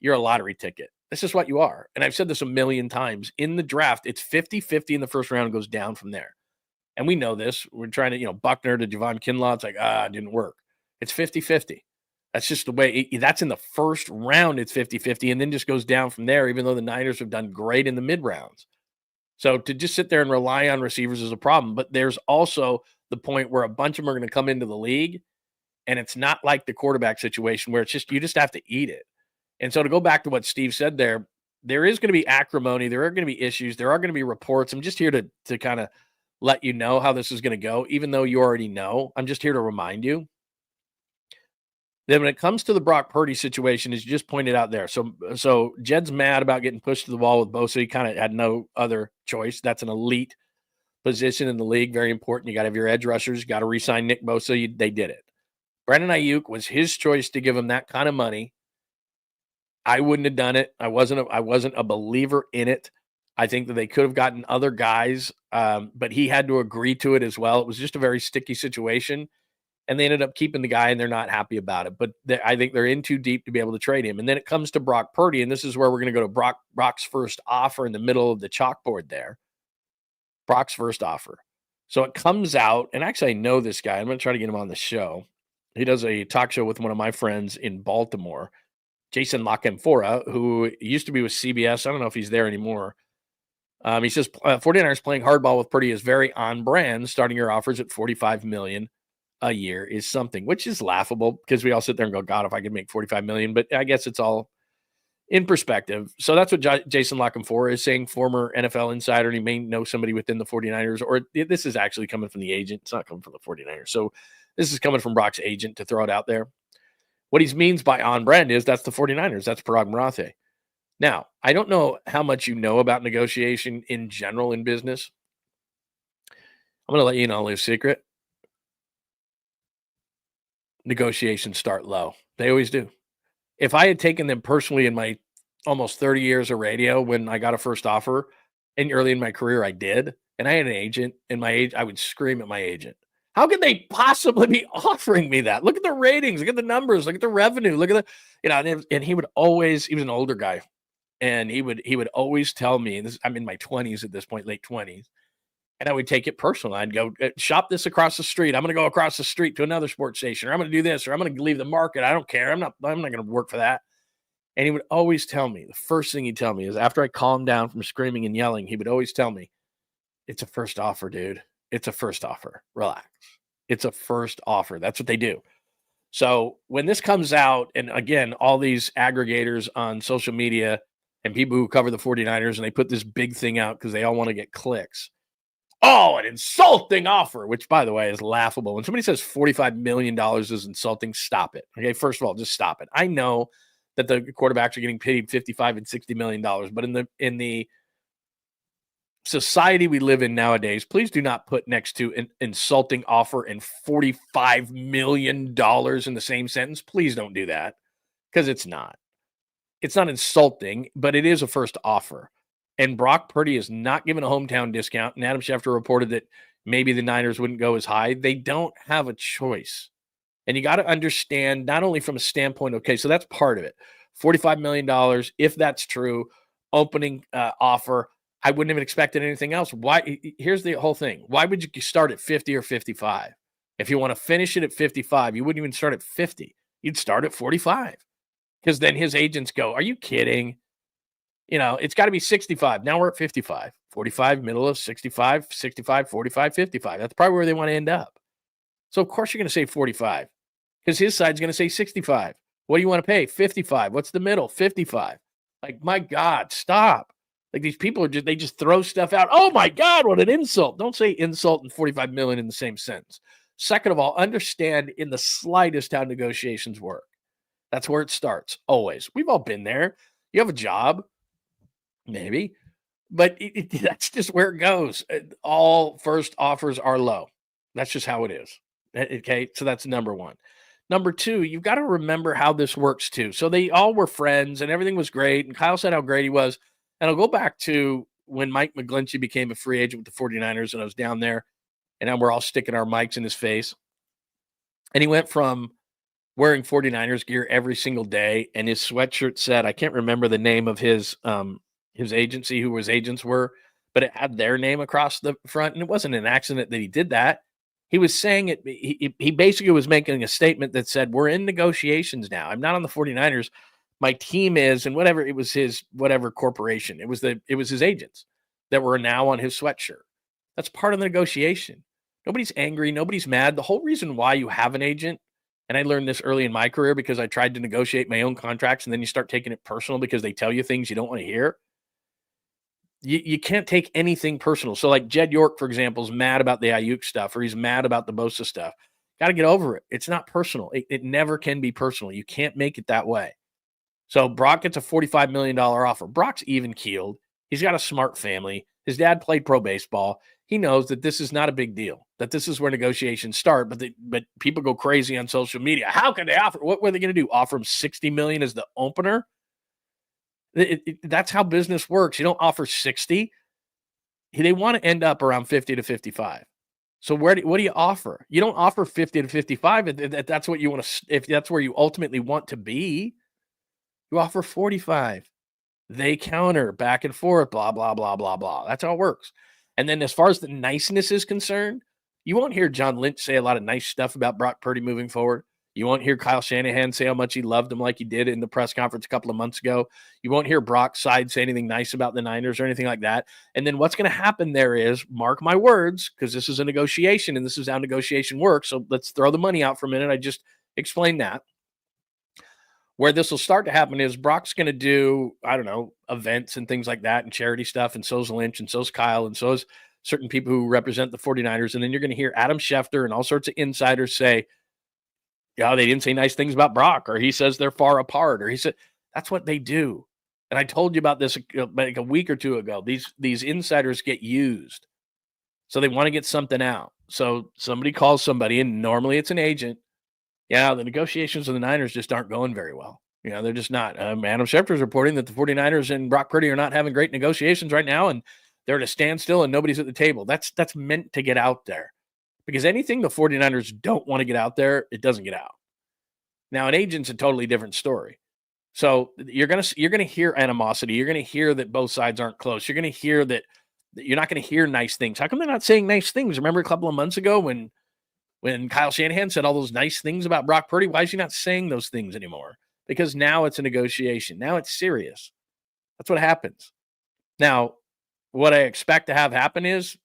you're a lottery ticket. This is what you are. And I've said this a million times. In the draft, it's 50-50 in the first round and goes down from there. And we know this. We're trying to, Buckner to Javon Kinlaw. It's like, it didn't work. It's 50-50. That's just the way. That's in the first round. It's 50-50 and then just goes down from there, even though the Niners have done great in the mid rounds. So to just sit there and rely on receivers is a problem. But there's also the point where a bunch of them are going to come into the league, and it's not like the quarterback situation where it's just you just have to eat it. And so to go back to what Steve said there is going to be acrimony. There are going to be issues. There are going to be reports. I'm just here to kind of let you know how this is going to go, even though you already know. I'm just here to remind you. Then when it comes to the Brock Purdy situation, as you just pointed out there, so Jed's mad about getting pushed to the wall with Bosa. He kind of had no other choice. That's an elite position in the league, very important. You got to have your edge rushers. You got to re-sign Nick Bosa. They did it. Brandon Ayuk was his choice to give him that kind of money. I wouldn't have done it. I wasn't a believer in it. I think that they could have gotten other guys, but he had to agree to it as well. It was just a very sticky situation, and they ended up keeping the guy, and they're not happy about it. But I think they're in too deep to be able to trade him. And then it comes to Brock Purdy, and this is where we're going to go to Brock's first offer in the middle of the chalkboard there. Brock's first offer. So it comes out, and actually I know this guy. I'm going to try to get him on the show. He does a talk show with one of my friends in Baltimore, 𝐬𝐮𝐬𝐫𝐿, who used to be with CBS. I don't know if he's there anymore. He says 49ers playing hardball with Purdy is very on brand. Starting your offers at $45 million a year is something, which is laughable because we all sit there and go, God, if I could make $45 million, but I guess it's all in perspective. So that's what 𝐬𝐮𝐬𝐫𝐿 is saying, former NFL insider. And he may know somebody within the 49ers, or this is actually coming from the agent. It's not coming from the 49ers. So this is coming from Brock's agent to throw it out there. What he means by on brand is that's the 49ers. That's Parag Marathe. Now, I don't know how much you know about negotiation in general in business. I'm going to let you know a little secret. Negotiations start low. They always do. If I had taken them personally in my almost 30 years of radio when I got a first offer, and early in my career I did, and I had an agent, and I would scream at my agent. How could they possibly be offering me that? Look at the ratings, look at the numbers, look at the revenue, look at the, and he would always, he was an older guy. And he would always tell me, and I'm in my 20s at this point, late 20s, and I would take it personal. I'd go, shop this across the street. I'm going to go across the street to another sports station, or I'm going to do this, or I'm going to leave the market. I don't care. I'm not going to work for that. And he would always tell me, the first thing he'd tell me is after I calmed down from screaming and yelling, he would always tell me, it's a first offer, dude. It's a first offer. Relax. It's a first offer. That's what they do. So when this comes out, and again, all these aggregators on social media and people who cover the 49ers, and they put this big thing out because they all want to get clicks. Oh, an insulting offer, which, by the way, is laughable. When somebody says $45 million is insulting, stop it. Okay, first of all, just stop it. I know that the quarterbacks are getting paid $55 and $60 million, but in the society we live in nowadays, please do not put next to an insulting offer and $45 million in the same sentence. Please don't do that, because it's not. It's not insulting, but it is a first offer. And Brock Purdy is not given a hometown discount. And Adam Schefter reported that maybe the Niners wouldn't go as high. They don't have a choice. And you got to understand, not only from a standpoint, okay, so that's part of it. $45 million, if that's true, opening offer, I wouldn't have expected anything else. Why? Here's the whole thing. Why would you start at 50 or 55? If you want to finish it at 55, you wouldn't even start at 50. You'd start at 45. Because then his agents go, are you kidding? It's got to be 65. Now we're at 55. 45, middle of 65, 65, 45, 55. That's probably where they want to end up. So, of course, you're going to say 45. Because his side's going to say 65. What do you want to pay? 55. What's the middle? 55. Like, my God, stop. Like, these people they just throw stuff out. Oh, my God, what an insult. Don't say insult and $45 million in the same sentence. Second of all, understand in the slightest how negotiations work. That's where it starts, always. We've all been there. You have a job, maybe, but that's just where it goes. All first offers are low. That's just how it is. Okay, so that's number one. Number two, you've got to remember how this works too. So they all were friends and everything was great. And Kyle said how great he was. And I'll go back to when Mike McGlinchey became a free agent with the 49ers, and I was down there, and then we're all sticking our mics in his face. And he went from wearing 49ers gear every single day, and his sweatshirt said, I can't remember the name of his agency, who his agents were, but it had their name across the front, and it wasn't an accident that he did that. He was saying it. He basically was making a statement that said, we're in negotiations now. I'm not on the 49ers. My team is, and whatever, it was his, whatever corporation. It was his agents that were now on his sweatshirt. That's part of the negotiation. Nobody's angry. Nobody's mad. The whole reason why you have an agent, and I learned this early in my career because I tried to negotiate my own contracts, and then you start taking it personal because they tell you things you don't want to hear. You can't take anything personal. So like Jed York, for example, is mad about the Ayuk stuff, or he's mad about the Bosa stuff. Got to get over it. It's not personal. It never can be personal. You can't make it that way. So Brock gets a $45 million offer. Brock's even-keeled. He's got a smart family. His dad played pro baseball. He knows that this is not a big deal, that this is where negotiations start, but people go crazy on social media. How can they offer? What were they going to do? Offer him $60 million as the opener? That's how business works. You don't offer 60. They want to end up around 50 to 55. So what do you offer? You don't offer 50 to 55 if that's what you want to, if that's where you ultimately want to be. You offer 45. They counter back and forth, blah, blah, blah, blah, blah. That's how it works. And then as far as the niceness is concerned, you won't hear John Lynch say a lot of nice stuff about Brock Purdy moving forward. You won't hear Kyle Shanahan say how much he loved him like he did in the press conference a couple of months ago. You won't hear Brock's side say anything nice about the Niners or anything like that. And then what's going to happen there is, mark my words, because this is a negotiation and this is how negotiation works. So let's throw the money out for a minute. I just explained that. Where this will start to happen is Brock's going to do, I don't know, events and things like that and charity stuff. And so's Lynch and so's Kyle and so's certain people who represent the 49ers. And then you're going to hear Adam Schefter and all sorts of insiders say, yeah, they didn't say nice things about Brock, or he says they're far apart, or he said that's what they do. And I told you about this like a week or two ago. These insiders get used. So they want to get something out. So somebody calls somebody, and normally it's an agent. Yeah, the negotiations with the Niners just aren't going very well. You know, they're just not. Adam Schefter is reporting that the 49ers and Brock Purdy are not having great negotiations right now, and they're at a standstill and nobody's at the table. That's meant to get out there. Because anything the 49ers don't want to get out there, it doesn't get out. Now, an agent's a totally different story. So you're gonna hear animosity. You're gonna hear that both sides aren't close. You're gonna hear that you're not gonna hear nice things. How come they're not saying nice things? Remember a couple of months ago when Kyle Shanahan said all those nice things about Brock Purdy? Why is he not saying those things anymore? Because now it's a negotiation. Now it's serious. That's what happens. Now, what I expect to have happen is,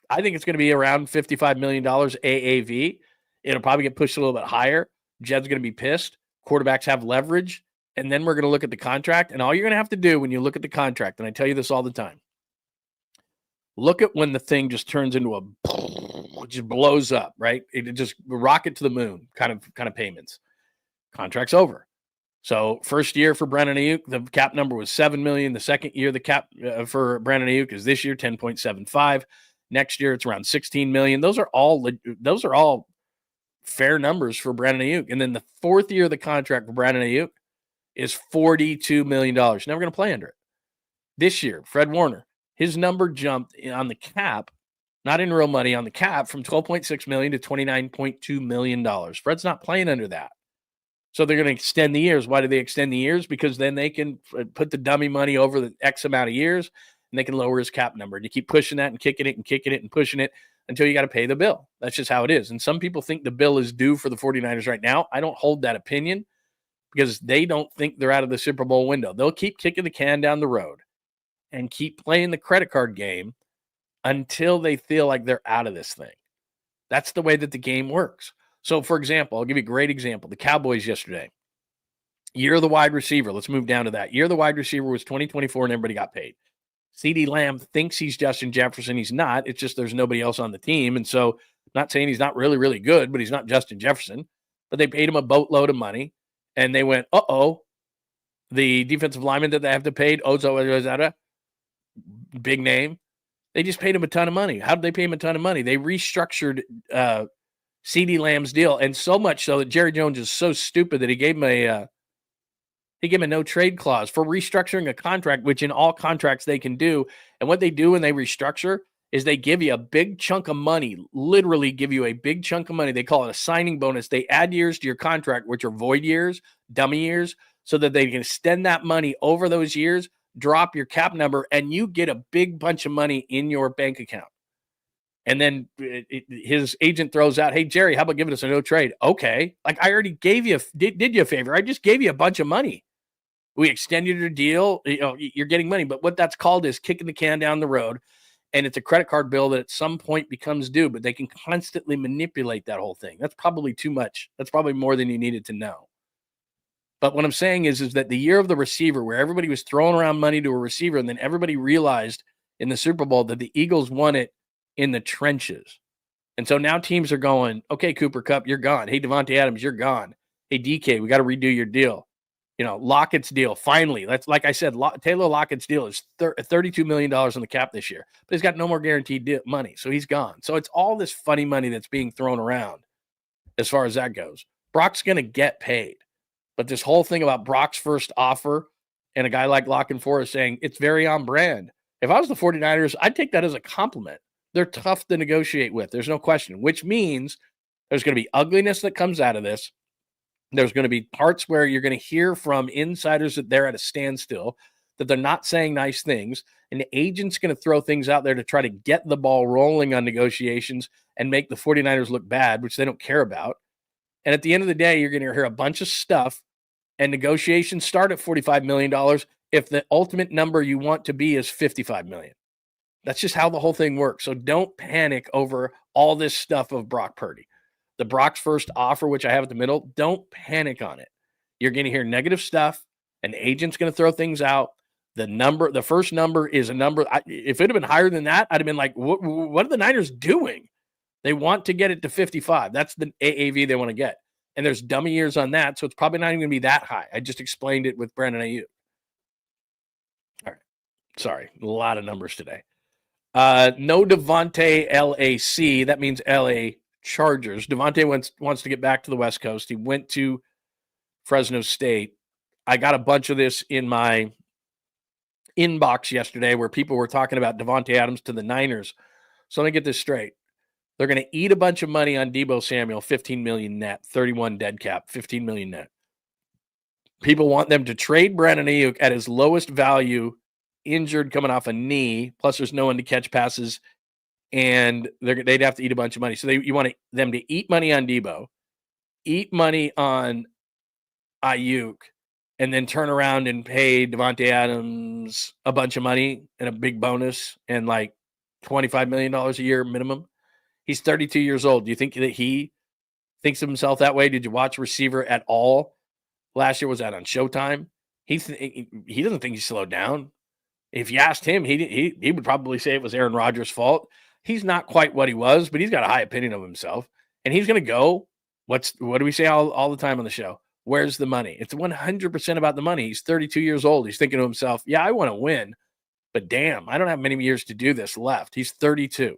I think it's going to be around $55 million AAV. It'll probably get pushed a little bit higher. Jed's going to be pissed. Quarterbacks have leverage. And then we're going to look at the contract. And all you're going to have to do when you look at the contract, and I tell you this all the time, look at when the thing just turns into it just blows up, right? It just rocket to the moon kind of payments. Contract's over. So first year for Brandon Ayuk, the cap number was $7 million. The second year, the cap for Brandon Ayuk is this year, 10.75. Next year, it's around $16 million. Those are all fair numbers for Brandon Ayuk. And then the fourth year of the contract for Brandon Ayuk is $42 million. Never going to play under it. This year, Fred Warner, his number jumped on the cap, not in real money, on the cap from $12.6 million to $29.2 million. Fred's not playing under that. So they're going to extend the years. Why do they extend the years? Because then they can put the dummy money over the X amount of years, and they can lower his cap number. And you keep pushing that and kicking it and pushing it until you got to pay the bill. That's just how it is. And some people think the bill is due for the 49ers right now. I don't hold that opinion because they don't think they're out of the Super Bowl window. They'll keep kicking the can down the road and keep playing the credit card game until they feel like they're out of this thing. That's the way that the game works. So, for example, I'll give you a great example. The Cowboys yesterday, year of the wide receiver. Let's move down to that. Year of the wide receiver was 2024, and everybody got paid. CeeDee Lamb thinks he's Justin Jefferson. He's not. It's just there's nobody else on the team. And so, not saying he's not really, really good, but he's not Justin Jefferson. But they paid him a boatload of money, and they went, the defensive lineman that they have to pay, big name. They just paid him a ton of money. How did they pay him a ton of money? They restructured CeeDee Lamb's deal, and so much so that Jerry Jones is so stupid that he gave him a no trade clause for restructuring a contract, which in all contracts they can do. And what they do when they restructure is they give you a big chunk of money, literally give you a big chunk of money. They call it a signing bonus. They add years to your contract, which are void years, dummy years, so that they can extend that money over those years, drop your cap number, and you get a big bunch of money in your bank account. And then his agent throws out, hey, Jerry, how about giving us a no trade? Okay. Like, I already did you a favor. I just gave you a bunch of money. We extended your deal. You're getting money. But what that's called is kicking the can down the road. And it's a credit card bill that at some point becomes due, but they can constantly manipulate that whole thing. That's probably too much. That's probably more than you needed to know. But what I'm saying is that the year of the receiver, where everybody was throwing around money to a receiver, and then everybody realized in the Super Bowl that the Eagles won it in the trenches. And so now teams are going, okay, Cooper Kupp, you're gone. Hey, Devontae Adams, you're gone. Hey, DK, we got to redo your deal. Lockett's deal, finally. That's like I said, Taylor Lockett's deal is $32 million on the cap this year, but he's got no more guaranteed money, so he's gone. So it's all this funny money that's being thrown around as far as that goes. Brock's going to get paid, but this whole thing about Brock's first offer and a guy like Locke and Forrest saying it's very on brand. If I was the 49ers, I'd take that as a compliment. They're tough to negotiate with. There's no question, which means there's going to be ugliness that comes out of this. There's going to be parts where you're going to hear from insiders that they're at a standstill, that they're not saying nice things. And the agent's going to throw things out there to try to get the ball rolling on negotiations and make the 49ers look bad, which they don't care about. And at the end of the day, you're going to hear a bunch of stuff, and negotiations start at $45 million if the ultimate number you want to be is $55 million. That's just how the whole thing works. So don't panic over all this stuff of Brock Purdy. The Brock's first offer, which I have at the middle, don't panic on it. You're going to hear negative stuff. An agent's going to throw things out. The first number is a number. If it had been higher than that, I'd have been like, what are the Niners doing? They want to get it to 55. That's the AAV they want to get. And there's dummy years on that, so it's probably not even going to be that high. I just explained it with Brandon Ayuk. All right. Sorry, a lot of numbers today. No Devontae LAC. That means LA Chargers. Devontae wants to get back to the West Coast. He went to Fresno State. I got a bunch of this in my inbox yesterday where people were talking about Devontae Adams to the Niners. So let me get this straight. They're going to eat a bunch of money on Deebo Samuel, $15 million net, 31 dead cap, $15 million net. People want them to trade Brandon Ayuk at his lowest value, injured, coming off a knee, plus there's no one to catch passes, and they'd have to eat a bunch of money. So you want them to eat money on Deebo, eat money on Ayuk, and then turn around and pay Devontae Adams a bunch of money and a big bonus and like $25 million a year minimum. He's 32 years old. Do you think that he thinks of himself that way? Did you watch Receiver at all? Last year, was that on Showtime? He doesn't think he slowed down. If you asked him, he would probably say it was Aaron Rodgers' fault. He's not quite what he was, but he's got a high opinion of himself. And he's going to go, what do we say all the time on the show? Where's the money? It's 100% about the money. He's 32 years old. He's thinking to himself, yeah, I want to win, but damn, I don't have many years to do this left. He's 32.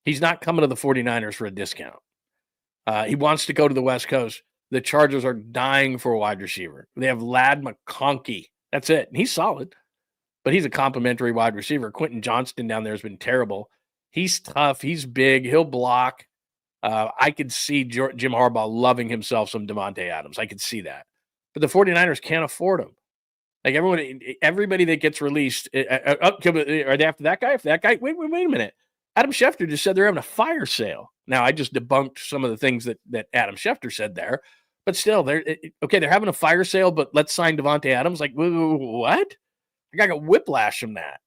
He's not coming to the 49ers for a discount. He wants to go to the West Coast. The Chargers are dying for a wide receiver. They have Ladd McConkey. That's it. And he's solid, but he's a complimentary wide receiver. Quentin Johnston down there has been terrible. He's tough. He's big. He'll block. I could see Jim Harbaugh loving himself some Devontae Adams. I could see that. But the 49ers can't afford him. Like everybody that gets released, are they after that guy? If that guy, wait a minute. Adam Schefter just said they're having a fire sale. Now, I just debunked some of the things that Adam Schefter said there. But still, they're having a fire sale, but let's sign Devontae Adams. Like, what? I got whiplash from that.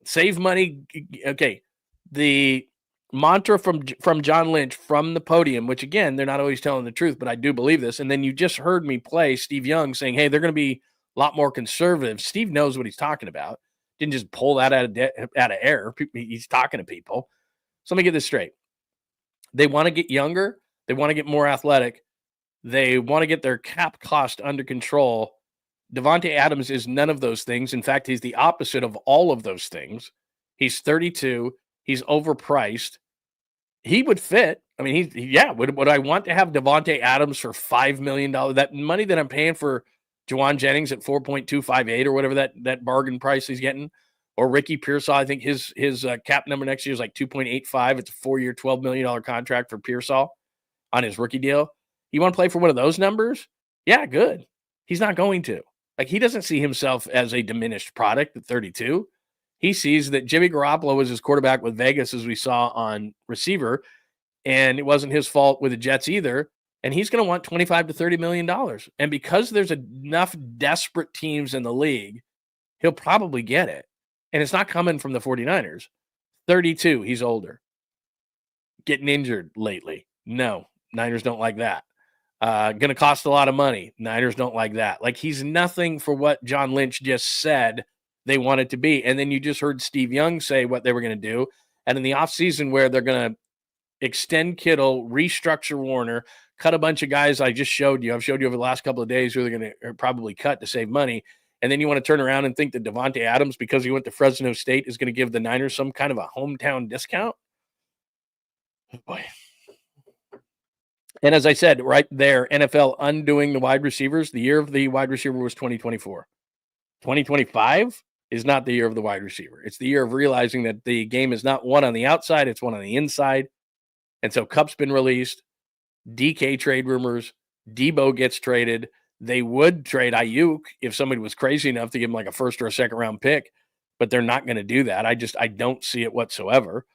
Save money. Okay. The mantra from John Lynch from the podium, which, again, they're not always telling the truth, but I do believe this. And then you just heard me play Steve Young saying, hey, they're going to be a lot more conservative. Steve knows what he's talking about. Didn't just pull that out of air. He's talking to people. So let me get this straight. They want to get younger. They want to get more athletic. They want to get their cap cost under control. Devontae Adams is none of those things. In fact, he's the opposite of all of those things. He's 32. He's overpriced. He would fit. I mean, would I want to have Devontae Adams for $5 million? That money that I'm paying for Juwan Jennings at 4.258 or whatever that bargain price he's getting, or Ricky Pearsall. I think his cap number next year is like 2.85. It's a 4-year, $12 million contract for Pearsall on his rookie deal. You want to play for one of those numbers? Yeah, good. He's not going to. Like, he doesn't see himself as a diminished product at 32. He sees that Jimmy Garoppolo was his quarterback with Vegas, as we saw on Receiver, and it wasn't his fault with the Jets either. And he's going to want $25 to $30 million. And because there's enough desperate teams in the league, he'll probably get it. And it's not coming from the 49ers. 32, he's older. Getting injured lately. No, Niners don't like that. Going to cost a lot of money. Niners don't like that. Like, he's nothing for what John Lynch just said they want it to be. And then you just heard Steve Young say what they were going to do. And in the offseason where they're going to extend Kittle, restructure Warner, cut a bunch of guys I've showed you over the last couple of days who they're going to probably cut to save money. And then you want to turn around and think that Devontae Adams, because he went to Fresno State, is going to give the Niners some kind of a hometown discount? Oh boy. And as I said, right there, NFL undoing the wide receivers. The year of the wide receiver was 2024. 2025 is not the year of the wide receiver. It's the year of realizing that the game is not one on the outside, it's one on the inside. And so Kupp's been released, DK trade rumors, Debo gets traded. They would trade Ayuk if somebody was crazy enough to give him like a first or a second round pick, but they're not going to do that. I don't see it whatsoever.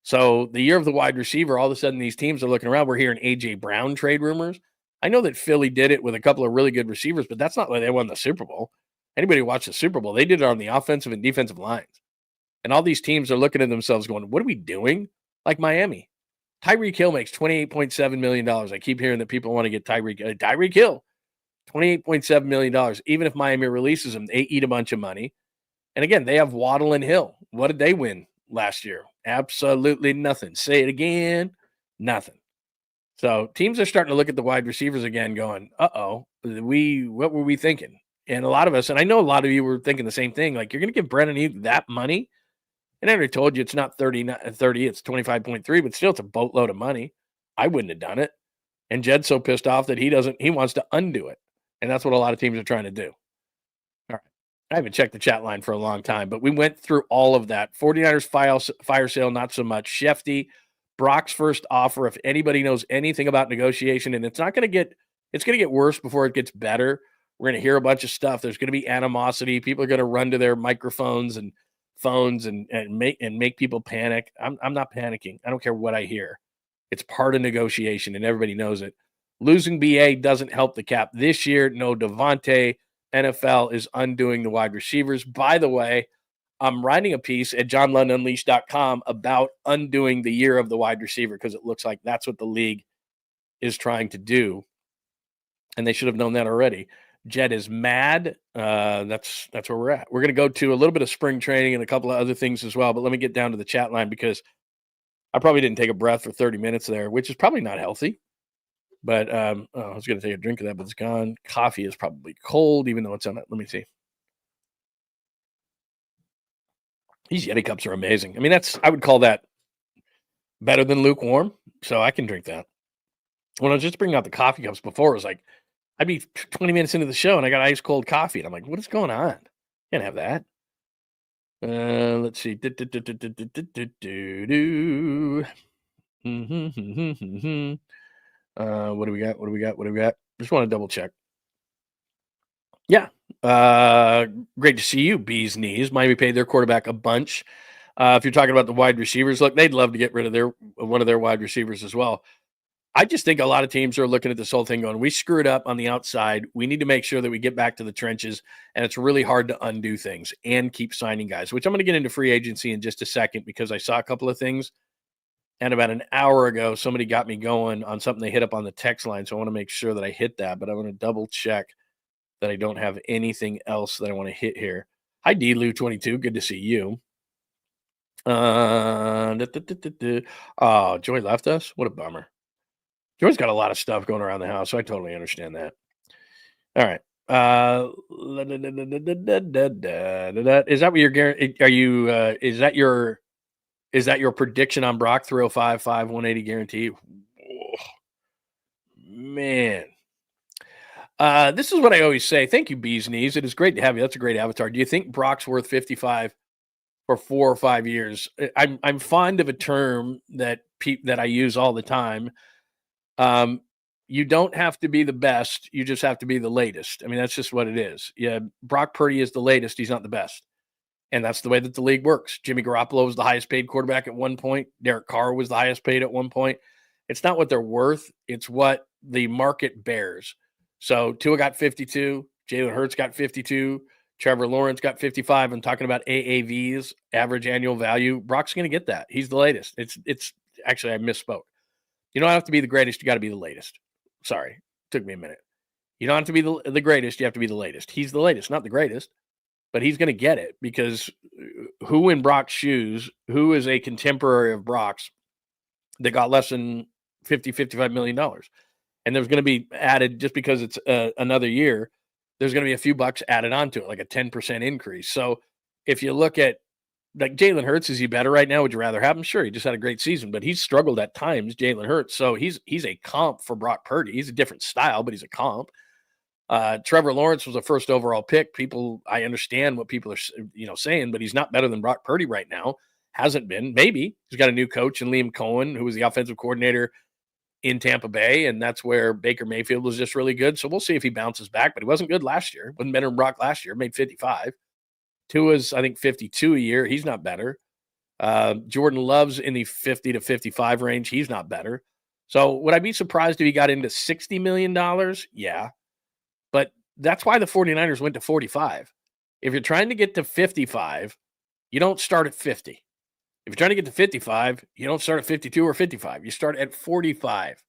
So the year of the wide receiver, all of a sudden these teams are looking around. We're hearing A.J. Brown trade rumors. I know that Philly did it with a couple of really good receivers, but that's not why they won the Super Bowl. Anybody who watched the Super Bowl, they did it on the offensive and defensive lines. And all these teams are looking at themselves going, what are we doing? Like Miami. Tyreek Hill makes $28.7 million. I keep hearing that people want to get Tyreek Hill. $28.7 million. Even if Miami releases him, they eat a bunch of money. And again, they have Waddle and Hill. What did they win last year? Absolutely nothing. Say it again, nothing. So teams are starting to look at the wide receivers again going, what were we thinking? And a lot of us, and I know a lot of you were thinking the same thing, like you're going to give Brennan Ayuk that money? And I already told you it's not 30, it's 25.3, but still it's a boatload of money. I wouldn't have done it. And Jed's so pissed off that he wants to undo it. And that's what a lot of teams are trying to do. All right. I haven't checked the chat line for a long time, but we went through all of that. 49ers fire sale, not so much. Shefty, Brock's first offer, if anybody knows anything about negotiation, and it's going to get worse before it gets better. We're going to hear a bunch of stuff. There's going to be animosity. People are going to run to their microphones and phones and make people panic. I'm not panicking. I don't care what I hear. It's part of negotiation, and everybody knows it. Losing BA doesn't help the cap this year. No Devontae. NFL is undoing the wide receivers. By the way, I'm writing a piece at johnlundunleashed.com about undoing the year of the wide receiver because it looks like that's what the league is trying to do. And they should have known that already. Jed is mad. That's where we're at. We're going to go to a little bit of spring training and a couple of other things as well. But let me get down to the chat line because I probably didn't take a breath for 30 minutes there, which is probably not healthy. But I was going to take a drink of that, but it's gone. Coffee is probably cold, even though it's on it. Let me see. These Yeti cups are amazing. I mean, I would call that better than lukewarm. So I can drink that. When I was just bringing out the coffee cups before, it was like, I'd be 20 minutes into the show and I got ice cold coffee. And I'm like, what is going on? Can't have that. Let's see. What do we got? Just want to double check. Yeah. Great to see you, Bees Knees. Miami paid their quarterback a bunch. If you're talking about the wide receivers, look, they'd love to get rid of one of their wide receivers as well. I just think a lot of teams are looking at this whole thing going, we screwed up on the outside. We need to make sure that we get back to the trenches, and it's really hard to undo things and keep signing guys, which I'm going to get into free agency in just a second because I saw a couple of things. And about an hour ago, somebody got me going on something they hit up on the text line, so I want to make sure that I hit that, but I want to double check that I don't have anything else that I want to hit here. Hi, D-Lou22. Good to see you. Oh, Joy left us? What a bummer. Joy's got a lot of stuff going around the house, so I totally understand that. All right. Is that what you're is that your prediction on Brock? 305, 180 guarantee? Oh, man. This is what I always say. Thank you, Bees Knees. It is great to have you. That's a great avatar. Do you think Brock's worth 55 for 4 or 5 years? I'm fond of a term that I use all the time. You don't have to be the best. You just have to be the latest. I mean, that's just what it is. Yeah, Brock Purdy is the latest. He's not the best. And that's the way that the league works. Jimmy Garoppolo was the highest paid quarterback at one point. Derek Carr was the highest paid at one point. It's not what they're worth. It's what the market bears. So Tua got 52. Jalen Hurts got 52. Trevor Lawrence got 55. I'm talking about AAV's average annual value. Brock's going to get that. He's the latest. It's actually, I misspoke. You don't have to be the greatest. You got to be the latest. Sorry. Took me a minute. You don't have to be the greatest. You have to be the latest. He's the latest, not the greatest. But he's going to get it because who in Brock's shoes, who is a contemporary of Brock's that got less than $55 million? And there's going to be added, just because it's another year, there's going to be a few bucks added onto it, like a 10% increase. So if you look at, like, Jalen Hurts, is he better right now? Would you rather have him? Sure, he just had a great season, but he's struggled at times, Jalen Hurts. So he's a comp for Brock Purdy. He's a different style, but he's a comp. Trevor Lawrence was a first overall pick. I understand what people are, saying, but he's not better than Brock Purdy right now. Hasn't been. Maybe he's got a new coach in 𝐬𝐮𝐬𝐫𝐚, who was the offensive coordinator in Tampa Bay, and that's where Baker Mayfield was just really good. So we'll see if he bounces back, but he wasn't good last year. Wasn't better than Brock last year. Made 55. Tua's, I think, 52 a year. He's not better. Jordan Love's in the 50 to 55 range. He's not better. So would I be surprised if he got into $60 million? Yeah. But that's why the 49ers went to 45. If you're trying to get to 55, you don't start at 50. If you're trying to get to 55, you don't start at 52 or 55. You start at 45.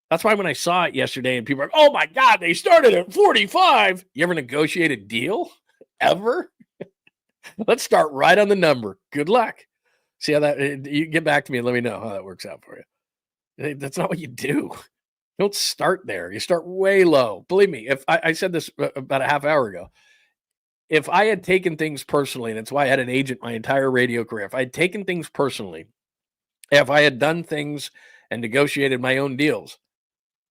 That's why when I saw it yesterday and people are like, oh my God, they started at 45. You ever negotiate a deal? Ever? Let's start right on the number. Good luck. See how that, you get back to me and let me know how that works out for you. That's not what you do. You don't start there. You start way low. Believe me, if I said this about a half hour ago, if I had taken things personally, and it's why I had an agent my entire radio career, if I had taken things personally, if I had done things and negotiated my own deals,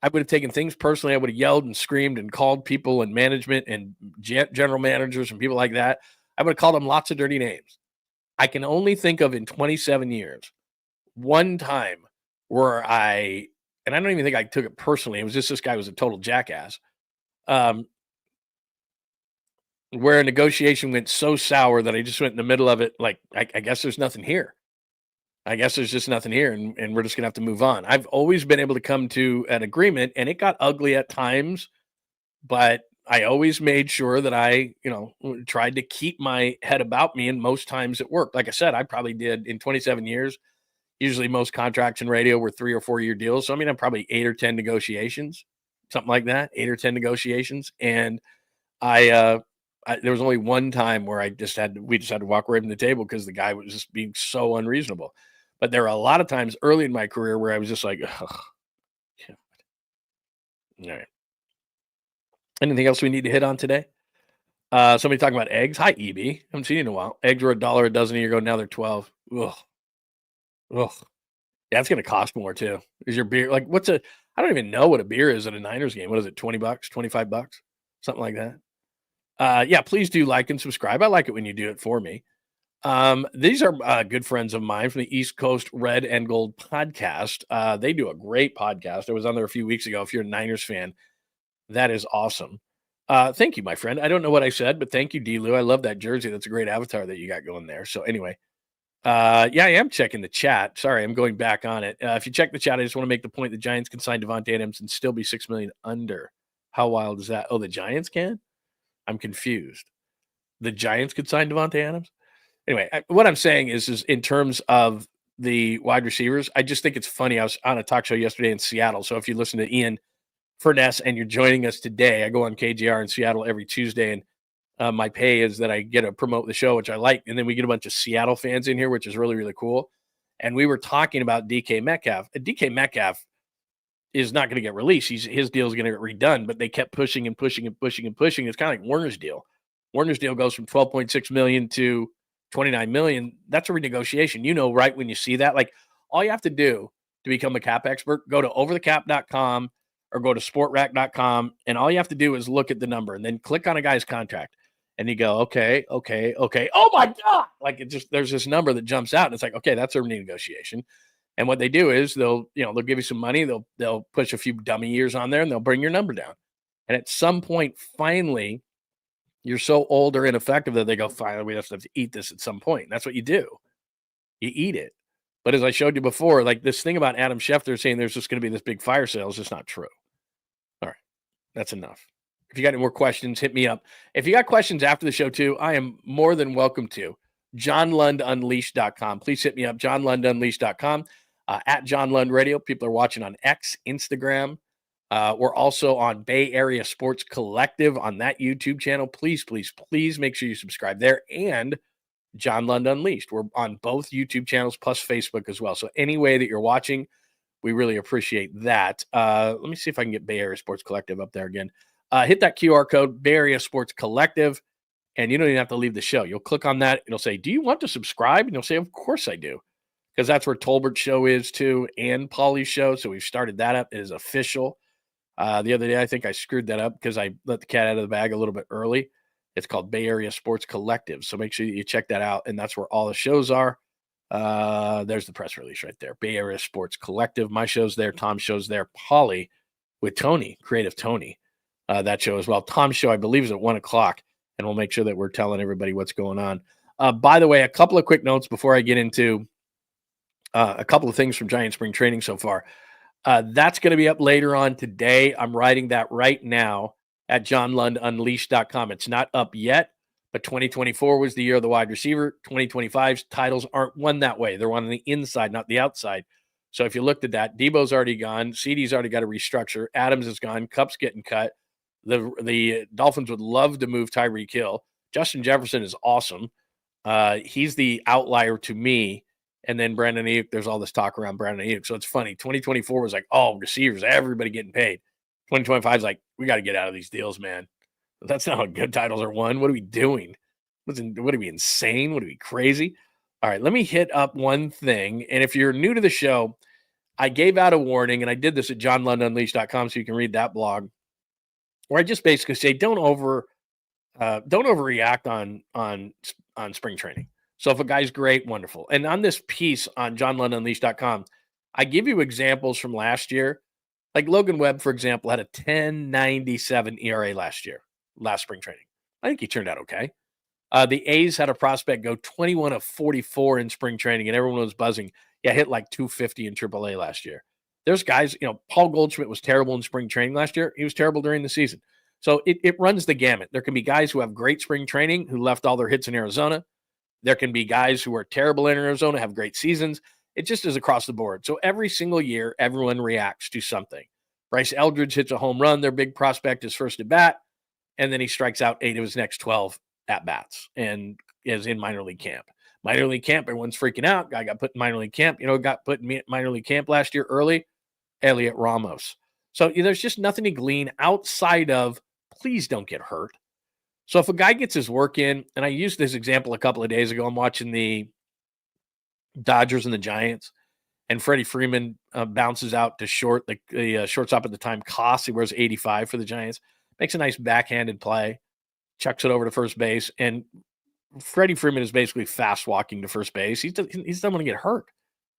I would have taken things personally. I would have yelled and screamed and called people and management and general managers and people like that. I would have called them lots of dirty names. I can only think of in 27 years, one time where and I don't even think I took it personally. It was just this guy was a total jackass. Where a negotiation went so sour that I just went in the middle of it. Like, I guess there's nothing here. I guess there's just nothing here, and we're just going to have to move on. I've always been able to come to an agreement, and it got ugly at times, but I always made sure that I, tried to keep my head about me, and most times it worked. Like I said, I probably did in 27 years. Usually most contracts in radio were 3 or 4 year deals. So, I'm probably 8 or 10 negotiations, something like that, 8 or 10 negotiations. And there was only one time where we just had to walk away from the table because the guy was just being so unreasonable. But there were a lot of times early in my career where I was just like, oh, God. All right. Anything else we need to hit on today? Somebody talking about eggs. Hi, EB. Haven't seen you in a while. Eggs were $1 a dozen a year ago. Now they're 12. Ugh. Yeah, it's going to cost more too. Is your beer like I don't even know what a beer is at a Niners game. What is it? $20, $25, something like that. Yeah, please do like and subscribe. I like it when you do it for me. These are good friends of mine from the East Coast Red and Gold podcast. They do a great podcast. I was on there a few weeks ago. If you're a Niners fan, that is awesome. Thank you, my friend. I don't know what I said, but thank you, D-Lou. I love that jersey. That's a great avatar that you got going there. So anyway, yeah, I am checking the chat. Sorry, I'm going back on it. If you check the chat, I just want to make the point the Giants can sign Davante Adams and still be $6 million under. How wild is that? Oh, the Giants can? I'm confused. The Giants could sign Davante Adams? Anyway, what I'm saying is in terms of the wide receivers, I just think it's funny. I was on a talk show yesterday in Seattle. So if you listen to Ian Furness and you're joining us today, I go on KGR in Seattle every Tuesday, and my pay is that I get to promote the show, which I like. And then we get a bunch of Seattle fans in here, which is really, really cool. And we were talking about DK Metcalf. DK Metcalf is not going to get released. His deal is going to get redone, but they kept pushing and pushing and pushing and pushing. It's kind of like Warner's deal. Warner's deal goes from $12.6 million to $29 million. That's a renegotiation. Right when you see that, like all you have to do to become a cap expert, go to overthecap.com or go to sportrack.com. And all you have to do is look at the number and then click on a guy's contract. And you go, okay. Oh my God. Like there's this number that jumps out and it's like, okay, that's a renegotiation. And what they do is they'll give you some money. They'll push a few dummy years on there and they'll bring your number down. And at some point, finally, you're so old or ineffective that they go, finally, we have to eat this at some point. And that's what you do. You eat it. But as I showed you before, like this thing about Adam Schefter saying there's just going to be this big fire sale is just not true. All right. That's enough. If you got any more questions, hit me up. If you got questions after the show too, I am more than welcome to. JohnLundUnleashed.com. Please hit me up, JohnLundUnleashed.com. At John Lund Radio. People are watching on X, Instagram. We're also on Bay Area Sports Collective on that YouTube channel. Please, please, please make sure you subscribe there. And John Lund Unleashed. We're on both YouTube channels plus Facebook as well. So any way that you're watching, we really appreciate that. Let me see if I can get Bay Area Sports Collective up there again. Hit that QR code, Bay Area Sports Collective, and you don't even have to leave the show. You'll click on that. It'll say, do you want to subscribe? And you'll say, of course I do. Because that's where Tolbert's show is too, and Paulie's show. So we've started that up. It is official. The other day, I think I screwed that up because I let the cat out of the bag a little bit early. It's called Bay Area Sports Collective. So make sure you check that out. And that's where all the shows are. There's the press release right there. Bay Area Sports Collective. My show's there. Tom's show's there. Polly with Tony, Creative Tony. That show as well. Tom's show, I believe, is at 1 o'clock. And we'll make sure that we're telling everybody what's going on. By the way, a couple of quick notes before I get into a couple of things from Giant Spring Training so far. That's going to be up later on today. I'm writing that right now at johnlundunleashed.com. It's not up yet, but 2024 was the year of the wide receiver. 2025's titles aren't won that way. They're won on the inside, not the outside. So if you looked at that, Debo's already gone. CD's already got a restructure. Adams is gone. Kupp's getting cut. The Dolphins would love to move Tyreek Hill. Justin Jefferson is awesome. He's the outlier to me. And then Brandon Ayuk, there's all this talk around Brandon Ayuk. So it's funny. 2024 was like, oh, receivers, everybody getting paid. 2025 is like, we got to get out of these deals, man. That's not how good titles are won. What are we doing? What are we, insane? What are we, crazy? All right, let me hit up one thing. And if you're new to the show, I gave out a warning, and I did this at johnlundunleashed.com, so you can read that blog, where I just basically say don't overreact on spring training. So if a guy's great, wonderful. And on this piece on johnlundunleashed.com, I give you examples from last year. Like Logan Webb, for example, had a 10.97 ERA last spring training. I think he turned out okay. The A's had a prospect go 21 of 44 in spring training, and everyone was buzzing. Yeah, hit like 250 in AAA last year. There's guys, Paul Goldschmidt was terrible in spring training last year. He was terrible during the season. So it runs the gamut. There can be guys who have great spring training who left all their hits in Arizona. There can be guys who are terrible in Arizona, have great seasons. It just is across the board. So every single year, everyone reacts to something. Bryce Eldridge hits a home run. Their big prospect is first at bat, and then he strikes out 8 of his next 12 at-bats and is in minor league camp. Minor league camp, everyone's freaking out. Guy got put in minor league camp. Got put in minor league camp last year early, Elliot Ramos. So there's just nothing to glean outside of please don't get hurt. So if a guy gets his work in, and I used this example a couple of days ago, I'm watching the Dodgers and the Giants, and Freddie Freeman bounces out to short, the shortstop at the time, 𝐃𝐨𝐧'𝐭, he wears 85 for the Giants, makes a nice backhanded play, chucks it over to first base, and Freddie Freeman is basically fast walking to first base. He doesn't want to get hurt.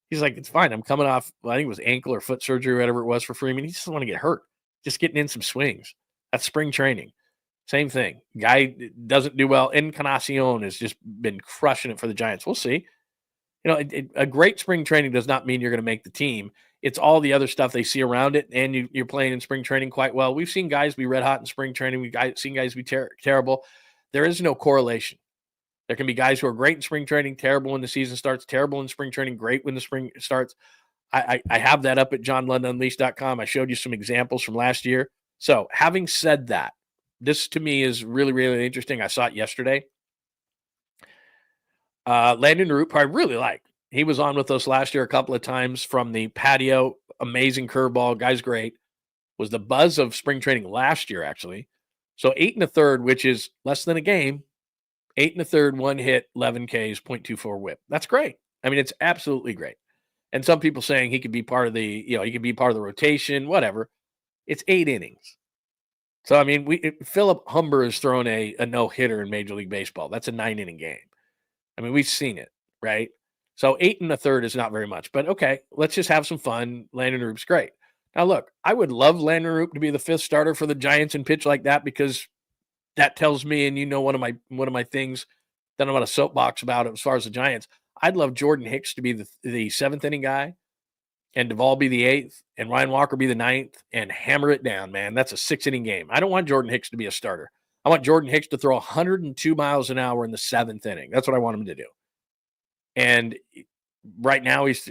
He's like, it's fine. I'm coming off, I think it was ankle or foot surgery or whatever it was for Freeman. He just doesn't want to get hurt. Just getting in some swings. That's spring training. Same thing. Guy doesn't do well. 𝐬𝐮𝐬𝐿 has just been crushing it for the Giants. We'll see. A great spring training does not mean you're going to make the team. It's all the other stuff they see around it, and you're playing in spring training quite well. We've seen guys be red hot in spring training. We've seen guys be terrible. There is no correlation. There can be guys who are great in spring training, terrible when the season starts, terrible in spring training, great when the spring starts. I have that up at johnlundunleashed.com. I showed you some examples from last year. So having said that, this to me is really, really interesting. I saw it yesterday. Landon Root, I really like. He was on with us last year a couple of times from the patio. Amazing curveball. Guy's great. Was the buzz of spring training last year, actually. So 8 1/3, which is less than a game. 8 1/3, 1 hit, 11 Ks, 0.24 whip. That's great. I mean, it's absolutely great. And some people saying he could be part of the, he could be part of the rotation, whatever. It's 8 innings. So, I mean, Philip Humber has thrown a no-hitter in Major League Baseball. That's a 9-inning game. I mean, we've seen it, right? So 8 1/3 is not very much. But, okay, let's just have some fun. Landon Roop's great. Now, look, I would love Landon Roop to be the 5th starter for the Giants and pitch like that because that tells me, and one of my things that I'm on a soapbox about as far as the Giants, I'd love Jordan Hicks to be the 7th inning guy and Duvall be the 8th and Ryan Walker be the 9th and hammer it down, man. That's a 6-inning game. I don't want Jordan Hicks to be a starter. I want Jordan Hicks to throw 102 miles an hour in the 7th inning. That's what I want him to do. And right now he's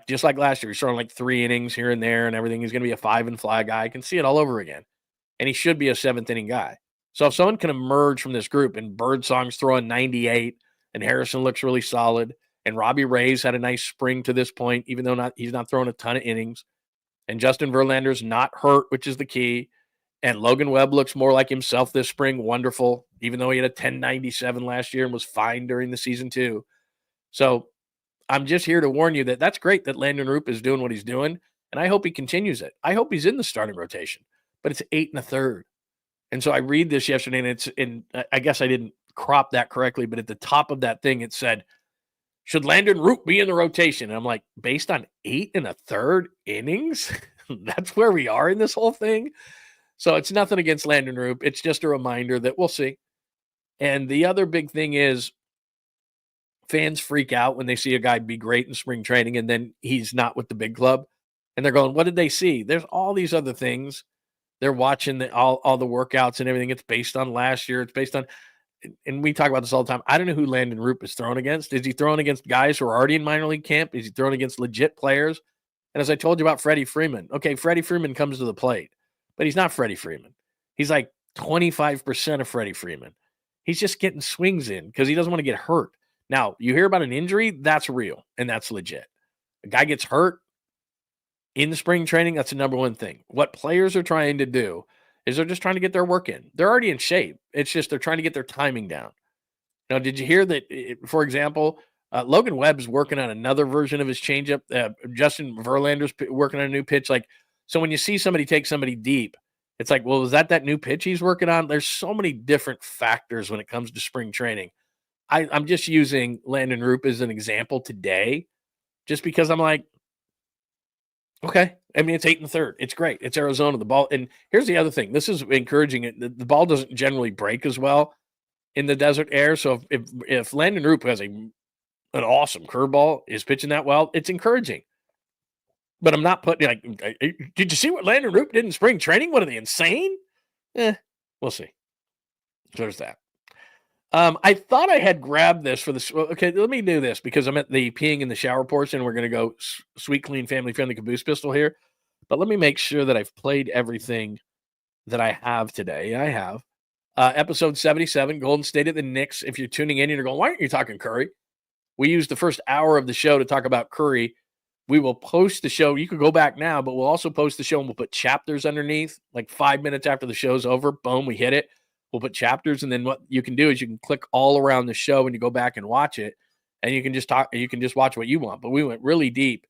just like last year. He's throwing like 3 innings here and there and everything. He's going to be a 5-and-fly guy. I can see it all over again. And he should be a 7th inning guy. So if someone can emerge from this group and Birdsong's throwing 98 and Harrison looks really solid and Robbie Ray's had a nice spring to this point, even though he's not throwing a ton of innings, and Justin Verlander's not hurt, which is the key, and Logan Webb looks more like himself this spring, wonderful, even though he had a 10.97 last year and was fine during the season too. So I'm just here to warn you that that's great that Landon Roop is doing what he's doing, and I hope he continues it. I hope he's in the starting rotation. but it's 8 1/3. And so I read this yesterday, and I guess I didn't crop that correctly, but at the top of that thing, it said, should Landon Root be in the rotation? And I'm like, based on 8 1/3 innings? That's where we are in this whole thing. So it's nothing against Landon Root. It's just a reminder that we'll see. And the other big thing is fans freak out when they see a guy be great in spring training and then he's not with the big club. And they're going, what did they see? There's all these other things. They're watching all the workouts and everything. It's based on last year. It's based on, and we talk about this all the time. I don't know who Landon Root is throwing against. Is he throwing against guys who are already in minor league camp? Is he throwing against legit players? And as I told you about Freddie Freeman, okay, Freddie Freeman comes to the plate, but he's not Freddie Freeman. He's like 25% of Freddie Freeman. He's just getting swings in because he doesn't want to get hurt. Now, you hear about an injury, that's real, and that's legit. A guy gets hurt in the spring training, that's the number one thing. What players are trying to do is they're just trying to get their work in. They're already in shape. It's just they're trying to get their timing down. Now, did you hear that, for example, Logan Webb's working on another version of his changeup? Justin Verlander's working on a new pitch. Like, so when you see somebody take somebody deep, it's like, well, is that new pitch he's working on? There's so many different factors when it comes to spring training. I'm just using Landon Root as an example today, just because I'm like, okay. I mean, it's 8 1/3. It's great. It's Arizona. The ball. And here's the other thing. This is encouraging. The ball doesn't generally break as well in the desert air. So if Landon Root has an awesome curveball, is pitching that well, it's encouraging. But I'm not putting like, did you see what Landon Root did in spring training? What are they, insane? We'll see. So there's that. I thought I had grabbed this for the. Okay, let me do this because I'm at the peeing in the shower portion. We're going to go sweet, clean, family-friendly caboose pistol here. But let me make sure that I've played everything that I have today. I have. Episode 77, Golden State at the Knicks. If you're tuning in and you're going, why aren't you talking Curry? We used the first hour of the show to talk about Curry. We will post the show. You could go back now, but we'll also post the show and we'll put chapters underneath. Like 5 minutes after the show's over, boom, we hit it. We'll put chapters, and then what you can do is you can click all around the show and you go back and watch it, and you can just talk. You can just watch what you want. But we went really deep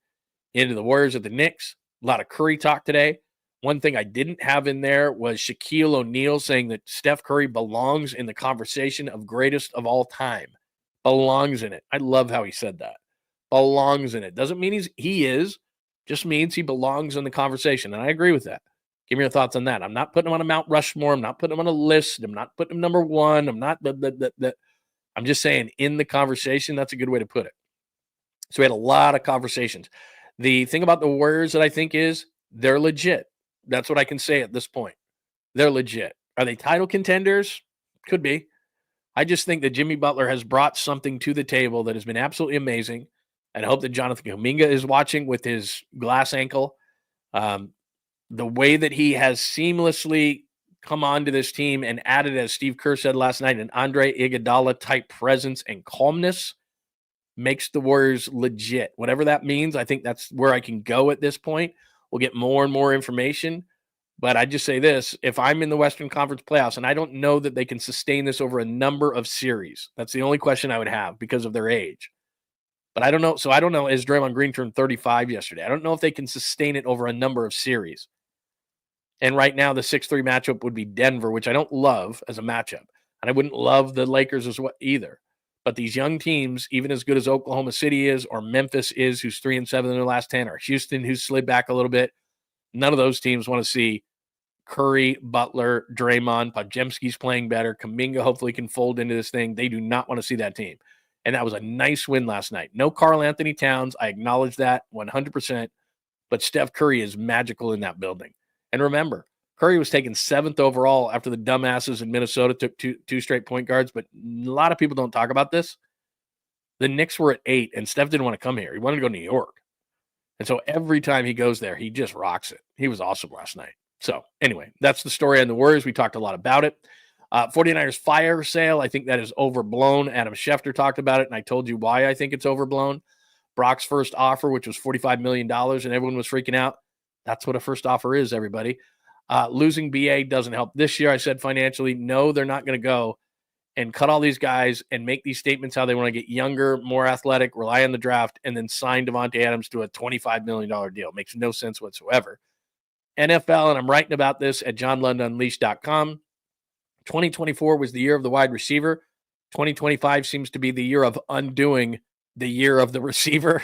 into the Warriors at the Knicks. A lot of Curry talk today. One thing I didn't have in there was Shaquille O'Neal saying that Steph Curry belongs in the conversation of greatest of all time. Belongs in it. I love how he said that. Belongs in it. Doesn't mean he is. Just means he belongs in the conversation, and I agree with that. Give me your thoughts on that. I'm not putting him on a Mount Rushmore. I'm not putting him on a list. I'm not putting him number one. I'm not I'm just saying in the conversation, that's a good way to put it. So we had a lot of conversations. The thing about the Warriors that I think is they're legit. That's what I can say at this point. They're legit. Are they title contenders? Could be. I just think that Jimmy Butler has brought something to the table that has been absolutely amazing. And I hope that Jonathan Kuminga is watching with his glass ankle. The way that he has seamlessly come onto this team and added, as Steve Kerr said last night, an Andre Iguodala type presence and calmness makes the Warriors legit. Whatever that means, I think that's where I can go at this point. We'll get more and more information. But I just say this, if I'm in the Western Conference playoffs, and I don't know that they can sustain this over a number of series, that's the only question I would have because of their age. But I don't know. So I don't know, as Draymond Green turned 35 yesterday, I don't know if they can sustain it over a number of series. And right now, the 6-3 matchup would be Denver, which I don't love as a matchup. And I wouldn't love the Lakers as well either. But these young teams, even as good as Oklahoma City is, or Memphis is, who's 3-7 in their last 10, or Houston, who's slid back a little bit, none of those teams want to see Curry, Butler, Draymond, Podziemski's playing better. Kuminga hopefully can fold into this thing. They do not want to see that team. And that was a nice win last night. No Karl Anthony Towns. I acknowledge that 100%. But Steph Curry is magical in that building. And remember, Curry was taken 7th overall after the dumbasses in Minnesota took two straight point guards. But a lot of people don't talk about this. The Knicks were at 8, and Steph didn't want to come here. He wanted to go to New York. And so every time he goes there, he just rocks it. He was awesome last night. So anyway, that's the story on the Warriors. We talked a lot about it. 49ers fire sale, I think that is overblown. Adam Schefter talked about it, and I told you why I think it's overblown. Brock's first offer, which was $45 million, and everyone was freaking out. That's what a first offer is, everybody. Losing BA doesn't help. This year, I said financially, no, they're not going to go and cut all these guys and make these statements how they want to get younger, more athletic, rely on the draft, and then sign Devontae Adams to a $25 million deal. Makes no sense whatsoever. NFL, and I'm writing about this at JohnLundUnleashed.com. 2024 was the year of the wide receiver. 2025 seems to be the year of undoing the year of the receiver.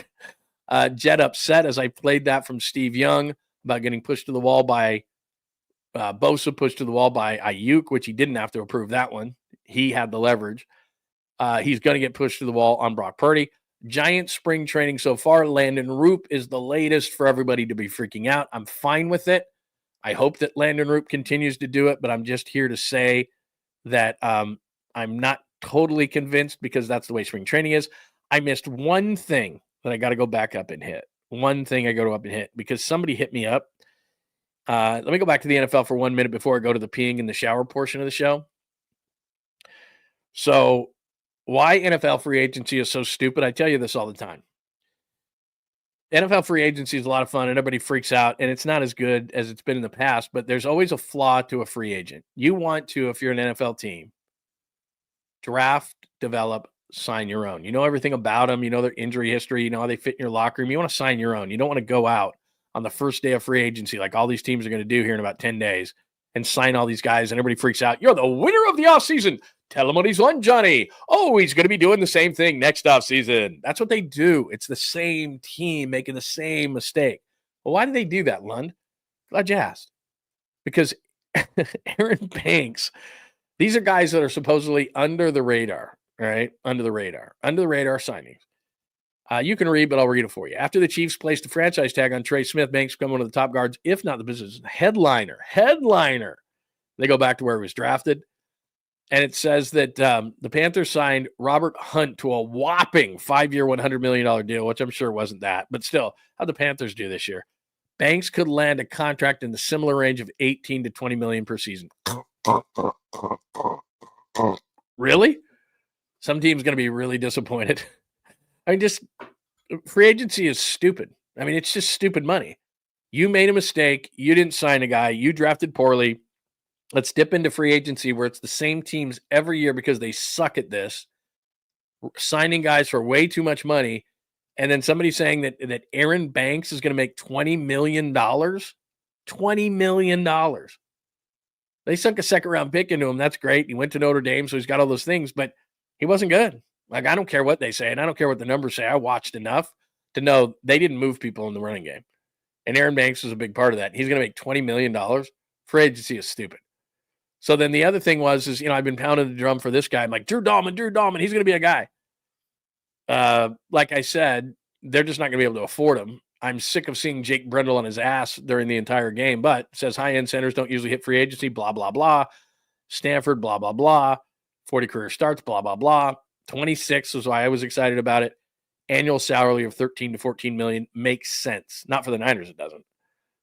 Jet upset as I played that from Steve Young about getting pushed to the wall by Bosa, pushed to the wall by Ayuk, which he didn't have to approve that one. He had the leverage. He's going to get pushed to the wall on Brock Purdy. Giant spring training so far. Landon Roop is the latest for everybody to be freaking out. I'm fine with it. I hope that Landon Roop continues to do it, but I'm just here to say that I'm not totally convinced because that's the way spring training is. I missed one thing that I got to go back up and hit. One thing I go up and hit because somebody hit me up. Let me go back to the NFL for 1 minute before I go to the peeing in the shower portion of the show. So why NFL free agency is so stupid, I tell you this all the time. NFL free agency is a lot of fun and everybody freaks out and it's not as good as it's been in the past, but there's always a flaw to a free agent. You want to, if you're an NFL team, draft, develop, sign your own. You know everything about them. You know their injury history. You know how they fit in your locker room. You want to sign your own. You don't want to go out on the first day of free agency like all these teams are going to do here in about 10 days and sign all these guys and everybody freaks out. You're the winner of the offseason. Tell him what he's won, Johnny. Oh, he's going to be doing the same thing next offseason. That's what they do. It's the same team making the same mistake. Well, why do they do that, Lund? Glad you asked. Because Aaron Banks, these are guys that are supposedly under the radar, right? Under the radar signings. You can read, but I'll read it for you. After the Chiefs placed a franchise tag on Trey Smith, Banks became one of the top guards, if not the position headliner. They go back to where he was drafted. And it says that the Panthers signed Robert Hunt to a whopping 5-year, $100 million deal, which I'm sure wasn't that. But still, how'd the Panthers do this year? Banks could land a contract in the similar range of 18 to 20 million per season. Really? Some team's going to be really disappointed. I mean, just free agency is stupid. I mean, it's just stupid money. You made a mistake. You didn't sign a guy. You drafted poorly. Let's dip into free agency where it's the same teams every year because they suck at this, signing guys for way too much money, and then somebody saying that Aaron Banks is going to make $20 million. $20 million. They sunk a second-round pick into him. That's great. He went to Notre Dame, so he's got all those things, but he wasn't good. Like, I don't care what they say, and I don't care what the numbers say. I watched enough to know they didn't move people in the running game. And Aaron Banks was a big part of that. He's going to make $20 million. Free agency is stupid. So then the other thing was, I've been pounding the drum for this guy. I'm like, Drew Dahlman, he's going to be a guy. Like I said, they're just not going to be able to afford him. I'm sick of seeing Jake Brendel on his ass during the entire game, but it says high-end centers don't usually hit free agency, blah, blah, blah. Stanford, blah, blah, blah. 40 career starts, blah, blah, blah. 26 was why I was excited about it. Annual salary of 13 to 14 million makes sense. Not for the Niners, it doesn't.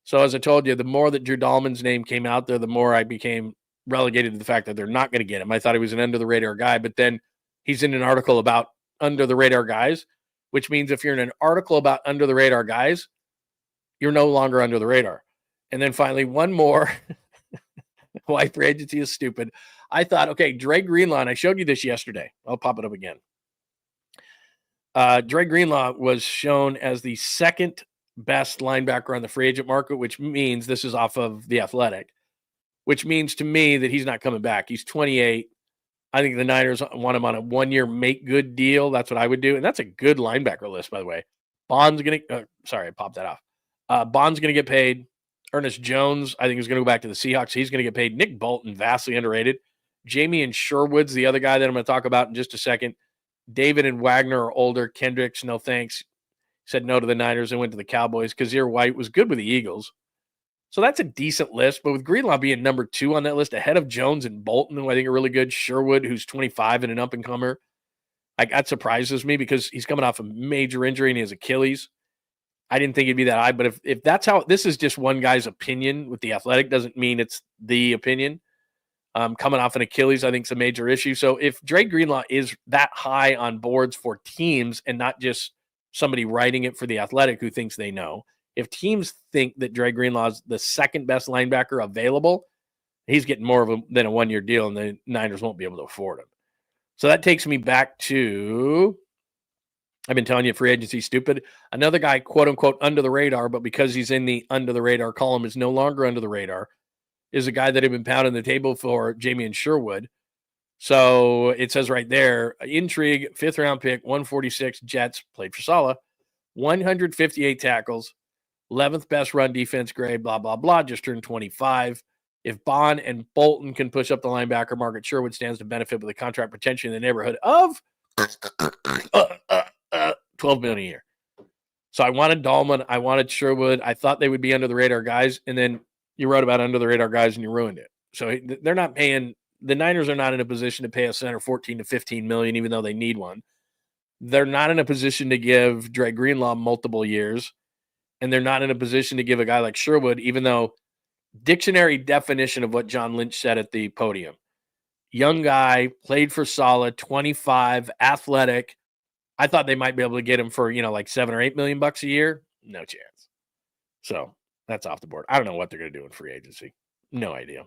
So as I told you, the more that Drew Dahlman's name came out there, the more I became relegated to the fact that they're not going to get him. I thought he was an under-the-radar guy, but then he's in an article about under-the-radar guys, which means if you're in an article about under-the-radar guys, you're no longer under the radar. And then finally, one more. Why free agency is stupid. I thought, okay, Dre Greenlaw, and I showed you this yesterday. I'll pop it up again. Dre Greenlaw was shown as the second best linebacker on the free agent market, which means this is off of The Athletic, which means to me that he's not coming back. He's 28. I think the Niners want him on a 1-year make-good deal. That's what I would do. And that's a good linebacker list, by the way. Bond's going to sorry, I popped that off. Bond's going to get paid. Ernest Jones, I think, is going to go back to the Seahawks. He's going to get paid. Nick Bolton, vastly underrated. Jamie and Sherwood's the other guy that I'm going to talk about in just a second. David and Wagner are older. Kendricks, no thanks. Said no to the Niners and went to the Cowboys. Kazir White was good with the Eagles. So that's a decent list. But with Greenlaw being number 2 on that list, ahead of Jones and Bolton, who I think are really good, Sherwood, who's 25 and an up-and-comer, like, that surprises me because he's coming off a major injury and he has Achilles. I didn't think it'd be that high. But if that's how – this is just one guy's opinion with The Athletic. Doesn't mean it's the opinion. Coming off an Achilles, I think, is a major issue. So if Dre Greenlaw is that high on boards for teams and not just somebody writing it for The Athletic who thinks they know, if teams think that Dre Greenlaw is the second best linebacker available, he's getting more of than a 1-year deal, and the Niners won't be able to afford him. So that takes me back to I've been telling you, free agency stupid. Another guy, quote unquote, under the radar, but because he's in the under the radar column, is no longer under the radar, is a guy that had been pounding the table for Jamie Sherwood. So it says right there, intrigue, 5th round pick, 146, Jets, played for Saleh, 158 tackles, 11th best run defense grade, blah, blah, blah, just turned 25. If Bond and Bolton can push up the linebacker market, Sherwood stands to benefit with a contract potentially in the neighborhood of 12 million a year. So I wanted Dahlman, I wanted Sherwood. I thought they would be under the radar guys, and then you wrote about under the radar guys and you ruined it. So they're not paying. The Niners are not in a position to pay a center 14 to 15 million, even though they need one. They're not in a position to give Dre Greenlaw multiple years, and they're not in a position to give a guy like Sherwood, even though dictionary definition of what John Lynch said at the podium. Young guy, played for Saleh, 25, athletic. I thought they might be able to get him for, like $7 or $8 million a year. No chance. So that's off the board. I don't know what they're going to do in free agency. No idea.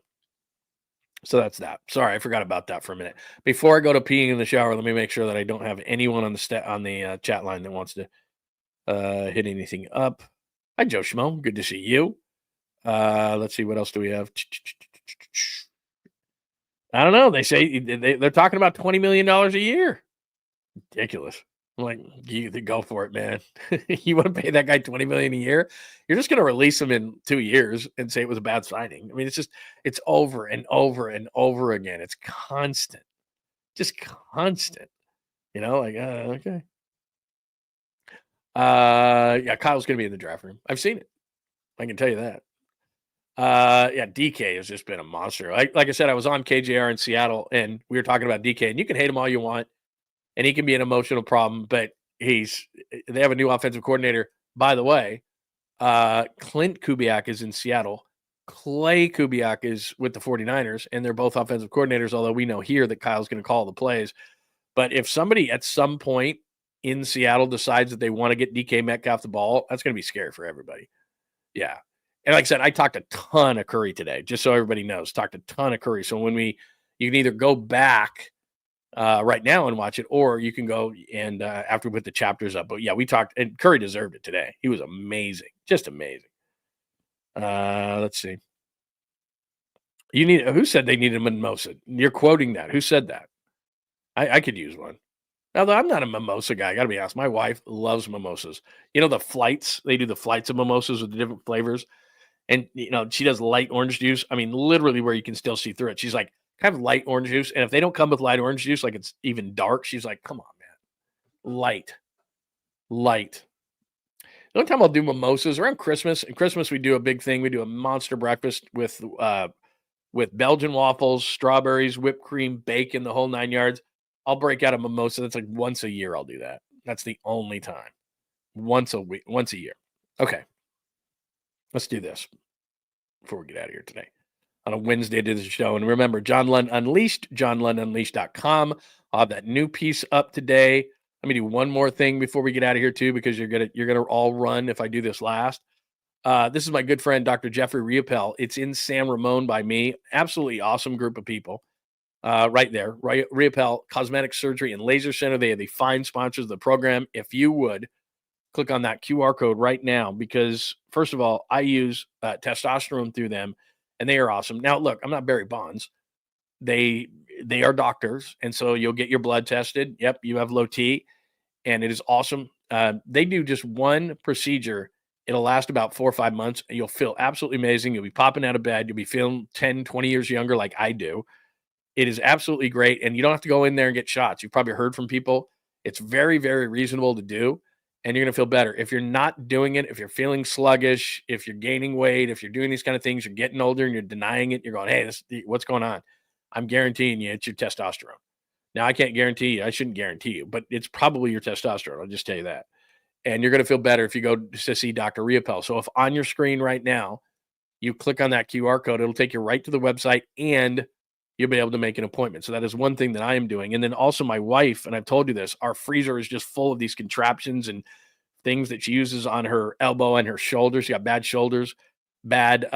So that's that. Sorry, I forgot about that for a minute. Before I go to peeing in the shower, let me make sure that I don't have anyone on the chat line that wants to hit anything up. Hi, Joe Schmo. Good to see you. Let's see, what else do we have? I don't know. They say they're talking about $20 million a year. Ridiculous. I'm like, you go for it, man. You want to pay that guy $20 million a year? You're just going to release him in 2 years and say it was a bad signing. I mean, it's over and over and over again. It's constant, just constant. Okay. Yeah, Kyle's going to be in the draft room. I've seen it. I can tell you that. Yeah, DK has just been a monster. Like I said, I was on KJR in Seattle, and we were talking about DK, and you can hate him all you want, and he can be an emotional problem, but they have a new offensive coordinator. By the way, Clint Kubiak is in Seattle. Clay Kubiak is with the 49ers, and they're both offensive coordinators, although we know here that Kyle's going to call the plays. But if somebody at some point in Seattle decides that they want to get DK Metcalf the ball, that's going to be scary for everybody. Yeah. And like I said, I talked a ton of Curry today, just so everybody knows. Talked a ton of Curry. So you can either go back right now and watch it, or you can go and after we put the chapters up. But yeah, we talked, and Curry deserved it today. He was amazing, just amazing. Let's see. Who said they needed a mimosa? You're quoting that. Who said that? I could use one. Although I'm not a mimosa guy, I got to be honest. My wife loves mimosas. The flights, they do the flights of mimosas with the different flavors. And, she does light orange juice. I mean, literally where you can still see through it. She's like, have light orange juice. And if they don't come with light orange juice, like it's even dark, she's like, come on, man. Light. The only time I'll do mimosas around Christmas. And Christmas, we do a big thing. We do a monster breakfast with Belgian waffles, strawberries, whipped cream, bacon, the whole 9 yards. I'll break out a mimosa. That's like once a year I'll do that. That's the only time. Once a year. Okay. Let's do this before we get out of here today. On a Wednesday, I did the show. And remember, John Lund Unleashed, johnlundunleashed.com. I'll have that new piece up today. Let me do one more thing before we get out of here, too, because you're gonna all run if I do this last. This is my good friend, Dr. Jeffrey Riopel. It's in San Ramon by me. Absolutely awesome group of people. Right there. Riopel Cosmetic Surgery and Laser Center. They are the fine sponsors of the program. If you would, click on that QR code right now, because first of all, I use testosterone through them, and they are awesome. Now, look, I'm not Barry Bonds. They are doctors, and so you'll get your blood tested. Yep, you have low T, and it is awesome. They do just one procedure. It'll last about 4 or 5 months, and you'll feel absolutely amazing. You'll be popping out of bed. You'll be feeling 10, 20 years younger like I do. It is absolutely great, and you don't have to go in there and get shots. You've probably heard from people. It's very, very reasonable to do, and you're going to feel better. If you're not doing it, if you're feeling sluggish, if you're gaining weight, if you're doing these kind of things, you're getting older and you're denying it, you're going, hey, what's going on? I'm guaranteeing you it's your testosterone. Now, I can't guarantee you. I shouldn't guarantee you, but it's probably your testosterone. I'll just tell you that. And you're going to feel better if you go to see Dr. Riopel. So if on your screen right now, you click on that QR code, it'll take you right to the website, and you'll be able to make an appointment. So that is one thing that I am doing. And then also my wife, and I've told you this, our freezer is just full of these contraptions and things that she uses on her elbow and her shoulders. She got bad shoulders, bad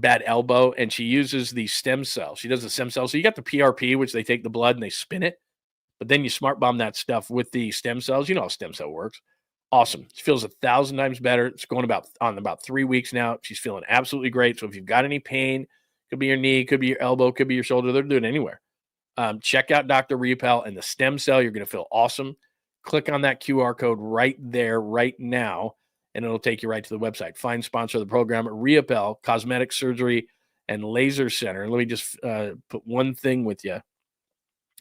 elbow, and she uses the stem cells. She does the stem cells. So you got the PRP, which they take the blood and they spin it. But then you smart bomb that stuff with the stem cells. You know how stem cell works. Awesome. She feels 1,000 times better. It's going on about 3 weeks now. She's feeling absolutely great. So if you've got any pain, could be your knee, could be your elbow, could be your shoulder, they're doing it anywhere. Check out Dr. 𝐸𝐵𝐿 and the stem cell. You're going to feel awesome. Click on that QR code right there, right now, and it'll take you right to the website. Find sponsor of the program, 𝐸𝐵𝐿, Cosmetic Surgery and Laser Center. Let me just put one thing with you,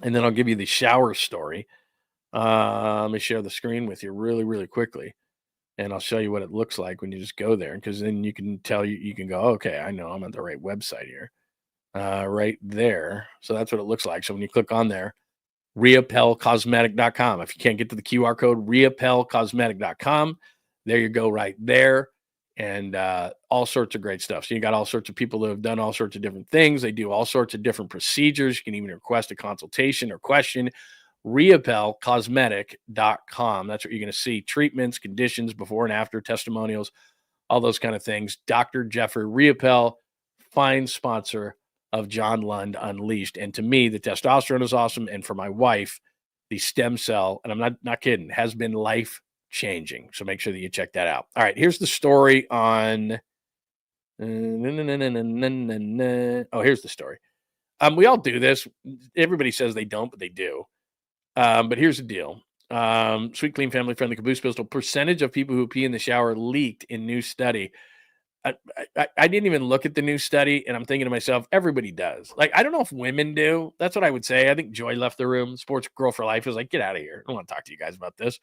and then I'll give you the shower story. Let me share the screen with you really, really quickly, and I'll show you what it looks like when you just go there, because then you can tell you can go, okay, I know I'm at the right website here. Right there. So that's what it looks like. So when you click on there, 𝐸𝐵𝐿cosmetic.com. If you can't get to the QR code, 𝐸𝐵𝐿cosmetic.com. There you go, right there. And all sorts of great stuff. So you got all sorts of people that have done all sorts of different things. They do all sorts of different procedures. You can even request a consultation or question. 𝐸𝐵𝐿cosmetic.com. That's what you're going to see. Treatments, conditions, before and after, testimonials, all those kind of things. Dr. Jeffrey 𝐸𝐵𝐿, fine sponsor of John Lund Unleashed. And to me, the testosterone is awesome. And for my wife, the stem cell, and I'm not kidding, has been life-changing. So make sure that you check that out. All right, here's the story on... Oh, here's the story. We all do this. Everybody says they don't, but they do. But here's the deal. Sweet, clean, family-friendly caboose pistol. Percentage of people who pee in the shower leaked in new study. I didn't even look at the new study, and I'm thinking to myself, everybody does. Like, I don't know if women do. That's what I would say. I think Joy left the room. Sports Girl for Life is like, get out of here. I don't want to talk to you guys about this.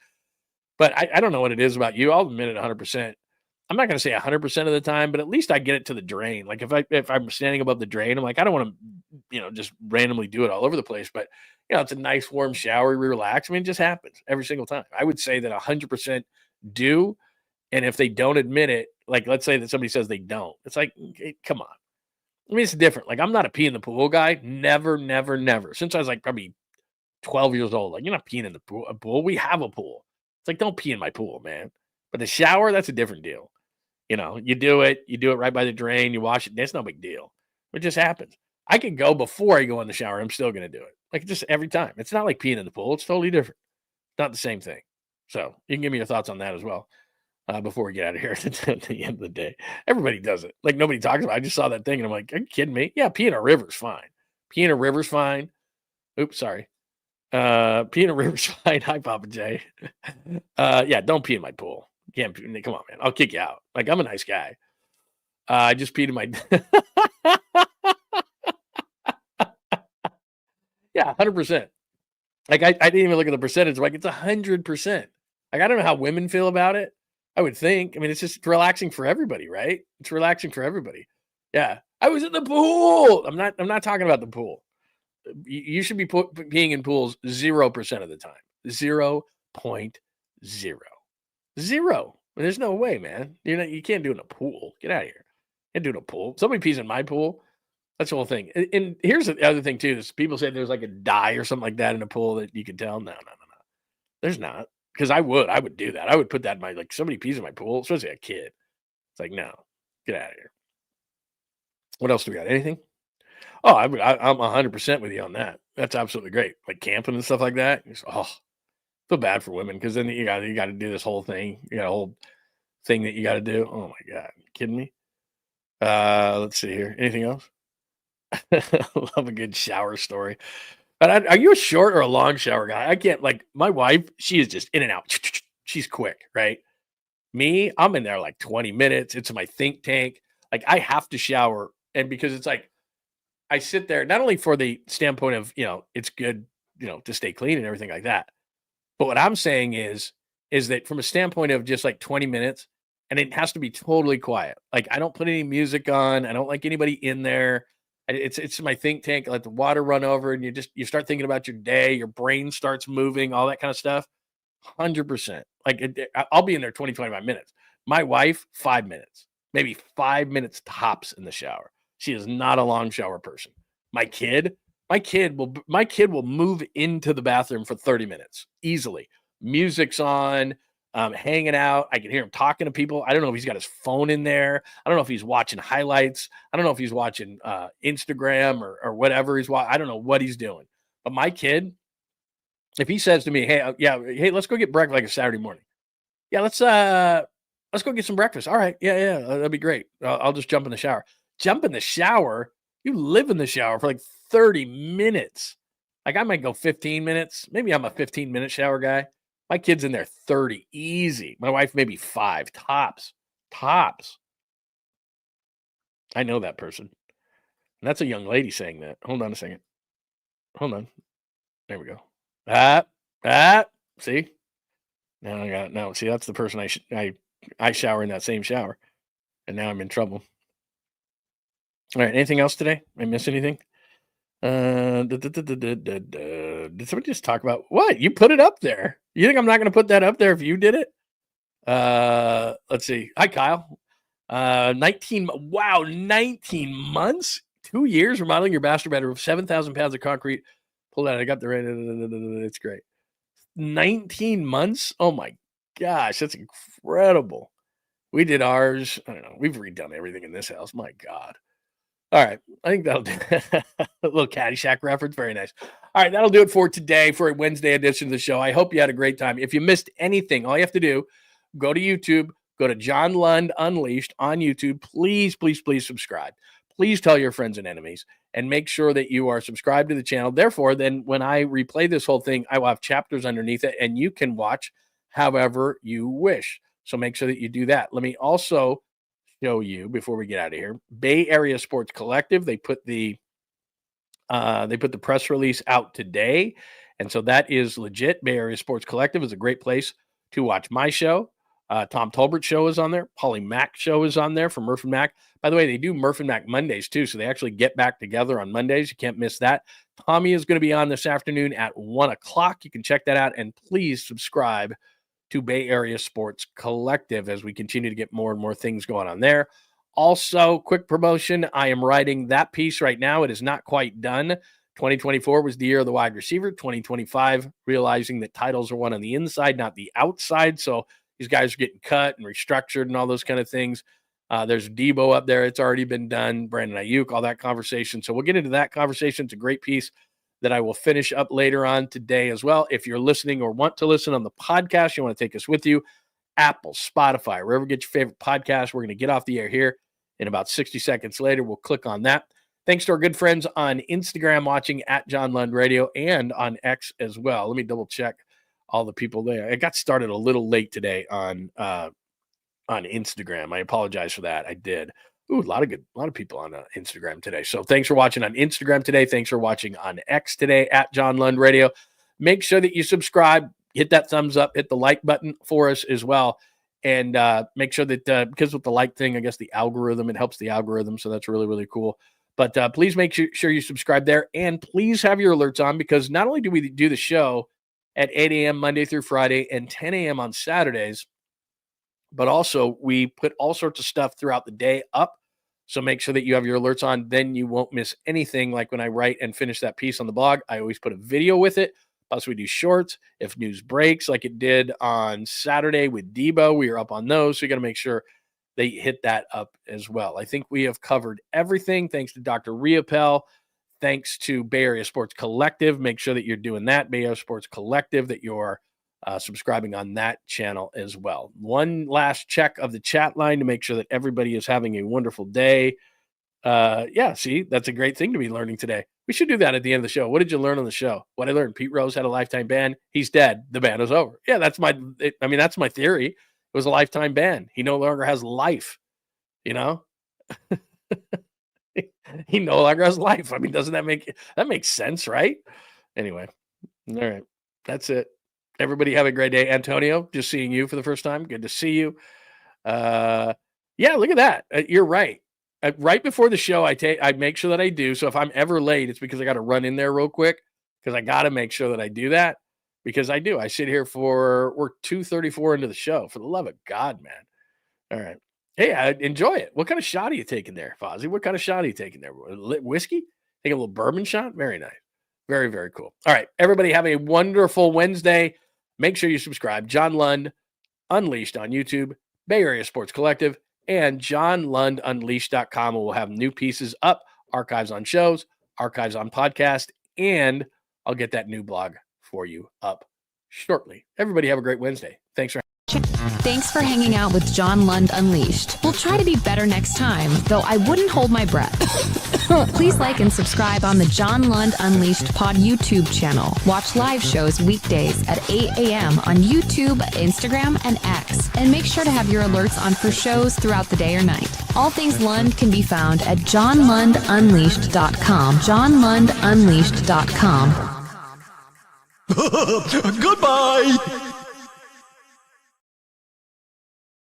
But I don't know what it is about you. I'll admit it 100%. I'm not going to say 100% of the time, but at least I get it to the drain. Like if I'm standing above the drain, I'm like, I don't want to, just randomly do it all over the place. But, it's a nice warm shower. We relax. I mean, it just happens every single time. I would say that 100% do. And if they don't admit it, like let's say that somebody says they don't, it's like, hey, come on. I mean, it's different. Like I'm not a pee in the pool guy. Never, never, never. Since I was like probably 12 years old, like you're not peeing in the pool. We have a pool. It's like, don't pee in my pool, man. But the shower, that's a different deal. You do it right by the drain, you wash it. That's no big deal. It just happens. I can go before I go in the shower. I'm still going to do it. Like just every time. It's not like peeing in the pool. It's totally different. It's not the same thing. So you can give me your thoughts on that as well. Before we get out of here at the end of the day. Everybody does it. Like nobody talks about it. I just saw that thing and I'm like, are you kidding me? Yeah, pee in a river's fine. Pee in a river's fine. Oops, sorry. Pee in a river's fine. Hi, Papa J. Yeah, don't pee in my pool. Can't pee. Come on, man. I'll kick you out. Like I'm a nice guy. I just peed in my Yeah, 100%. Like I didn't even look at the percentage. Like it's 100%. Like I don't know how women feel about it. I would think. I mean, it's just relaxing for everybody, right? It's relaxing for everybody. Yeah. I was in the pool. I'm not talking about the pool. You should be peeing in pools 0% of the time. 0.0. Zero. There's no way, man. You can't do it in a pool. Get out of here. Can't do it in a pool. Somebody pees in my pool. That's the whole thing. And here's the other thing too. Is people say there's like a dye or something like that in a pool that you can tell. No. There's not. Because I would do that. I would put that in my, like, somebody pees in my pool, especially a kid. It's like, no, get out of here. What else do we got? Anything? Oh, I'm 100% with you on that. That's absolutely great. Like camping and stuff like that. Feel bad for women because then you got to do this whole thing. You got a whole thing that you got to do. Oh my God, you kidding me? Let's see here. Anything else? Love a good shower story. But are you a short or a long shower guy? I can't, like, my wife, she is just in and out. She's quick, right? Me, I'm in there like 20 minutes. It's my think tank. Like, I have to shower. And because it's like, I sit there, not only for the standpoint of, it's good, to stay clean and everything like that. But what I'm saying is that from a standpoint of just like 20 minutes, and it has to be totally quiet. Like, I don't put any music on. I don't like anybody in there. It's my think tank. I let the water run over and you start thinking about your day. Your brain starts moving, all that kind of stuff. 100%. Like I'll be in there 20, 25 minutes. My wife, 5 minutes, maybe 5 minutes tops in the shower. She is not a long shower person. My kid will move into the bathroom for 30 minutes easily. Music's on. Hanging out. I can hear him talking to people. I don't know if he's got his phone in there. I don't know if he's watching highlights. I don't know if he's watching Instagram or whatever he's watching. I don't know what he's doing. But my kid, If he says to me, hey, let's go get breakfast like a Saturday morning. Yeah, let's go get some breakfast. All right. Yeah, that'd be great. I'll just jump in the shower. Jump in the shower? You live in the shower for like 30 minutes. Like I might go 15 minutes. Maybe I'm a 15-minute shower guy. My kid's in there 30, easy. My wife maybe 5, tops. I know that person. And that's a young lady saying that. Hold on a second. Hold on. There we go. See? No. See, that's the person I shower in that same shower. And now I'm in trouble. All right. Anything else today? I miss anything? Did somebody just talk about what? You put it up there. You think I'm not going to put that up there if you did it? Let's see. Hi, Kyle. 19 months, 2 years remodeling your master bedroom, 7,000 pounds of concrete. Pull that. I got the right. It's great. 19 months. Oh my gosh. That's incredible. We did ours. I don't know. We've redone everything in this house. My God. All right. I think that'll do a little Caddyshack reference. Very nice. All right. That'll do it for today for a Wednesday edition of the show. I hope you had a great time. If you missed anything, all you have to do, go to YouTube, go to John Lund Unleashed on YouTube. Please subscribe. Please tell your friends and enemies and make sure that you are subscribed to the channel. Therefore, then when I replay this whole thing, I will have chapters underneath it and you can watch however you wish. So make sure that you do that. Let me also show you before we get out of here. Bay Area Sports Collective. They put the press release out today. And so that is legit. Bay Area Sports Collective is a great place to watch my show. Tom Tolbert's show is on there. Polly Mack's show is on there from Murph and Mack. By the way, they do Murph and Mack Mondays too. So they actually get back together on Mondays. You can't miss that. Tommy is going to be on this afternoon at 1:00. You can check that out. And please subscribe to Bay Area Sports Collective as we continue to get more and more things going on there. Also, quick promotion. I am writing that piece right now. It is not quite done. 2024 was the year of the wide receiver. 2025, realizing that titles are won on the inside, not the outside. So these guys are getting cut and restructured and all those kind of things. There's Debo up there. It's already been done. Brandon Ayuk, all that conversation. So we'll get into that conversation. It's a great piece that I will finish up later on today as well. If you're listening or want to listen on the podcast, you want to take us with you, Apple, Spotify, wherever you get your favorite podcast. We're going to get off the air here in about 60 seconds later. We'll click on that. Thanks to our good friends on Instagram watching at John Lund Radio and on X as well. Let me double check all the people there. I got started a little late today on Instagram. I apologize for that. I did. Ooh, a lot of people on Instagram today. So thanks for watching on Instagram today. Thanks for watching on X today at John Lund Radio. Make sure that you subscribe, hit that thumbs up, hit the like button for us as well. And make sure that because with the like thing, I guess the algorithm, it helps the algorithm. So that's really, really cool. But please make sure you subscribe there. And please have your alerts on because not only do we do the show at 8 a.m. Monday through Friday and 10 a.m. on Saturdays, but also we put all sorts of stuff throughout the day up. So make sure that you have your alerts on. Then you won't miss anything. Like when I write and finish that piece on the blog, I always put a video with it. Plus we do shorts. If news breaks like it did on Saturday with Debo, we are up on those. So you got to make sure they hit that up as well. I think we have covered everything. Thanks to Dr. Riopel. Thanks to Bay Area Sports Collective. Make sure that you're doing that. Bay Area Sports Collective, that you're subscribing on that channel as well. One last check of the chat line to make sure that everybody is having a wonderful day. See, that's a great thing to be learning today. We should do that at the end of the show. What did you learn on the show? What I learned, Pete Rose had a lifetime ban. He's dead. The ban is over. Yeah, that's my theory. It was a lifetime ban. He no longer has life, you know? He no longer has life. I mean, doesn't that make sense, right? Anyway, all right. That's it. Everybody have a great day. Antonio, just seeing you for the first time. Good to see you. Yeah, look at that. You're right. Right before the show, I make sure that I do. So if I'm ever late, it's because I got to run in there real quick because I got to make sure that I do that because I do. I sit here we're 2:34 into the show. For the love of God, man. All right. Hey, I enjoy it. What kind of shot are you taking there, Fozzie? What kind of shot are you taking there? Whiskey? Take a little bourbon shot? Very nice. Very, very cool. All right. Everybody have a wonderful Wednesday. Make sure you subscribe. John Lund Unleashed on YouTube, Bay Area Sports Collective, and JohnLundUnleashed.com. We'll have new pieces up, archives on shows, archives on podcast, and I'll get that new blog for you up shortly. Everybody have a great Wednesday. Thanks for hanging out with John Lund Unleashed. We'll try to be better next time, though I wouldn't hold my breath. Please like and subscribe on the John Lund Unleashed Pod YouTube channel. Watch live shows weekdays at 8 a.m. on YouTube, Instagram, and X. And make sure to have your alerts on for shows throughout the day or night. All things Lund can be found at johnlundunleashed.com. johnlundunleashed.com. Goodbye!